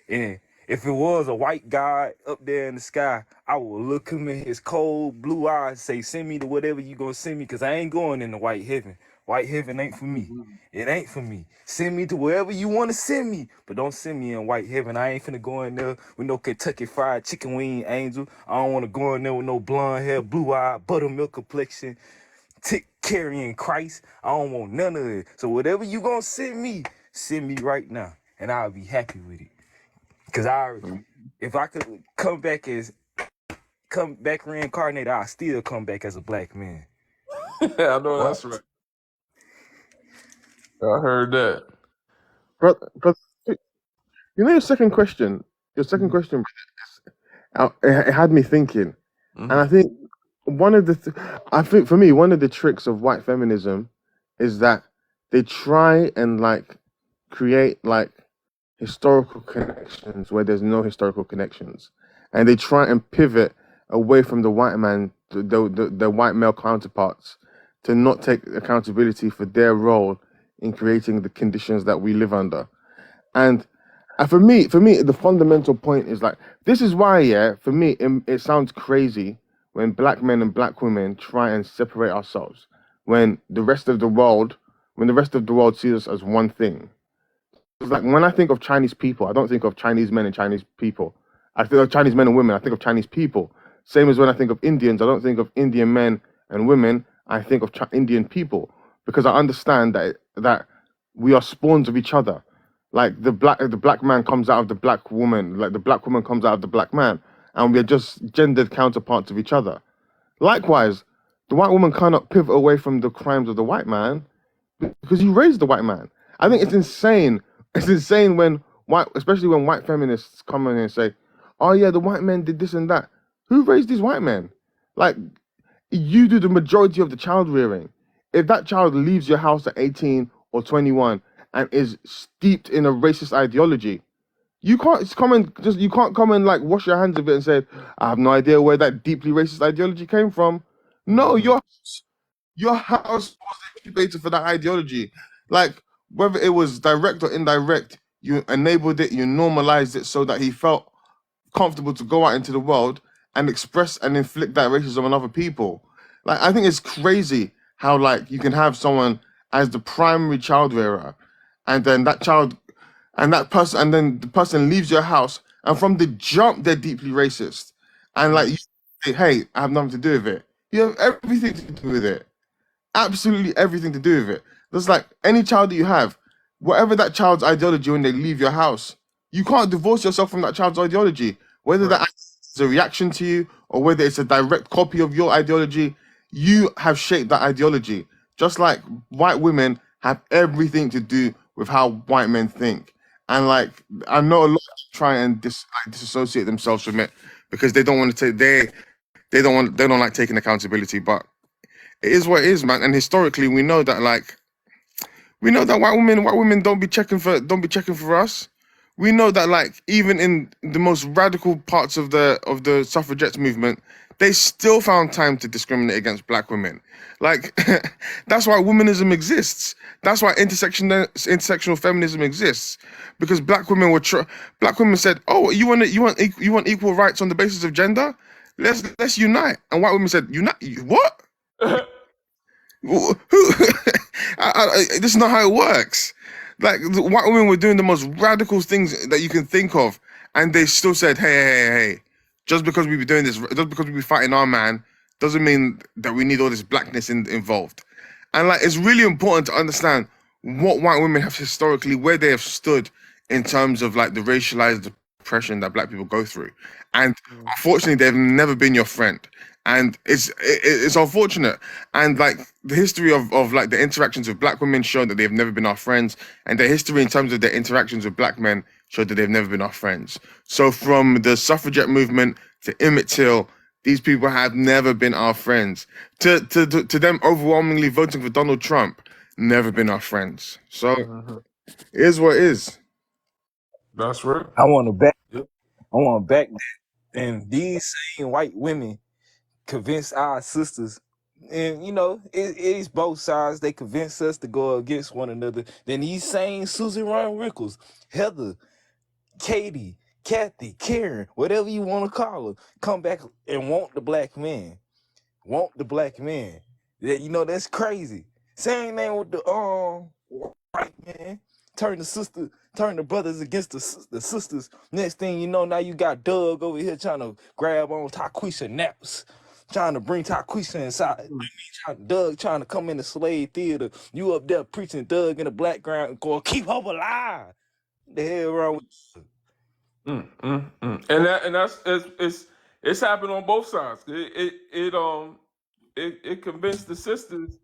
And if it was a white God up there in the sky, I would look him in his cold blue eyes and say, send me to whatever you gonna send me, because I ain't going into white heaven. White heaven ain't for me. It ain't for me. Send me to wherever you want to send me, but don't send me in white heaven. I ain't finna go in there with no Kentucky Fried Chicken wing angel. I don't want to go in there with no blonde hair, blue eye, buttermilk complexion, tick carrying Christ. I don't want none of it. So whatever you gonna send me right now, and I'll be happy with it. Cause if I could come back reincarnated, I'll still come back as a black man. I know that's right. I heard that. But you know your second question. Your second question, it had me thinking, and I think one of the, I think for me, one of the tricks of white feminism is that they try and like create like historical connections where there's no historical connections, and they try and pivot away from the white man, the white male counterparts, to not take accountability for their role in creating the conditions that we live under. And for me, the fundamental point is like this is why, yeah, for me, it sounds crazy when black men and black women try and separate ourselves when the rest of the world, when the rest of the world sees us as one thing. It's like when I think of Chinese people, I don't think of Chinese men and Chinese people. I think of Chinese men and women. I think of Chinese people. Same as when I think of Indians, I don't think of Indian men and women. I think of Indian people because I understand that we are spawns of each other. Like the black man comes out of the black woman, like the black woman comes out of the black man, and we are just gendered counterparts of each other. Likewise, the white woman cannot pivot away from the crimes of the white man because you raised the white man. I think it's insane. It's insane when especially when white feminists come in and say, "Oh yeah, the white men did this and that." Who raised these white men? Like you do the majority of the child rearing. If that child leaves your house at 18 or 21 and is steeped in a racist ideology, you can't come and like wash your hands of it and say, "I have no idea where that deeply racist ideology came from." No, your house was the incubator for that ideology. Like, whether it was direct or indirect, you enabled it, you normalized it so that he felt comfortable to go out into the world and express and inflict that racism on other people. Like, I think it's crazy how, like, you can have someone as the primary child rearer, and then that child, and that person, and then the person leaves your house, and from the jump, they're deeply racist. And, like, you say, hey, I have nothing to do with it. You have everything to do with it. Absolutely everything to do with it. That's like any child that you have, whatever that child's ideology when they leave your house, you can't divorce yourself from that child's ideology. Whether Right. that is a reaction to you or whether it's a direct copy of your ideology, you have shaped that ideology. Just like white women have everything to do with how white men think. And like I know a lot try and disassociate themselves from it because they don't want to take they don't like taking accountability, but it is what it is, man. And historically, we know that white women don't be checking for us. We know that like even in the most radical parts of the suffragettes movement, they still found time to discriminate against black women. Like that's why womanism exists. That's why intersectional feminism exists, because black women black women said, "Oh, you want equal rights on the basis of gender? Let's unite." And white women said, "Unite? What? Who? This is not how it works." Like the white women were doing the most radical things that you can think of, and they still said, "Hey, just because we be doing this, just because we be fighting our man, doesn't mean that we need all this blackness involved." And like, it's really important to understand what white women have historically, where they have stood in terms of like the racialized oppression that black people go through. And unfortunately, they've never been your friend. And it's unfortunate. And like the history of like the interactions with black women show that they've never been our friends. And the history in terms of their interactions with black men showed that they've never been our friends. So from the suffragette movement to Emmett Till, these people have never been our friends. To them overwhelmingly voting for Donald Trump, never been our friends. So it is what it is. That's right. I want to back. Yep. I want to back that. And these same white women convince our sisters, and you know, it's both sides. They convince us to go against one another. Then these same Susan Ryan Rickles, Heather, Katie, Kathy, Karen, whatever you want to call her, come back and want the black man. Want the black man. Yeah, you know, that's crazy. Same thing with the white man. Turn the brothers against the sisters. Next thing you know, now you got Doug over here trying to grab on Taquisha naps, trying to bring Taquisha inside. Doug trying to come in the slave theater. You up there preaching Doug in the background, going, keep hope alive. The hell wrong with you? And that's it's happened on both sides. It convinced the sisters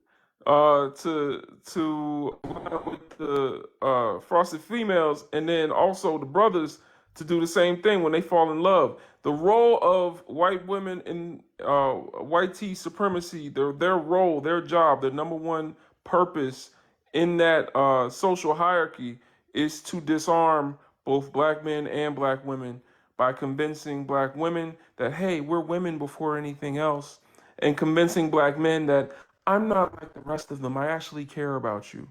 to with the frosted females, and then also the brothers to do the same thing when they fall in love. The role of white women in white tea supremacy, their role, their job, their number one purpose in that social hierarchy is to disarm both black men and black women by convincing black women that, hey, we're women before anything else, and convincing black men that I'm not like the rest of them. I actually care about you.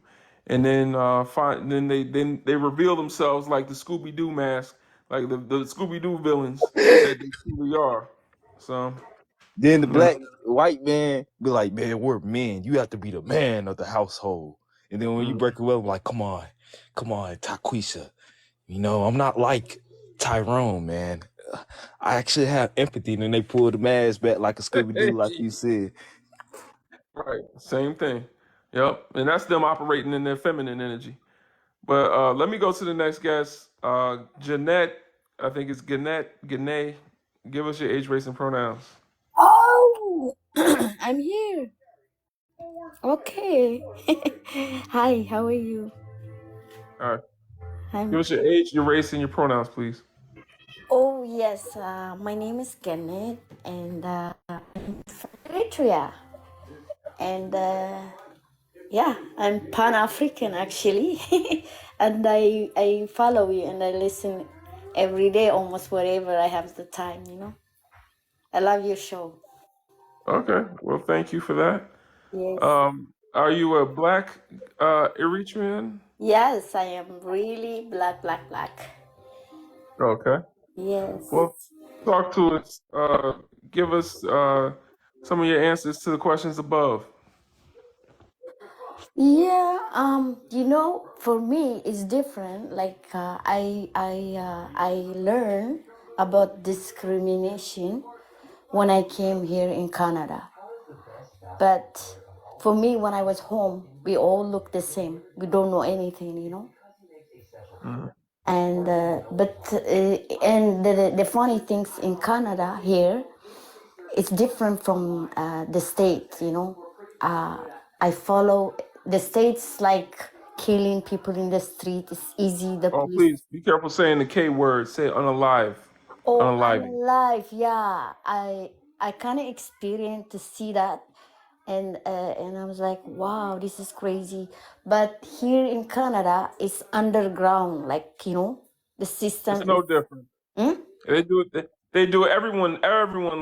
And then then they reveal themselves like the Scooby Doo mask, like the Scooby Doo villains that they truly are. So Then the yeah. black white man be like, man, we're men. You have to be the man of the household. And then when you Mm. break away, I'm like, come on, Taquisha. You know, I'm not like Tyrone, man. I actually have empathy. And then they pull the mask back like a Scooby Doo, like you said. Right, same thing. Yep, and that's them operating in their feminine energy. But let me go to the next guest, Jeanette. I think it's Gannett. Give us your age, race, and pronouns. Oh, I'm here. Okay. Hi, how are you? All right. Give I'm. us your age, your race, and your pronouns, please. Oh, yes. My name is Kenneth, and I'm from Eritrea. And yeah, I'm Pan African actually. And I follow you and I listen every day, almost wherever I have the time, you know. I love your show. Okay. Well, thank you for that. Yes. Are you a black Eritrean? Yes, I am really black, black, black. Okay. Yes. Well, talk to us. Give us some of your answers to the questions above. Yeah, you know, for me it's different. Like I learned about discrimination when I came here in Canada. But for me, when I was home, we all look the same. We don't know anything, you know. Mhm. And the funny things in Canada here, it's different from the States, you know. I follow the States like killing people in the street. It's easy. The Oh, police. please be careful saying the K word. Say unalive. Oh, Unaliving. unalive. Yeah, I kind of experienced to see that, and I was like, wow, this is crazy. But here in Canada, it's underground. Like you know, the It's system is. no different. Hmm? They do it. They do it. Everyone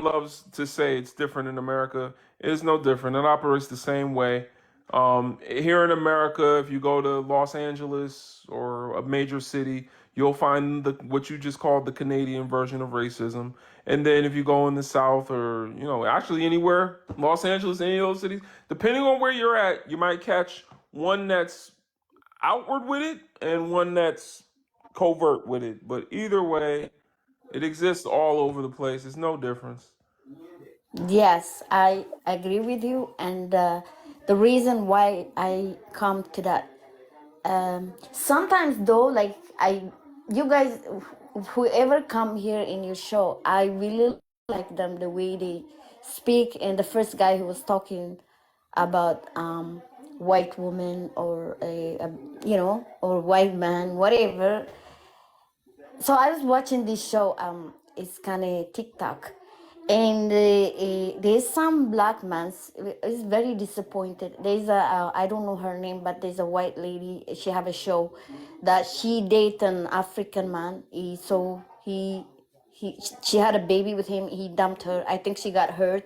loves to say it's different in America. It's no different. It operates the same way. Here in America, if you go to Los Angeles or a major city, you'll find the what you just called the Canadian version of racism. And then if you go in the South or actually anywhere, Los Angeles, any of those cities, depending on where you're at, you might catch one that's outward with it and one that's covert with it. But either way, it exists all over the place. It's no difference. Yes, I agree with you, and the reason why I come to that. Sometimes though, like you guys, whoever come here in your show, I really like them the way they speak. And the first guy who was talking about white woman or or white man, whatever. So I was watching this show. It's kind of TikTok, and there's some black man is very disappointed. There's a I don't know her name, but there's a white lady. She have a show that she date an African man. She had a baby with him. He dumped her. I think she got hurt,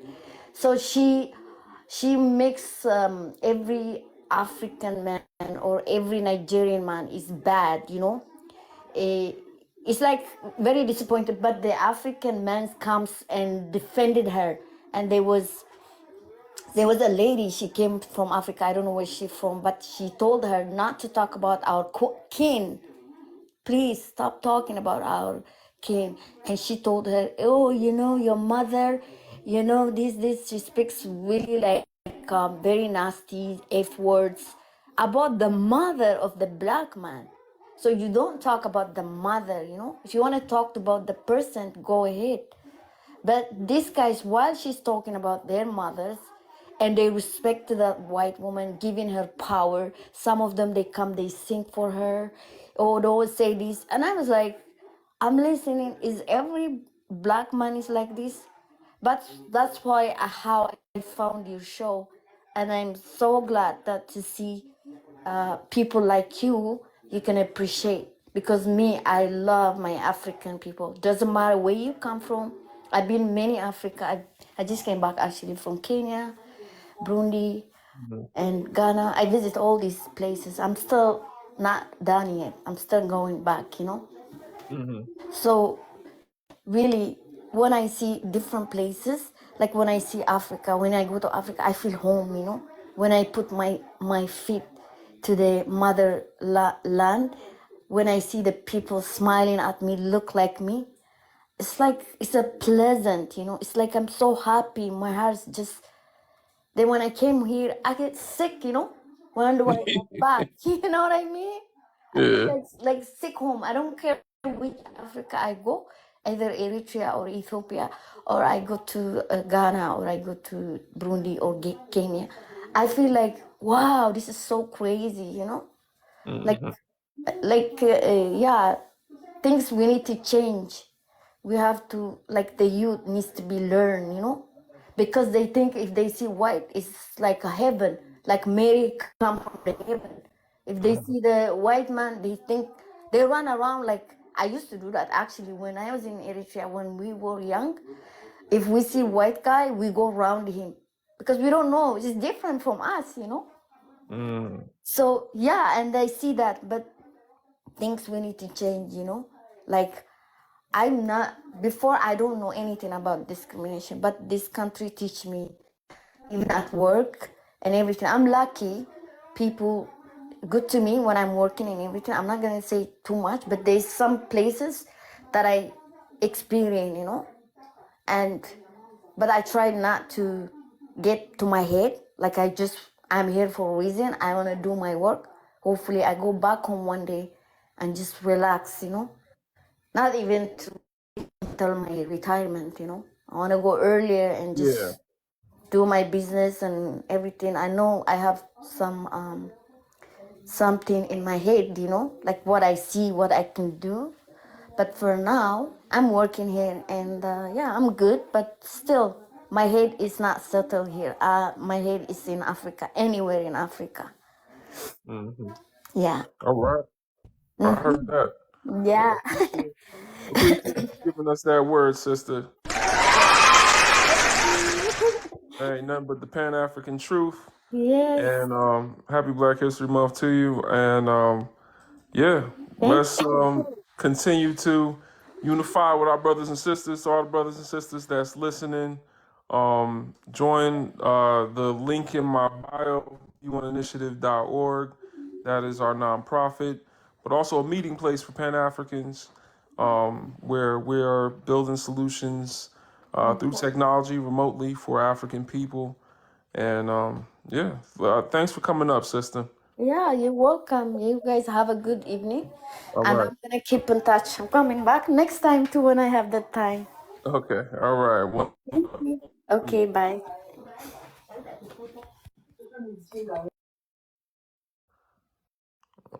so she makes every African man or every Nigerian man is bad. You know. Eh, it's like very disappointed, but the African man comes and defended her. And there was a lady, she came from Africa, I don't know where she's from, but she told her not to talk about our kin. Please stop talking about our kin. And she told her, oh, your mother, this she speaks really like very nasty F words about the mother of the black man. So you don't talk about the mother, If you want to talk about the person, go ahead. But these guys, while she's talking about their mothers, and they respect that white woman, giving her power. Some of them, they come, they sing for her, or they always say this. And I was like, I'm listening. Is every black man is like this? But that's why how I found your show, and I'm so glad that to see people like you. You can appreciate, because me, I love my African people. Doesn't matter where you come from. I've been many Africa. I just came back actually from Kenya, Burundi, and Ghana. I visit all these places. I'm still not done yet. I'm still going back. Mm-hmm. So really, when I see different places, like when I see Africa, when I go to Africa, I feel home. When I put my feet to the land, when I see the people smiling at me, look like me, it's like it's a pleasant. It's like I'm so happy. My heart's just. Then when I came here, I get sick. When do I go back? You know what I mean? I feel Yeah. like sick home. I don't care which Africa I go, either Eritrea or Ethiopia, or I go to Ghana, or I go to Burundi or Kenya. I feel like, wow, this is so crazy. Like, Mm-hmm. yeah, things we need to change. We have to, like, the youth needs to be learned. Because they think if they see white, it's like a heaven, like Mary come from the heaven. If they see the white man, they think they run around like I used to do that actually when I was in Eritrea when we were young. If we see white guy, we go around him because we don't know. It's different from us. Mm-hmm. So yeah, and I see that, but things we need to change. Like I'm not before I don't know anything about discrimination, but this country teach me even at work and everything. I'm lucky. People good to me when I'm working and everything. I'm not gonna say too much, but there's some places that I experience. And but I try not to get to my head. Like I'm here for a reason. I wanna do my work. Hopefully I go back home one day and just relax. Not even to until my retirement. I wanna go earlier and Yeah. just do my business and everything. I know I have something in my head, like what I see, what I can do. But for now, I'm working here, and yeah, I'm good. But still, my head is not settled here. My head is in Africa, anywhere in Africa. Mm-hmm. Yeah. All right. I heard that. Yeah. Appreciate you giving us that word, sister. Ain't nothing but the Pan African truth. Yes. And happy Black History Month to you. And yeah, Thank let's you. continue to unify with our brothers and sisters. So all the brothers and sisters that's listening, join the link in my bio, uninitiative.org. That is our nonprofit, but also a meeting place for Pan Africans, where we are building solutions through technology remotely for African people. And yeah, thanks for coming up, sister. Yeah, you're welcome. You guys have a good evening. All And right. I'm gonna keep in touch. I'm coming back next time too when I have the time. Okay. All right. Well, Okay, bye.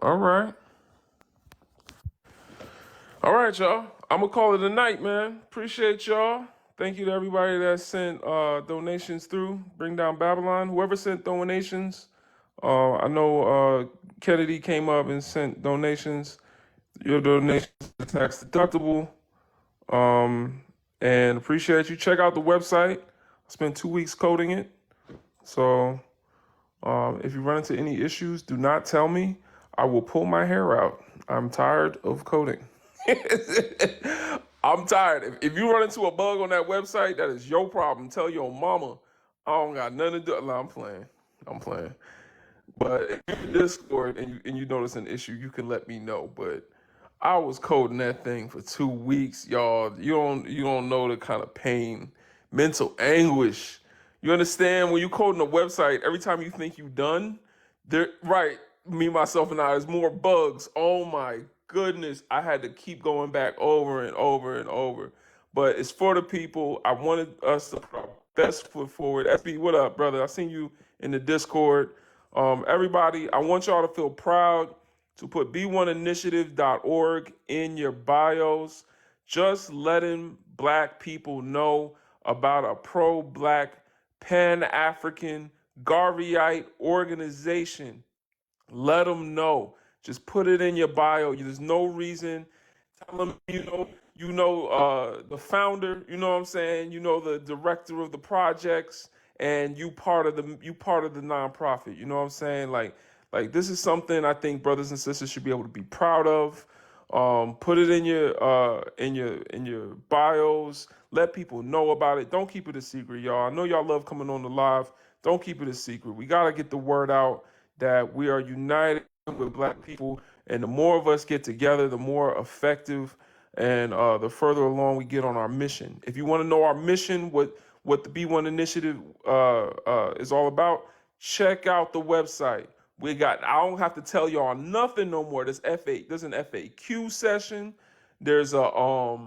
all right. All right, y'all. I'm gonna call it a night, man. Appreciate y'all. Thank you to everybody that sent donations through. Bring Down Babylon. Whoever sent donations. I know Kennedy came up and sent donations. Your donations are tax deductible. And appreciate you. Check out the website. I spent 2 weeks coding it. So if you run into any issues, do not tell me. I will pull my hair out. I'm tired of coding. I'm tired. If you run into a bug on that website, that is your problem. Tell your mama. I don't got nothing to do. No, I'm playing. I'm playing. But if you're in Discord and you notice an issue, you can let me know. But I was coding that thing for 2 weeks, y'all. You don't know the kind of pain, mental anguish. You understand when you coding a website, every time you think you done, there right, me, myself, and I, there's more bugs. Oh my goodness. I had to keep going back over and over and over. But it's for the people. I wanted us to best foot forward. SB, what up, brother? I seen you in the Discord. Everybody, I want y'all to feel proud to put b1initiative.org in your bios. Just letting black people know about a pro-black, pan-African, Garveyite organization. Let them know. Just put it in your bio. There's no reason. Tell them the founder. You know what I'm saying. You know the director of the projects, and you part of the nonprofit. You know what I'm saying. Like this is something I think brothers and sisters should be able to be proud of. Put it in your bios. Let people know about it. Don't keep it a secret, y'all. I know y'all love coming on the live. Don't keep it a secret. We gotta get the word out that we are united with black people, and the more of us get together, the more effective and the further along we get on our mission. If you want to know our mission, what the B1 Initiative is all about, check out the website. I don't have to tell y'all nothing no more. There's an FAQ session. There's a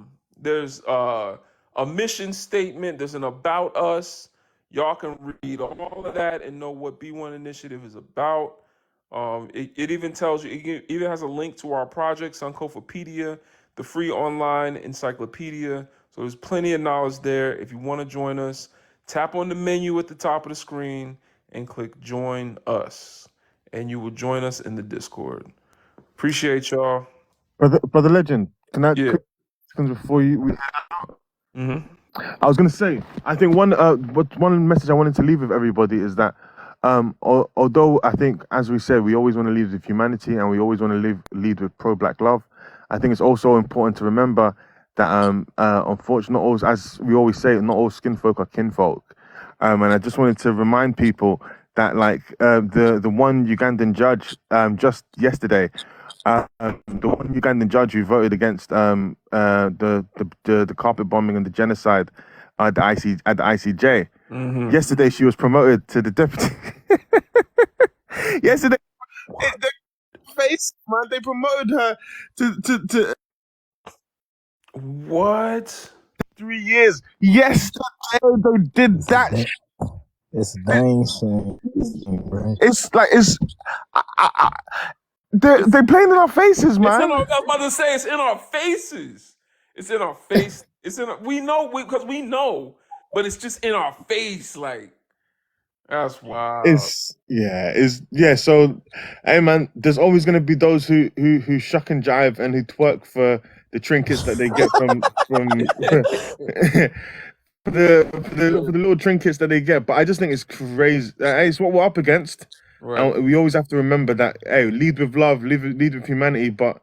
mission statement. There's an about us. Y'all can read all of that and know what B1 Initiative is about. It even tells you, it even has a link to our project, Sankofapedia, the free online encyclopedia. So there's plenty of knowledge there. If you want to join us, tap on the menu at the top of the screen and click Join Us, and you will join us in the Discord. Appreciate y'all. Brother Legend, can I Yeah. quick seconds before you? Mm-hmm. I was gonna say, I think one message I wanted to leave with everybody is that, although I think, as we said, we always want to lead with humanity and we always want to lead with pro-black love, I think it's also important to remember that, unfortunately, not all, as we always say, not all skin folk are kinfolk, and I just wanted to remind people that, like, the one Ugandan judge just yesterday. The one Ugandan judge who voted against the carpet bombing and the genocide at the ICJ. Mm-hmm. Yesterday, she was promoted to the deputy. Yesterday, the face man, they promoted her to What? 3 years. Yes, they did that. It's a dang shame, bro. It's like they're playing in our faces, man. I was about to say, it's in our faces. It's in our face. We know because we know, but it's just in our face. Like, that's wild. So, hey man, there's always gonna be those who shuck and jive and who twerk for the trinkets that they get from for the little trinkets that they get. But I just think it's crazy. It's what we're up against. Right. And we always have to remember that, hey, lead with love, lead with humanity, but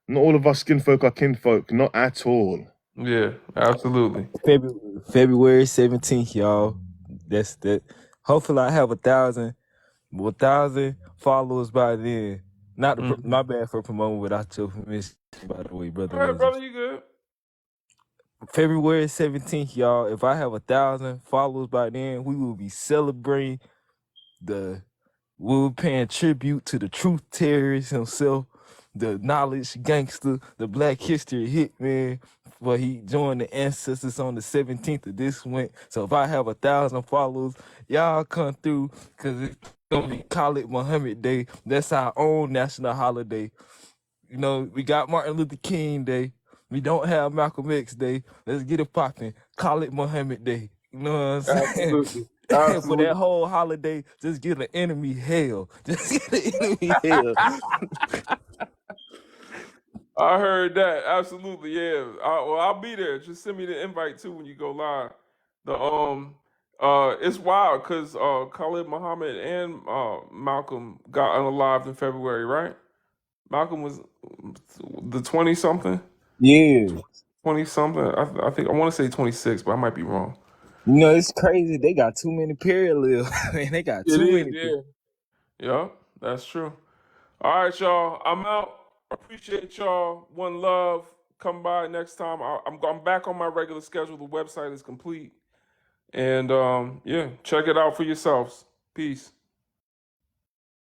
not all of us skin folk are kinfolk, not at all. Yeah, absolutely. February 17th, y'all. That's that. Hopefully, I have 1,000 followers by then. Not my bad for promoting without your permission, by the way, brother. All right, brother, you good? February 17th, y'all. If I have 1,000 followers by then, we will be celebrating we'll be paying tribute to the truth terrorist himself, the knowledge gangster, the Black History hitman. Well, he joined the ancestors on the 17th of this month. So if I have 1,000 followers, y'all come through, because it's gonna be Khalid Muhammad Day. That's our own national holiday. You know, we got Martin Luther King Day. We don't have Malcolm X Day. Let's get it popping. Khalid Muhammad Day. You know what I'm saying? Absolutely. For that whole holiday, just get an enemy hell. Just get an enemy hell. I heard that. Absolutely, yeah. I'll be there. Just send me the invite too when you go live. It's wild because Khalid Muhammad and Malcolm got unalived in February, right? Malcolm was the 20 something. Yeah. 20 something. I think I want to say 26, but I might be wrong. You know, it's crazy. They got too many parallels. Man, they got too many. Yeah, that's true. All right, y'all. I'm out. Appreciate y'all. One love. Come by next time. I'm back on my regular schedule. The website is complete. And yeah, check it out for yourselves. Peace.